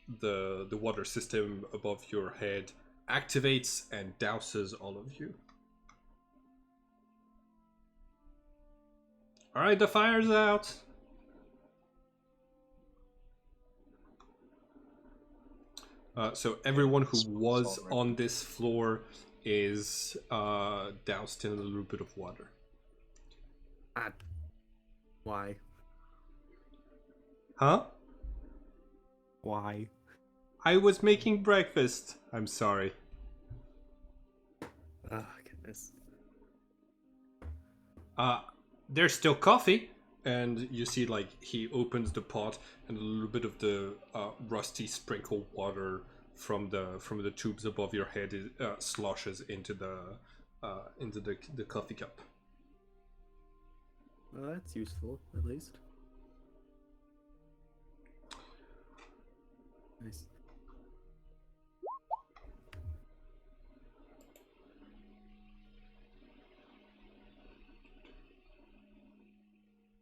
water system above your head activates and douses all of you. All right, the fire's out. So everyone who was on this floor is doused in a little bit of water. Why? Huh? Why? I was making breakfast. I'm sorry. Oh, goodness. There's still coffee. And you see, like, he opens the pot, and a little bit of the rusty sprinkled water from the tubes above your head sloshes into the coffee cup. Well, that's useful, at least. Nice.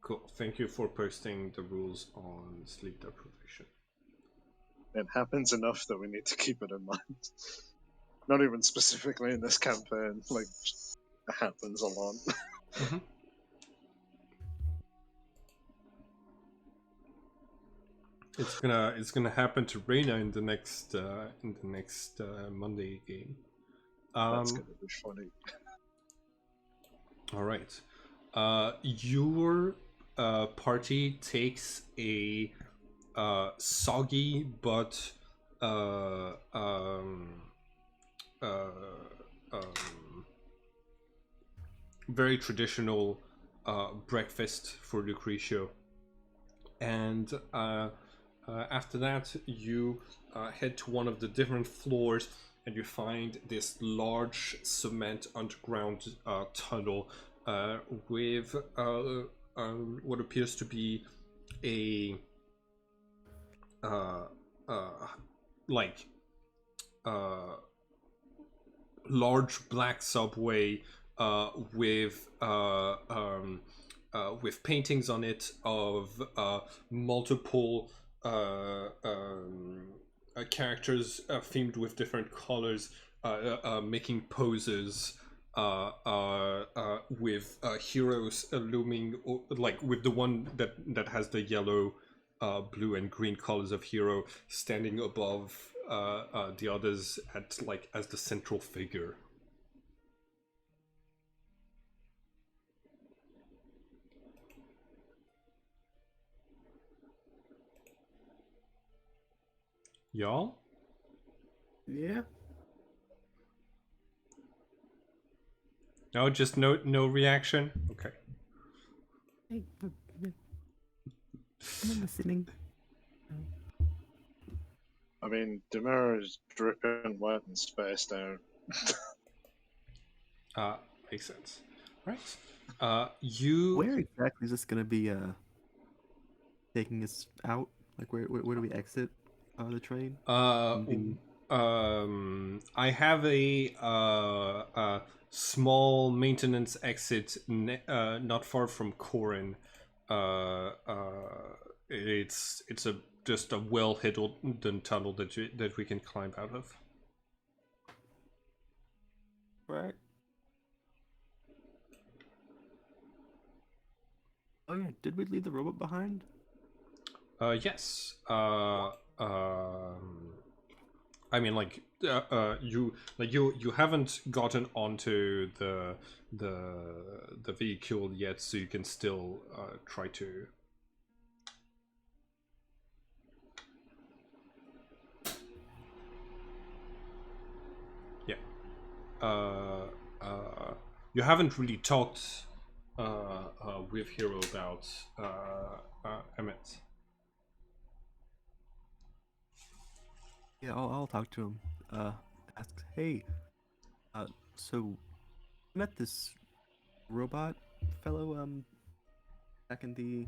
Cool. Thank you for posting the rules on sleep deprivation. It happens enough that we need to keep it in mind. Not even specifically in this campaign, like, it happens a lot. Mm-hmm. It's gonna happen to Reyna in the next Monday game. That's gonna be funny. All right. Your party takes a soggy but uh, um, uh, um, very traditional breakfast for Lucretio, and after that you head to one of the different floors, and you find this large cement underground tunnel with what appears to be a uh, uh, like large black subway with paintings on it of multiple characters themed with different colors making poses with heroes looming, like with the one that has the yellow, blue and green colors of hero standing above the others at like as the central figure. Y'all? Yeah. No, just no reaction. Okay. Hey, I'm listening. I mean, Demira is dripping wet and spaced out. Makes sense. Right. You. Where exactly is this gonna be taking us out? Like where do we exit the train? I have a small maintenance exit not far from Corin. It's a just a well hidden tunnel that we can climb out of. Right. Oh yeah, did we leave the robot behind? Yes. I mean, like, you haven't gotten onto the vehicle yet, so you can still try to. Yeah. You haven't really talked with Hero about Emmett. Yeah, I'll talk to him. Ask, hey, so met this robot fellow back in the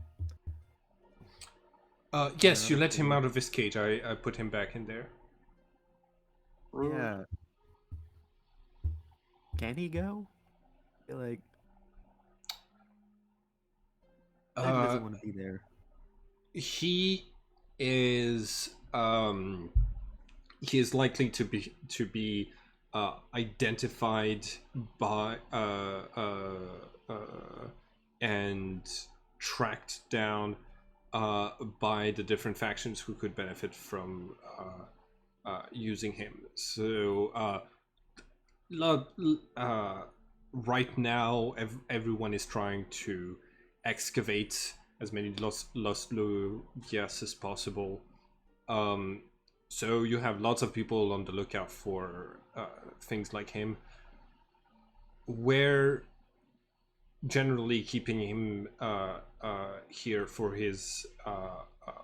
Yes, you other let him floor. out of his cage. I put him back in there. Yeah. Can he go? I feel like maybe he doesn't want to be there. He is he is likely to be identified by and tracked down by the different factions who could benefit from using him. So right now, everyone is trying to excavate as many Los Logias as possible. So you have lots of people on the lookout for things like him. Where generally keeping him here for his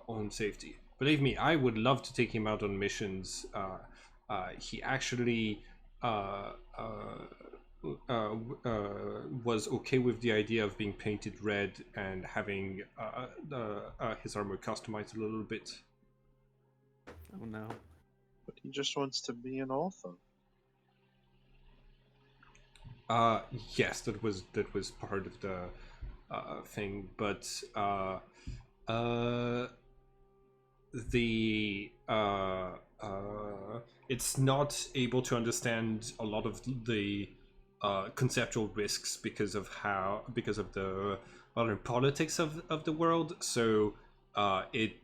own safety. Believe me, I would love to take him out on missions. He actually was okay with the idea of being painted red and having his armor customized a little bit. Oh no. But he just wants to be an author. Yes, that was part of the thing, but the it's not able to understand a lot of the conceptual risks because of the modern politics of the world. So it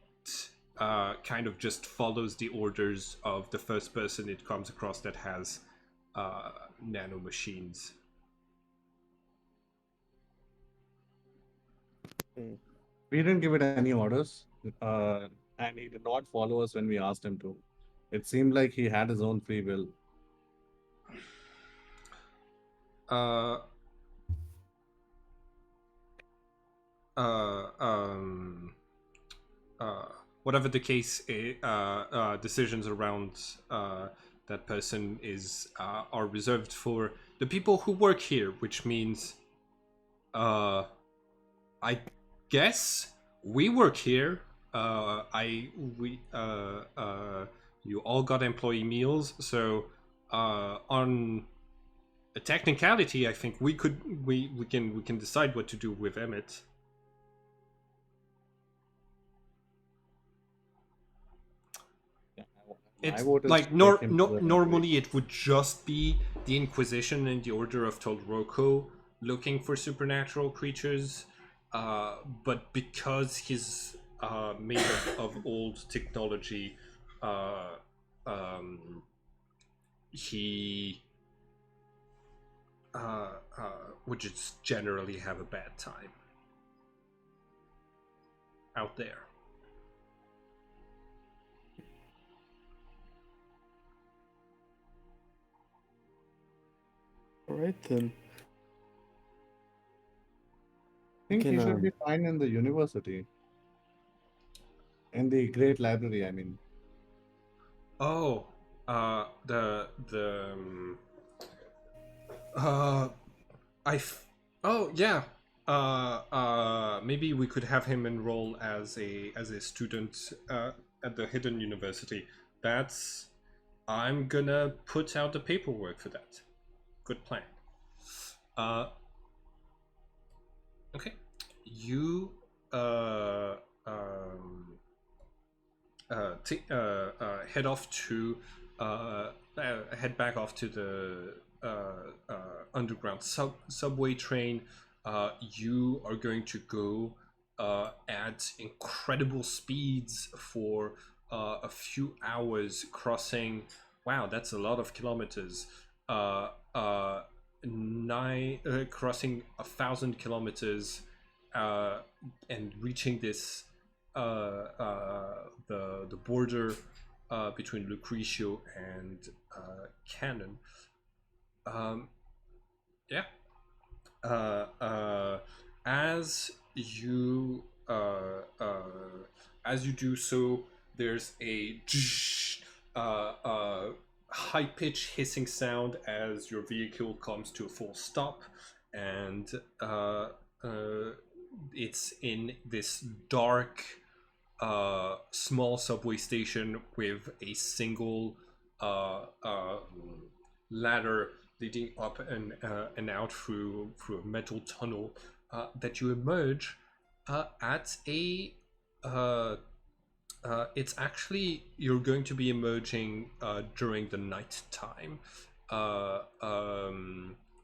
kind of just follows the orders of the first person it comes across that has nano machines. We didn't give it any orders, and he did not follow us when we asked him to. It seemed like he had his own free will. Uh, um, Whatever the case, decisions around that person are reserved for the people who work here, which means, I guess we work here. You all got employee meals, so on a technicality, I think we can decide what to do with Emmett. It's like normally it would just be the Inquisition and the Order of Todoroko looking for supernatural creatures, but because he's made of old technology, he would just generally have a bad time out there. All right then. I think he should be fine in the university. In the Great Library, I mean. Oh, oh yeah. Maybe we could have him enroll as a student at the Hidden University. I'm gonna put out the paperwork for that. Good plan. Okay, you head off to head back off to the underground subway train. You are going to go at incredible speeds for a few hours, crossing. Wow, that's a lot of kilometers. Crossing 1,000 kilometers and reaching this the border between Lucretio and Cannon. Yeah. As you do so, there's a high-pitched hissing sound as your vehicle comes to a full stop, and it's in this dark small subway station with a single ladder leading up and out through a metal tunnel that you emerge at a it's actually, you're going to be emerging during the night time.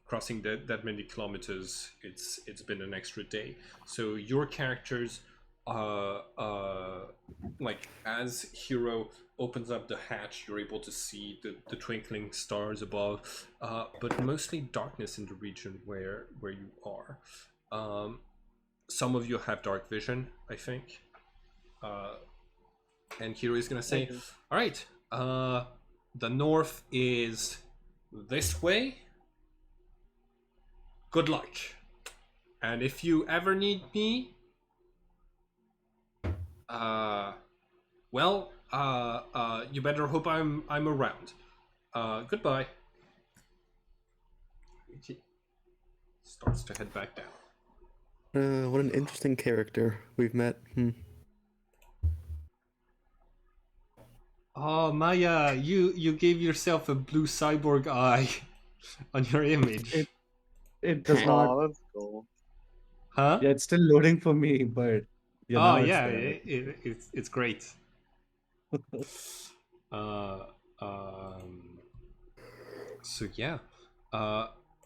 Crossing that many kilometers, it's been an extra day. So your characters, like as Hero opens up the hatch, you're able to see the twinkling stars above, but mostly darkness in the region where you are. Some of you have dark vision, I think. And Hiro is gonna say, all right, the north is this way. Good luck. And if you ever need me, you better hope I'm around. Goodbye. He starts to head back down. What an interesting character we've met. Oh, Maya, you gave yourself a blue cyborg eye on your image. It does not. Oh, that's cool. Huh? Yeah, it's still loading for me, but yeah, Oh now it's yeah, there. it's great. uh, um, so yeah,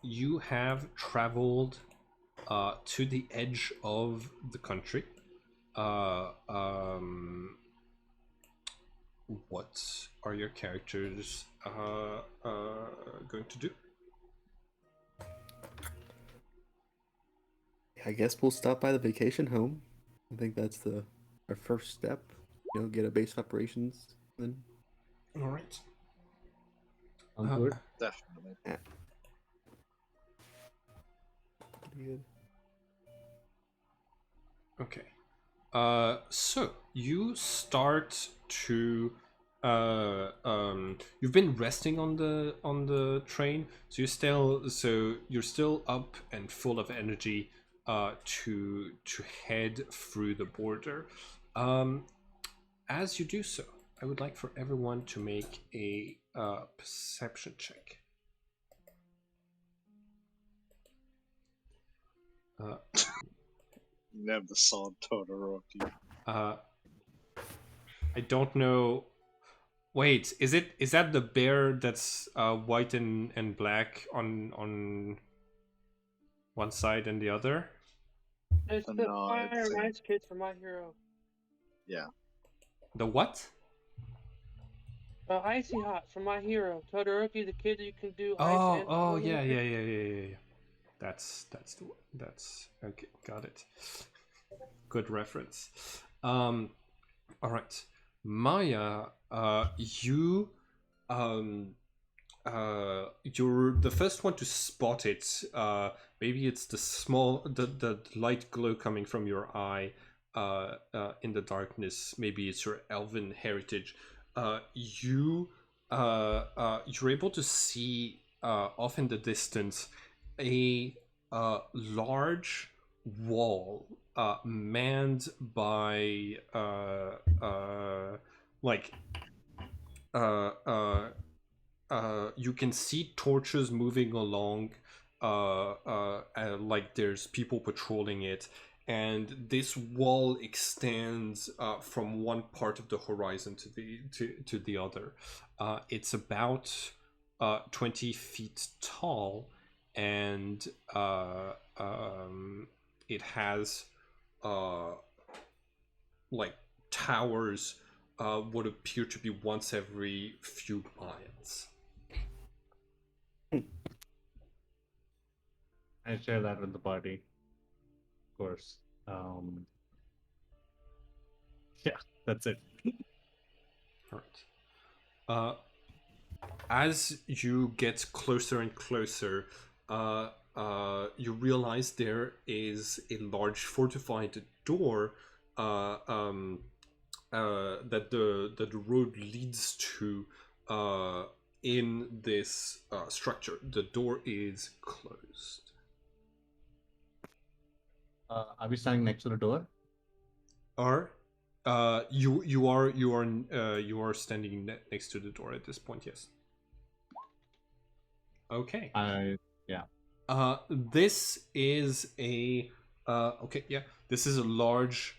you have traveled to the edge of the country. What are your characters going to do? I guess we'll stop by the vacation home. I think that's our first step. Get a base of operations. Then. All right. I'm good. Definitely. Yeah. Pretty good. Okay. So you start to you've been resting on the train, so you're still up and full of energy to head through the border. As you do so, I would like for everyone to make a perception check. Never saw Todoroki. I don't know. Wait, is that the bear that's white and black on one side and the other? It's the No, Fire it's and Ice Kid from My Hero. yeah. The what? Icy Hot from My Hero. Todoroki, the kid you can do ice and Oh, water with. yeah. That's okay. Got it. Good reference. All right, Maya. You're the first one to spot it. Maybe it's the light glow coming from your eye in the darkness. Maybe it's your elven heritage. You're able to see off in the distance a large wall manned by like you can see torches moving along like there's people patrolling it, and this wall extends from one part of the horizon to the other. It's about 20 feet tall, and it has like towers would appear to be once every few miles. I share that with the party, of course. Yeah, that's it. All right. As you get closer and closer, you realize there is a large fortified door that the road leads to in this structure. The door is closed. Are we standing next to the door? You are standing next to the door at this point. Yes. Okay. Yeah. This is a okay. Yeah. This is a large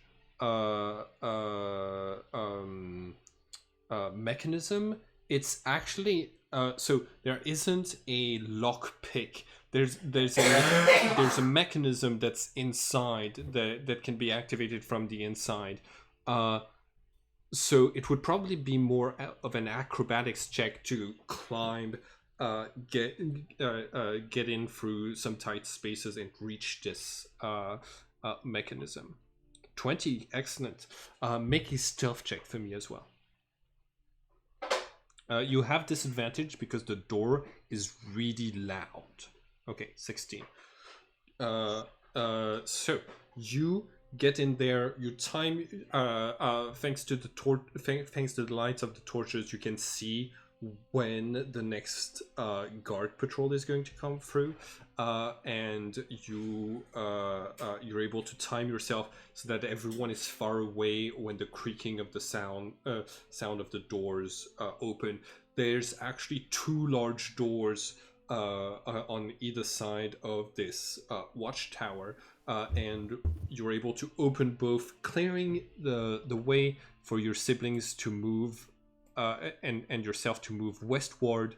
mechanism. It's actually so there isn't a lock pick. There's a mechanism that's inside that can be activated from the inside. So it would probably be more of an acrobatics check to climb, get in through some tight spaces and reach this mechanism. 20, excellent. Make a stealth check for me as well. You have disadvantage because the door is really loud. Okay, 16. So you get in there. Your time, thanks to the thanks to the lights of the torches, you can see when the next guard patrol is going to come through, and you're able to time yourself so that everyone is far away when the creaking of the sound of the doors open. There's actually two large doors on either side of this watchtower, and you're able to open both, clearing the way for your siblings to move and yourself to move westward.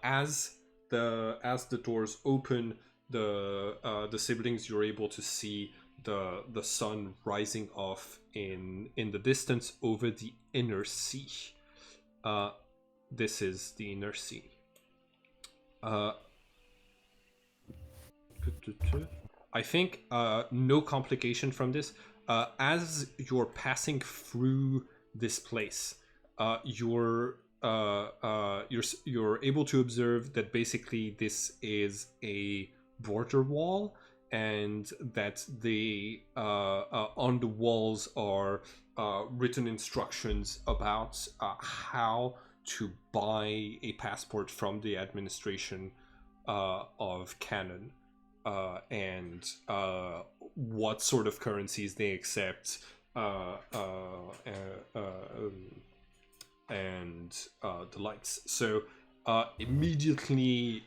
As the doors open, the siblings, you're able to see the sun rising off in the distance over the inner sea. This is the inner sea. I think no complication from this. As you're passing through this place, you're able to observe that basically this is a border wall, and that the on the walls are written instructions about how to buy a passport from the administration of Canon, and what sort of currencies they accept, and the likes. So immediately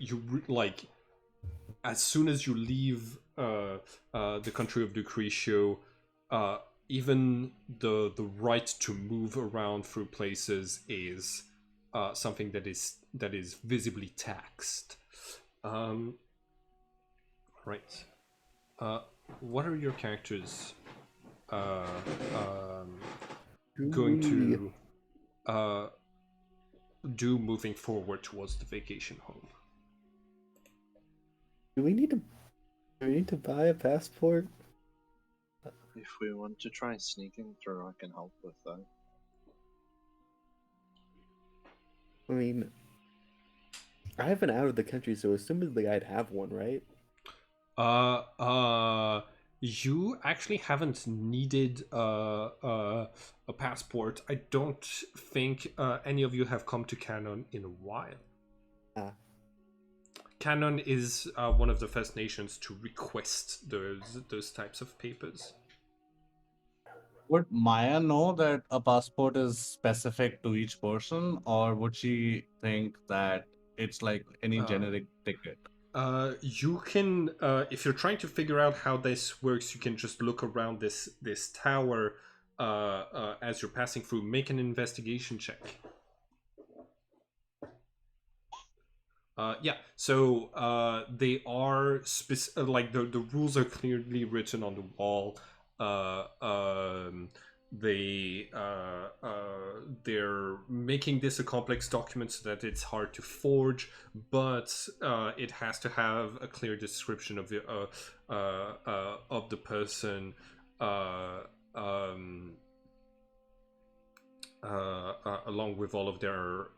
as soon as you leave the country of Lucretio, even the right to move around through places is something that is visibly taxed. Right. What are your characters going to do moving forward towards the vacation home? Do we need to buy a passport? If we want to try sneaking through, I can help with that. I mean, I've been out of the country, so assumedly I'd have one, right? You actually haven't needed a passport. I don't think any of you have come to Canon in a while. Canon is one of the first nations to request those types of papers. Would Maya know that a passport is specific to each person, or would she think that it's like any generic ticket? You can, if you're trying to figure out how this works, you can just look around this tower as you're passing through. Make an investigation check. Yeah, so they are like the rules are clearly written on the wall. They're making this a complex document so that it's hard to forge, but it has to have a clear description of the person, along with all of their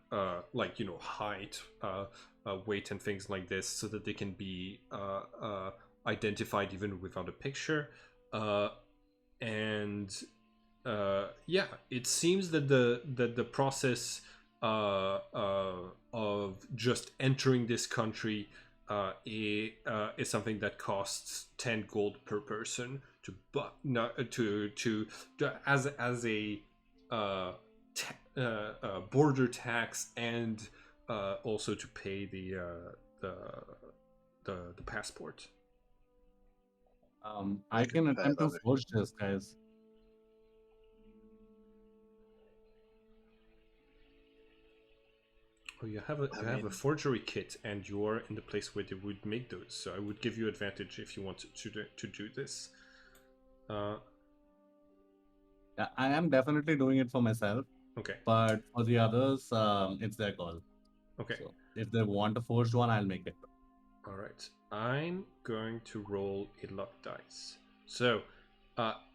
height, weight, and things like this, so that they can be identified even without a picture. Yeah, it seems that the process of just entering this country is something that costs 10 gold per person as a border tax, and also to pay the passport. I can attempt to forge this, guys. Oh, you have a forgery kit, and you're in the place where they would make those. So I would give you advantage if you wanted to do this. Yeah, I am definitely doing it for myself. Okay. But for the others, it's their call. Okay. So if they want a forged one, I'll make it. All right. I'm going to roll a luck dice. So,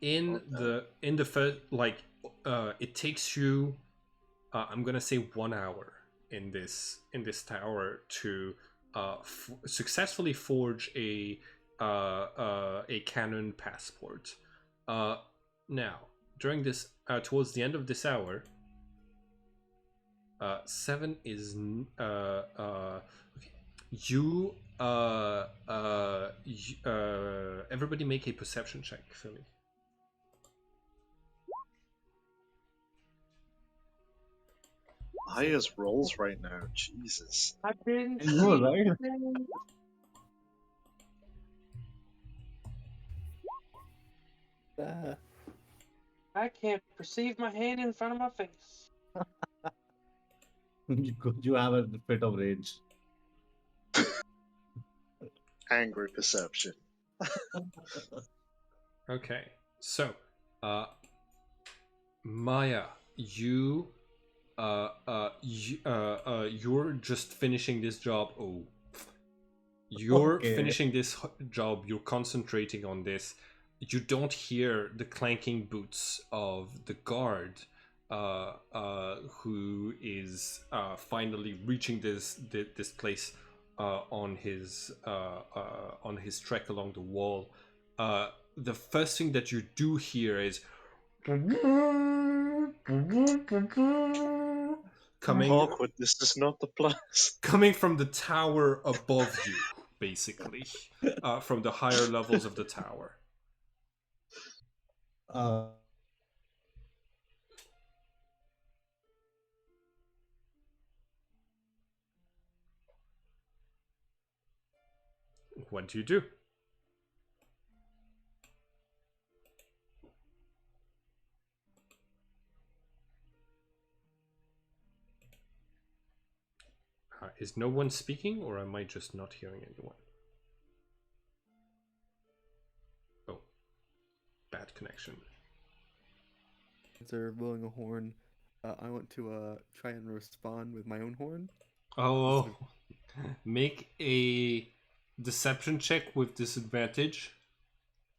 in the first, it takes you, I'm gonna say 1 hour in this tower to successfully forge a a canon passport. Now, during this, towards the end of this hour, 7 is okay. You everybody make a perception check for me. Highest rolls right now, Jesus. I didn't I know, right? I can't perceive my hand in front of my face. Could you have a fit of rage? Angry perception. Okay, so Maya, you're just finishing this job. Oh, you're Okay. finishing this job. You're concentrating on this. You don't hear the clanking boots of the guard, who is finally reaching this place on his trek along the wall. The first thing that you do hear is coming Awkward, this is not the place. coming from the tower above you, basically, from the higher levels of the tower. What do you do? Is no one speaking, or am I just not hearing anyone? Oh, bad connection. They're blowing a horn. I want to try and respond with my own horn. Oh, make a deception check with disadvantage.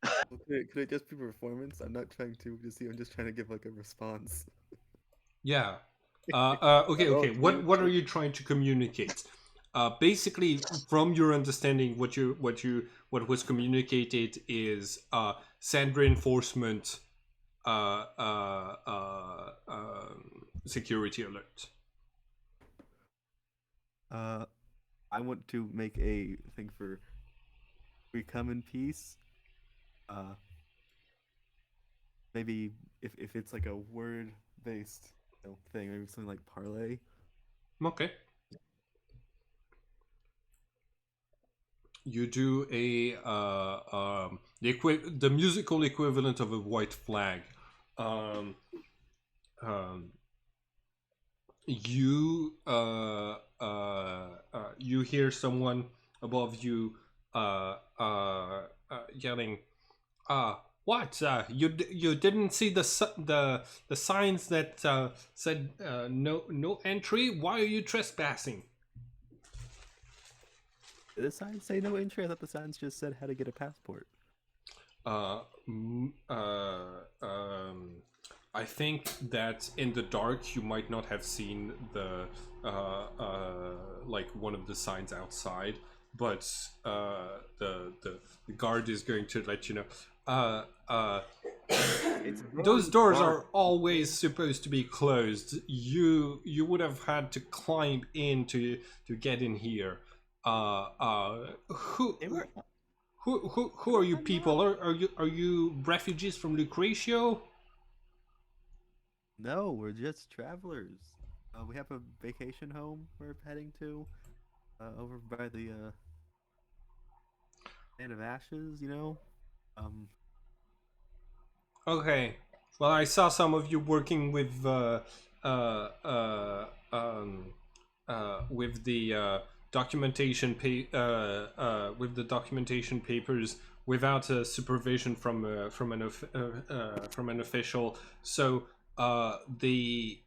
Could it just be performance? I'm not trying to deceive. I'm just trying to give like a response. Yeah. Okay. What are you trying to communicate? Basically, from your understanding, what was communicated is sand reinforcement, security alert. I want to make a thing for we come in peace. Maybe if it's like a word based thing, maybe something like parlay. Okay. You do the musical equivalent of a white flag. You you hear someone above you yelling, what? You didn't see the signs that said no entry? Why are you trespassing? Did the signs say no entry? I thought the signs just said how to get a passport. I think that in the dark you might not have seen the like one of the signs outside, but the guard is going to let you know. Those doors are always supposed to be closed. You would have had to climb in to get in here. Who are you people? Are you refugees from Lucretio? No, we're just travelers. We have a vacation home we're heading to, over by the Land of Ashes. Okay. Well, I saw some of you working with the documentation with the documentation papers without supervision from an official. So the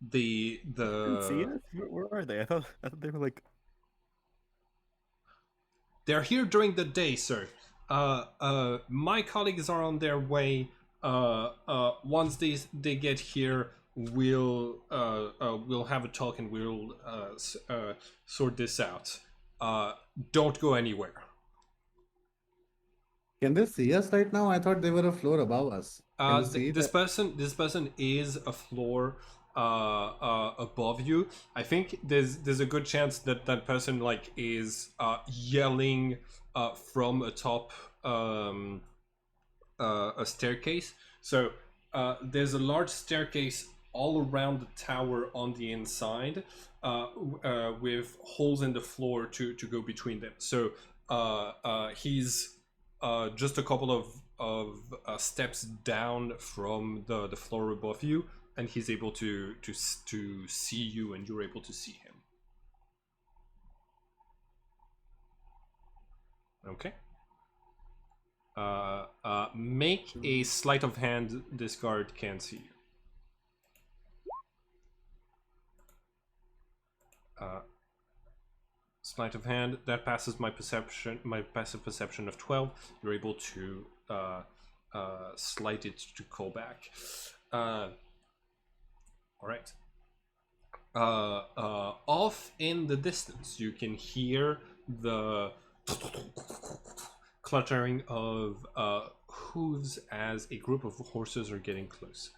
Didn't see us? Where are they? I thought they were like. They're here during the day, sir. My colleagues are on their way. Once they get here, we'll have a talk and we'll sort this out. don't go anywhere. Can they see us right now? I thought they were a floor above us. Can they see This that? person is a floor above you. I think there's a good chance that that person like is yelling from atop a staircase. So there's a large staircase all around the tower on the inside, with holes in the floor to go between them. So he's just a couple of steps down from the floor above you, and he's able to see you, and you're able to see him. Okay. Make a sleight of hand. This guard can't see you. Sleight of hand that passes my passive perception of 12. You're able to sleight it to call back. All right. Off in the distance, you can hear the cluttering of hooves as a group of horses are getting close.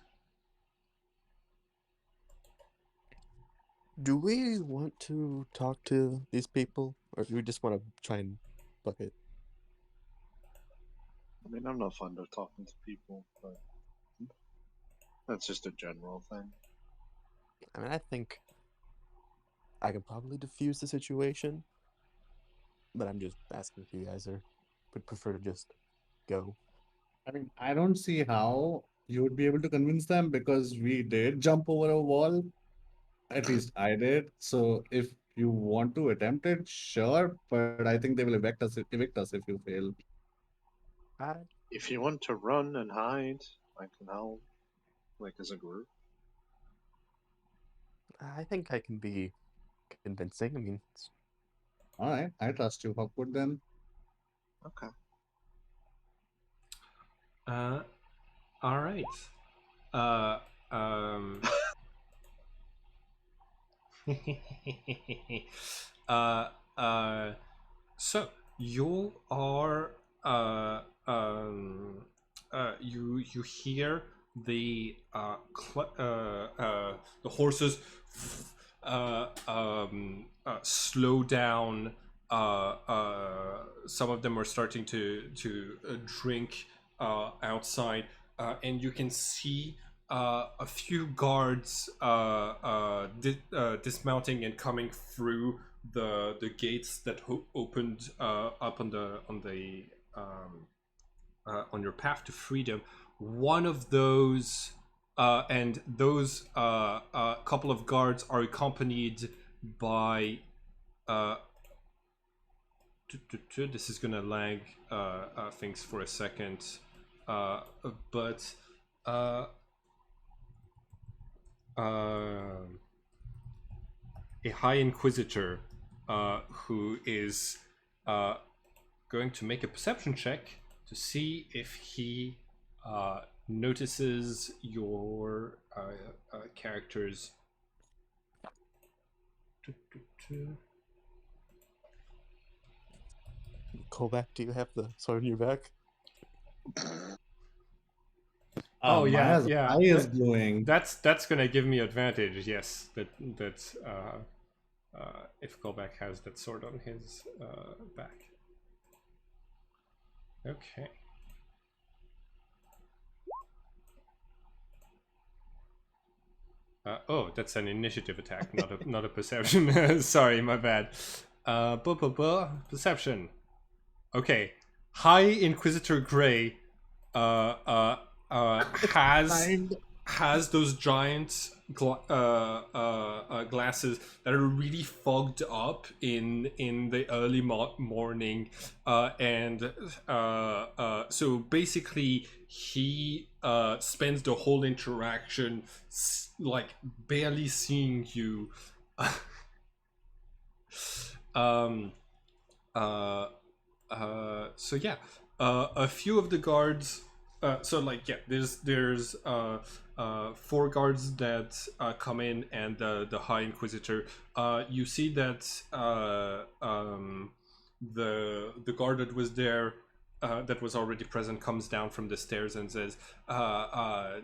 Do we want to talk to these people, or do we just want to try and book it? I mean, I'm not fond of talking to people, but that's just a general thing. I mean, I think I can probably diffuse the situation, but I'm just asking if you guys would prefer to just go. I mean, I don't see how you would be able to convince them because we did jump over a wall. At least I did. So if you want to attempt it, sure, but I think they will evict us if you fail. If you want to run and hide, I can help, like as a group. I think I can be convincing. I mean, All right, I trust you, Hawkwood, then. Okay. All right. Um. uh, so you are you hear the horses slow down. Some of them are starting to drink outside, and you can see a few guards dismounting and coming through the gates that opened up on your path to freedom. One of those and those couple of guards are accompanied by this is gonna lag things for a second, but a High Inquisitor who is going to make a perception check to see if he notices your characters. Kovac, do you have the sword in your back? Oh yeah, Maya's yeah. eye is glowing. That's gonna give me advantage. Yes, that's if Kolbak has that sword on his back. Okay. Oh, that's an initiative attack, not a perception. Sorry, my bad. Perception. Okay. High Inquisitor Grey has those giant glasses that are really fogged up in the early morning, and so basically he spends the whole interaction like barely seeing you. So yeah, a few of the guards. So like yeah, there's 4 guards that come in, and the High Inquisitor. You see that the guard that was there, that was already present, comes down from the stairs and says,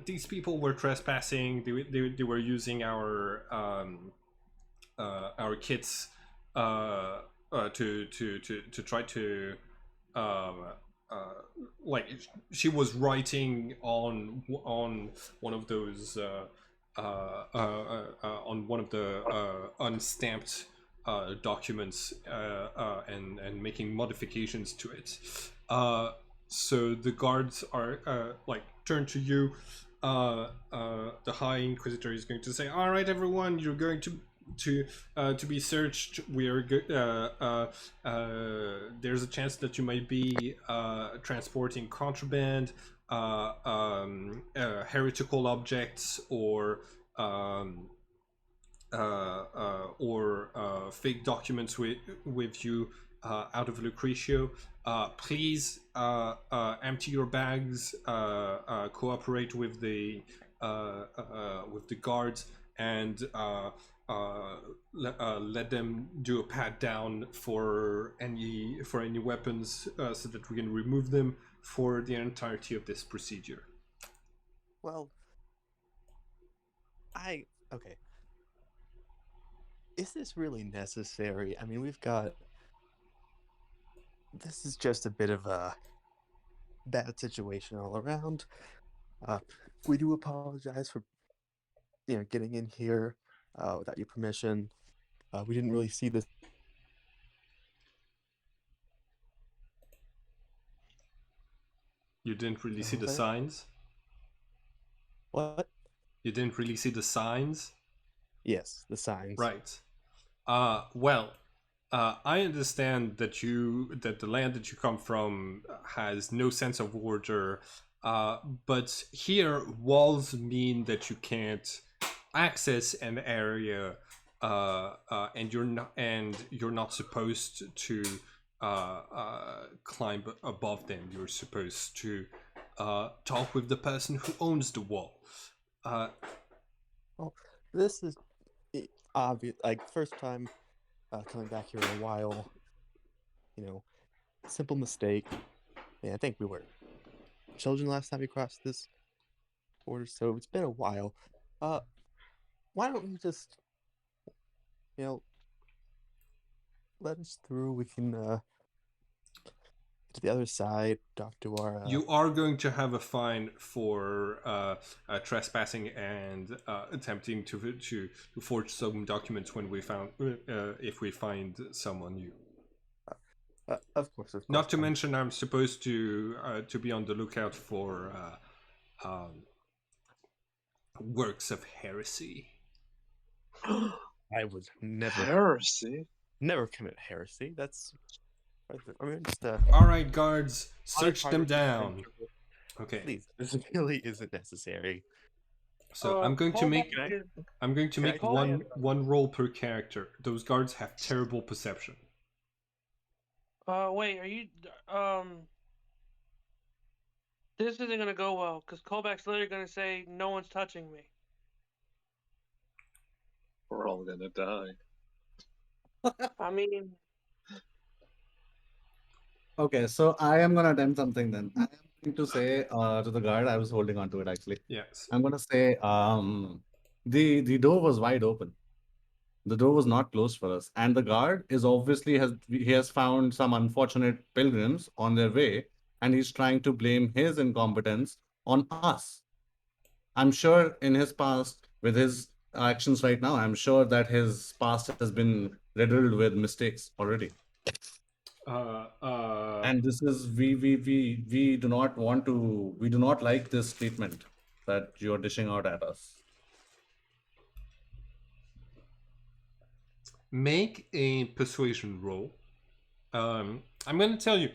"These people were trespassing. They were using our kits to try to um, like she was writing on one of those on one of the unstamped documents, and making modifications to it. So the guards are like turn to you. The High Inquisitor is going to say, "All right, everyone, you're going to be searched. There's a chance that you might be transporting contraband, heretical objects, or fake documents with you out of Lucretio. Please empty your bags, cooperate with the guards, and let them do a pat down for any weapons, so that we can remove them for the entirety of this procedure." Well, okay. Is this really necessary? I mean, this is just a bit of a bad situation all around. We do apologize for, getting in here without your permission. We didn't really see this. You didn't really see the signs? What? You didn't really see the signs? Yes, the signs. Right. Well, I understand that the land that you come from has no sense of order, but here walls mean that you can't access an area, and you're not supposed to climb above them. You're supposed to talk with the person who owns the wall. Well, this is obvious. Like, first time coming back here in a while. Simple mistake. I think we were children last time we crossed this border, so it's been a while. Why don't you just, let us through? We can get to the other side, talk to our. You are going to have a fine for trespassing and attempting to forge some documents when we found if we find someone new. Of course. Not to mention, I'm supposed to be on the lookout for works of heresy. I would never. Heresy? Never commit heresy. That's. I mean, just, all right, guards, search them down. Okay. Please, this really isn't necessary. So I'm going to make one roll per character. Those guards have terrible perception. Wait, are you this isn't gonna go well, because Kolbak's literally gonna say no one's touching me. We're all gonna die. I mean, Okay, so I am gonna attempt something then. I am going to say to the guard, I was holding on to it actually. Yes. I'm gonna say the door was wide open. The door was not closed for us, and the guard is obviously has found some unfortunate pilgrims on their way, and he's trying to blame his incompetence on us. I'm sure in his past, with his actions right now, I'm sure that his past has been riddled with mistakes already. And this is we do not want to, we do not like this treatment that you're dishing out at us. Make a persuasion roll. I'm going to tell you,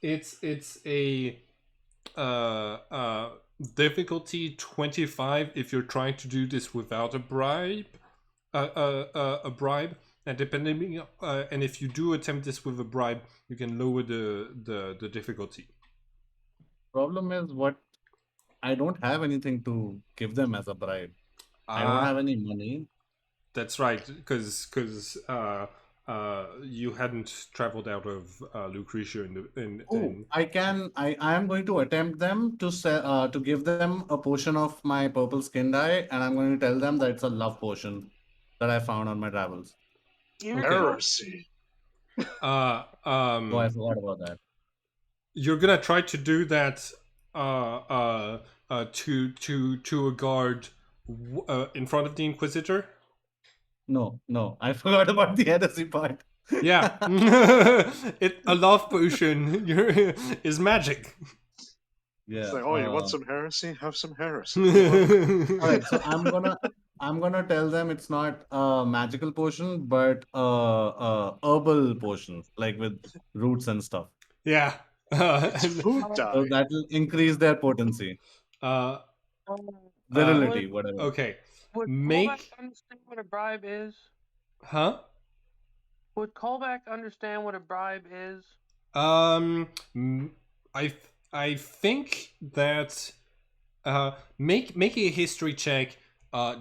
it's a difficulty 25 if you're trying to do this without a bribe, and depending and if you do attempt this with a bribe, you can lower the difficulty. Problem is, what I don't have anything to give them as a bribe. I don't have any money. That's right, because you hadn't traveled out of Lucretia in I am going to attempt them to give them a potion of my purple skin dye, and I'm going to tell them that it's a love potion that I found on my travels. Heresy. Oh, I forgot about that. You're gonna try to do that to a guard in front of the Inquisitor. No, I forgot about the heresy part. Yeah, a love potion is magic. Yeah. It's like, oh, you want some heresy? Have some heresy. All right, so I'm gonna tell them it's not a magical potion, but a herbal potion, like with roots and stuff. Yeah. It's food So dye. that will increase their potency, uh, virility, whatever. okay. Would Make Callback understand what a bribe is? huh? Would Callback understand what a bribe is? I I think that make a history check.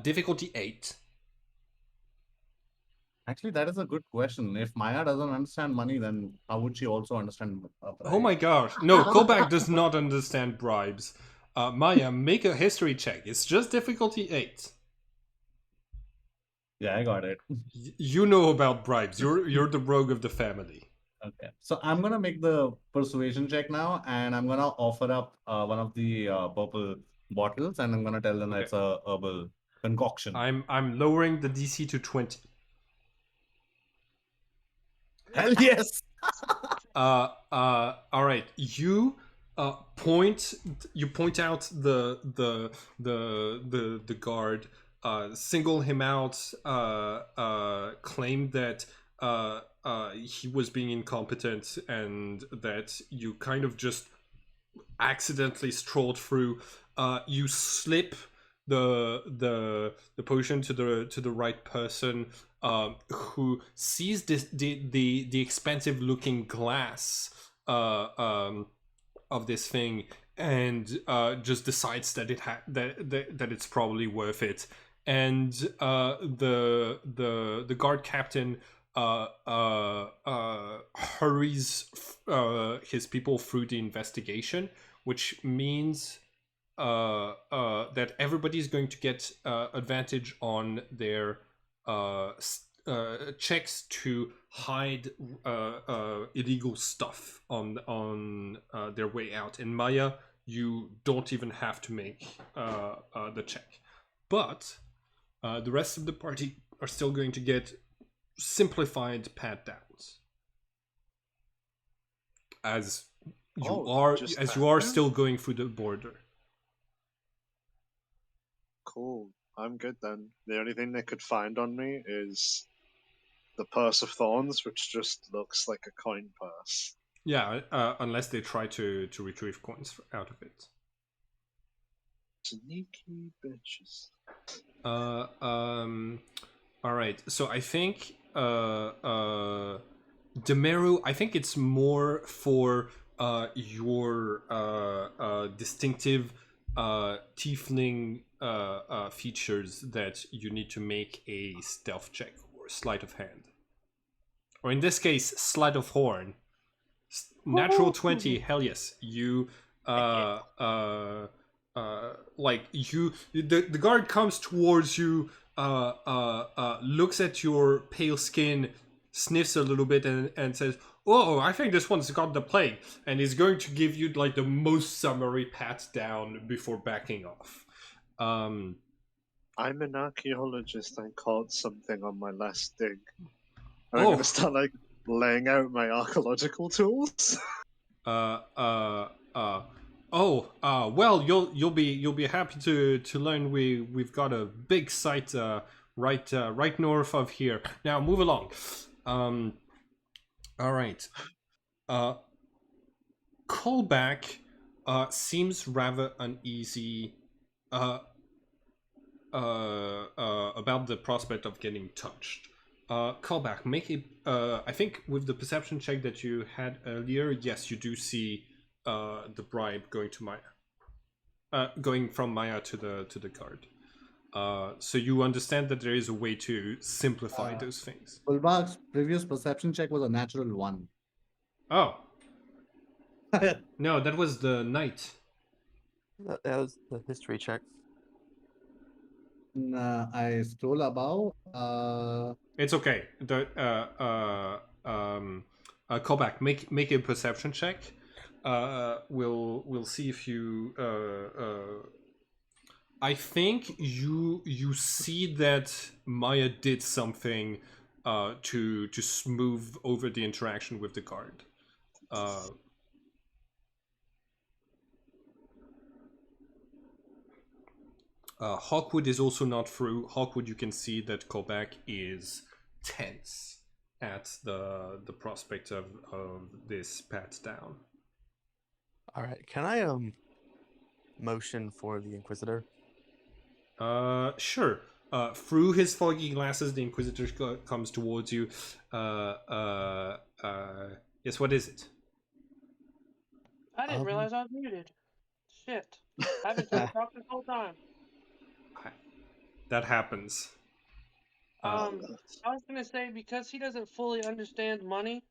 Difficulty 8. Actually, that is a good question. If Maya doesn't understand money, then how would she also understand a Oh bribe? my gosh! No, Kobak does not understand bribes. Maya, make a history check. It's just difficulty 8. Yeah, I got it. You know about bribes. You're the rogue of the family. Okay, so I'm gonna make the persuasion check now, and I'm gonna offer up one of the purple bottles, and I'm gonna tell them that Okay. it's a herbal concoction. I'm lowering the DC to 20. Hell yes! All right. Point out the guard, single him out, claim that he was being incompetent, and that you kind of just accidentally strolled through. You slip the potion to the right person, who sees the expensive looking glass of this thing, and just decides that that it's probably worth it. And the guard captain hurries his people through the investigation, which means that everybody is going to get advantage on their checks to hide illegal stuff on their way out. In Maya, you don't even have to make the check, but the rest of the party are still going to get simplified pat downs, as you are still going through the border. Cool. I'm good then. The only thing they could find on me is the purse of thorns, which just looks like a coin purse. Yeah, unless they try to retrieve coins out of it. Sneaky bitches. All right. So I think Demeru, I think it's more for your distinctive tiefling features that you need to make a stealth check or sleight of hand, or in this case, sleight of horn. Natural 20. Hell yes. You like the guard comes towards you, looks at your pale skin, sniffs a little bit, and says, "Oh, I think this one's got the plague," and is going to give you like the most summary pat down before backing off. I'm an archaeologist. I caught something on my last dig. I'm gonna start like laying out my archaeological tools. Well, you'll be happy to learn we've got a big site right north of here. Now move along. All right. Callback seems rather uneasy about the prospect of getting touched. Callback, make a. I think with the perception check that you had earlier, yes, you do see the bribe going to Maya. going from Maya to the card. So you understand that there is a way to simplify those things. Ulbach's previous perception check was a natural 1. Oh. No, that was the knight. That was the history check. I scroll above. It's okay. Call back. Make a perception check. We'll see if you. I think you see that Maya did something to smooth over the interaction with the card. Hawkwood is also not through. Hawkwood, you can see that Kobak is tense at the prospect of this pat down. All right, can I motion for the Inquisitor? Sure. Through his foggy glasses, the Inquisitor comes towards you. Yes, what is it? I didn't realize I was muted. Shit. I've been trying to talk this whole time. That happens. I was gonna say, because he doesn't fully understand money,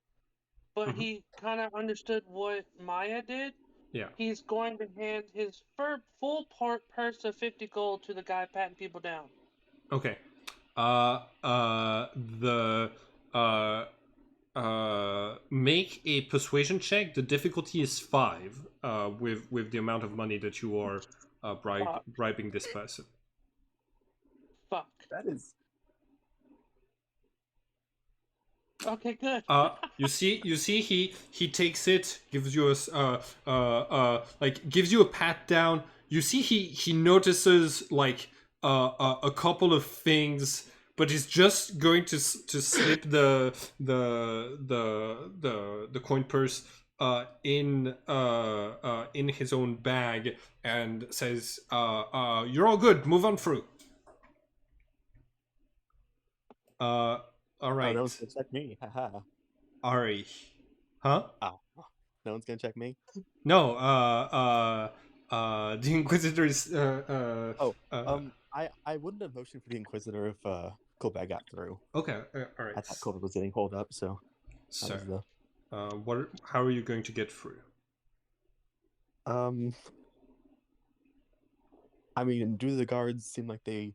but he kind of understood what Maya did. Yeah. He's going to hand his full purse of 50 gold to the guy patting people down. Okay. Make a persuasion check. The difficulty is 5. With the amount of money that you are bribing this person. Fuck. That is. Okay, good. You see, he takes it, gives you gives you a pat down. You see, he notices a couple of things, but he's just going to slip the coin purse in his own bag and says, "You're all good. Move on through." All right. Oh, no one's gonna check me. Haha. Ari. Huh? Oh, no one's gonna check me. No. The Inquisitor is. I wouldn't have motioned for the Inquisitor if Kobak got through. Okay. All right. I thought Kobak was getting hold up, so. So, how are you going to get through? I mean, do the guards seem like they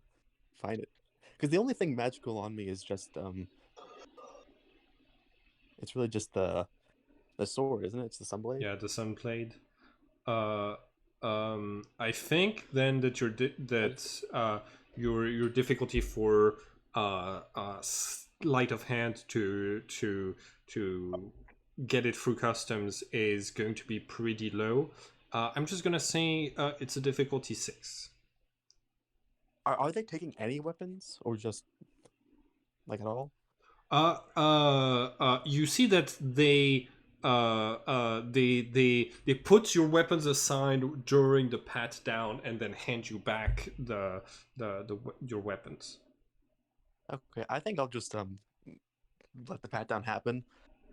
find it? Because the only thing magical on me is just it's really just the sword, isn't it? It's the Sunblade. Yeah, the Sunblade. I think then that your difficulty for sleight of hand to get it through customs is going to be pretty low. I'm just gonna say it's a difficulty 6. Are they taking any weapons or just like at all? You see that they put your weapons aside during the pat down and then hand you back your weapons. Okay, I think I'll just let the pat down happen.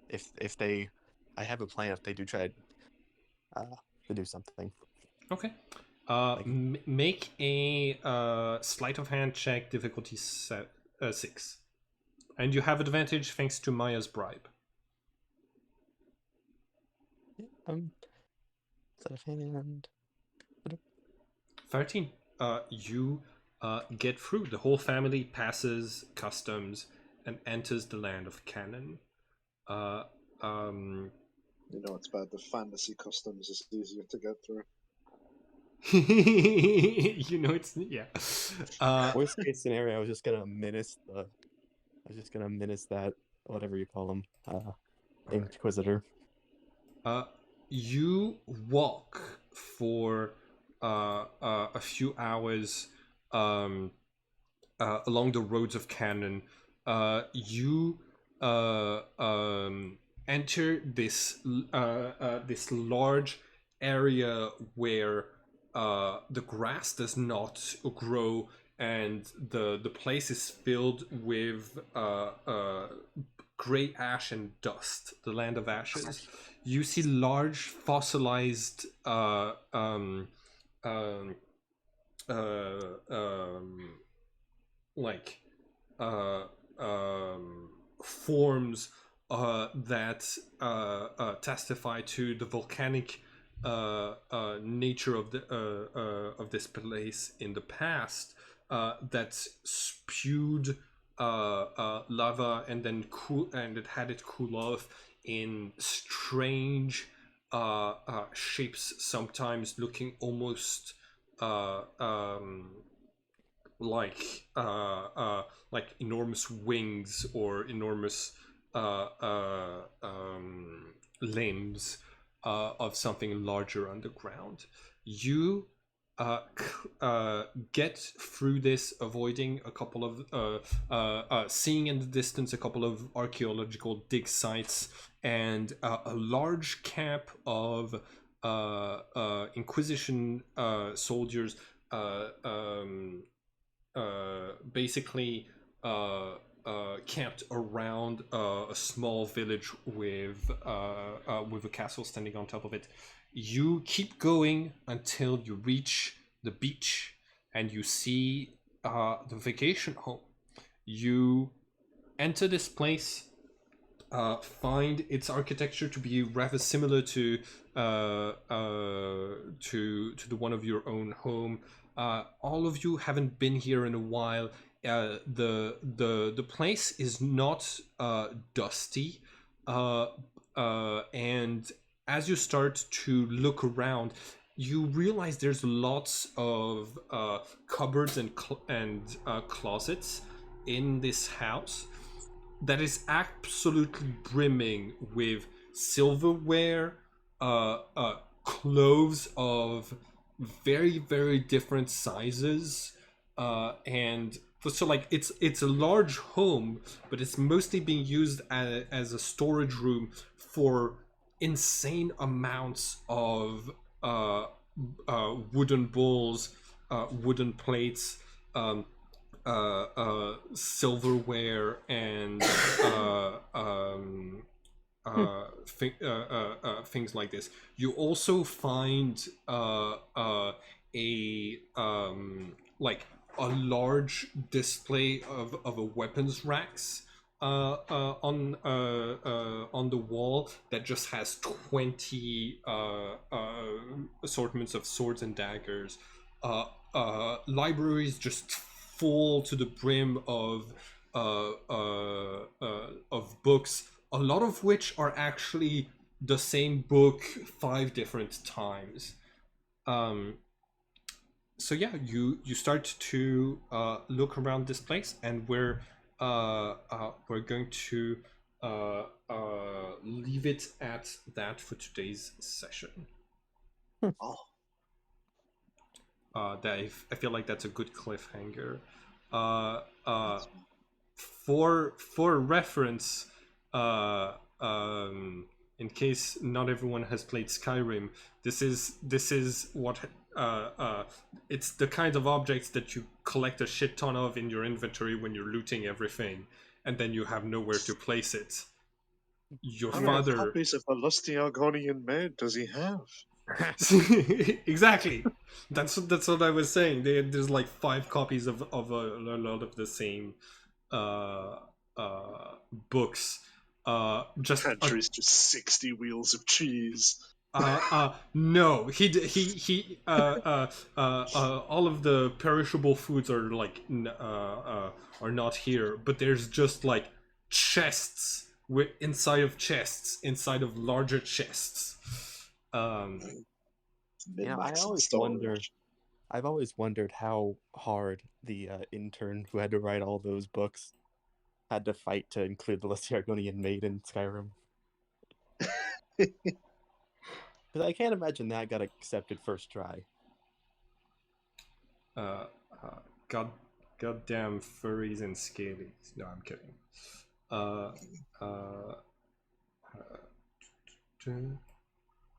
If they, I have a plan. If they do try to do something. Okay. Make a sleight of hand check, difficulty 6, and you have advantage thanks to Maya's bribe. Sleight of hand. 13. You get through. The whole family passes customs and enters the land of Canaan. You know, it's bad. The fantasy customs is easier to get through. You know, it's yeah. Worst case scenario, I was just gonna menace that, whatever you call him, Inquisitor. You walk for a few hours along the roads of Canaan. You enter this large area where the grass does not grow, and the place is filled with gray ash and dust, the land of ashes. You see large fossilized um, like uh, forms that testify to the volcanic nature of this place in the past, that spewed lava and then it had it cool off in strange shapes, sometimes looking almost uh, um, like enormous wings or enormous limbs of something larger underground. You get through this, avoiding a couple of seeing in the distance a couple of archaeological dig sites and a large camp of Inquisition soldiers, basically camped around a small village with a castle standing on top of it. You keep going until you reach the beach and you see the vacation home. You enter this place, find its architecture to be rather similar to the one of your own home. All of you haven't been here in a while. The place is not dusty, and as you start to look around, you realize there's lots of cupboards and closets in this house that is absolutely brimming with silverware, clothes of very, very different sizes, and so like it's a large home, but it's mostly being used as a storage room for insane amounts of wooden bowls, wooden plates, silverware, and things like this. You also find a like a large display of a weapons racks on the wall that just has 20 assortments of swords and daggers. Libraries just full to the brim of books, a lot of which are actually the same book 5 different times. So yeah, you start to look around this place, and we're going to leave it at that for today's session. Oh. I feel like that's a good cliffhanger. For reference, in case not everyone has played Skyrim, this is what it's the kind of objects that you collect a shit ton of in your inventory when you're looting everything, and then you have nowhere to place it. Your father. How many copies of a lusty Argonian maid does he have? Exactly. That's what I was saying. There's like 5 copies of a lot of the same books. Country's just 60 wheels of cheese. No, all of the perishable foods are like are not here, but there's just like chests inside of chests inside of larger chests. Yeah, I've always wondered how hard the intern who had to write all those books had to fight to include the Lusty Argonian maid in Skyrim. Because I can't imagine that got accepted first try. Goddamn furries and scalies. No, I'm kidding.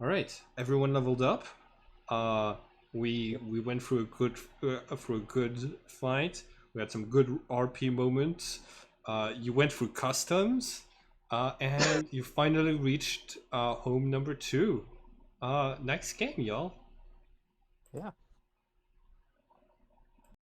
All right, everyone leveled up. We went through a good fight. We had some good RP moments. You went through customs, and you finally reached home number 2. Next game, y'all. Yeah.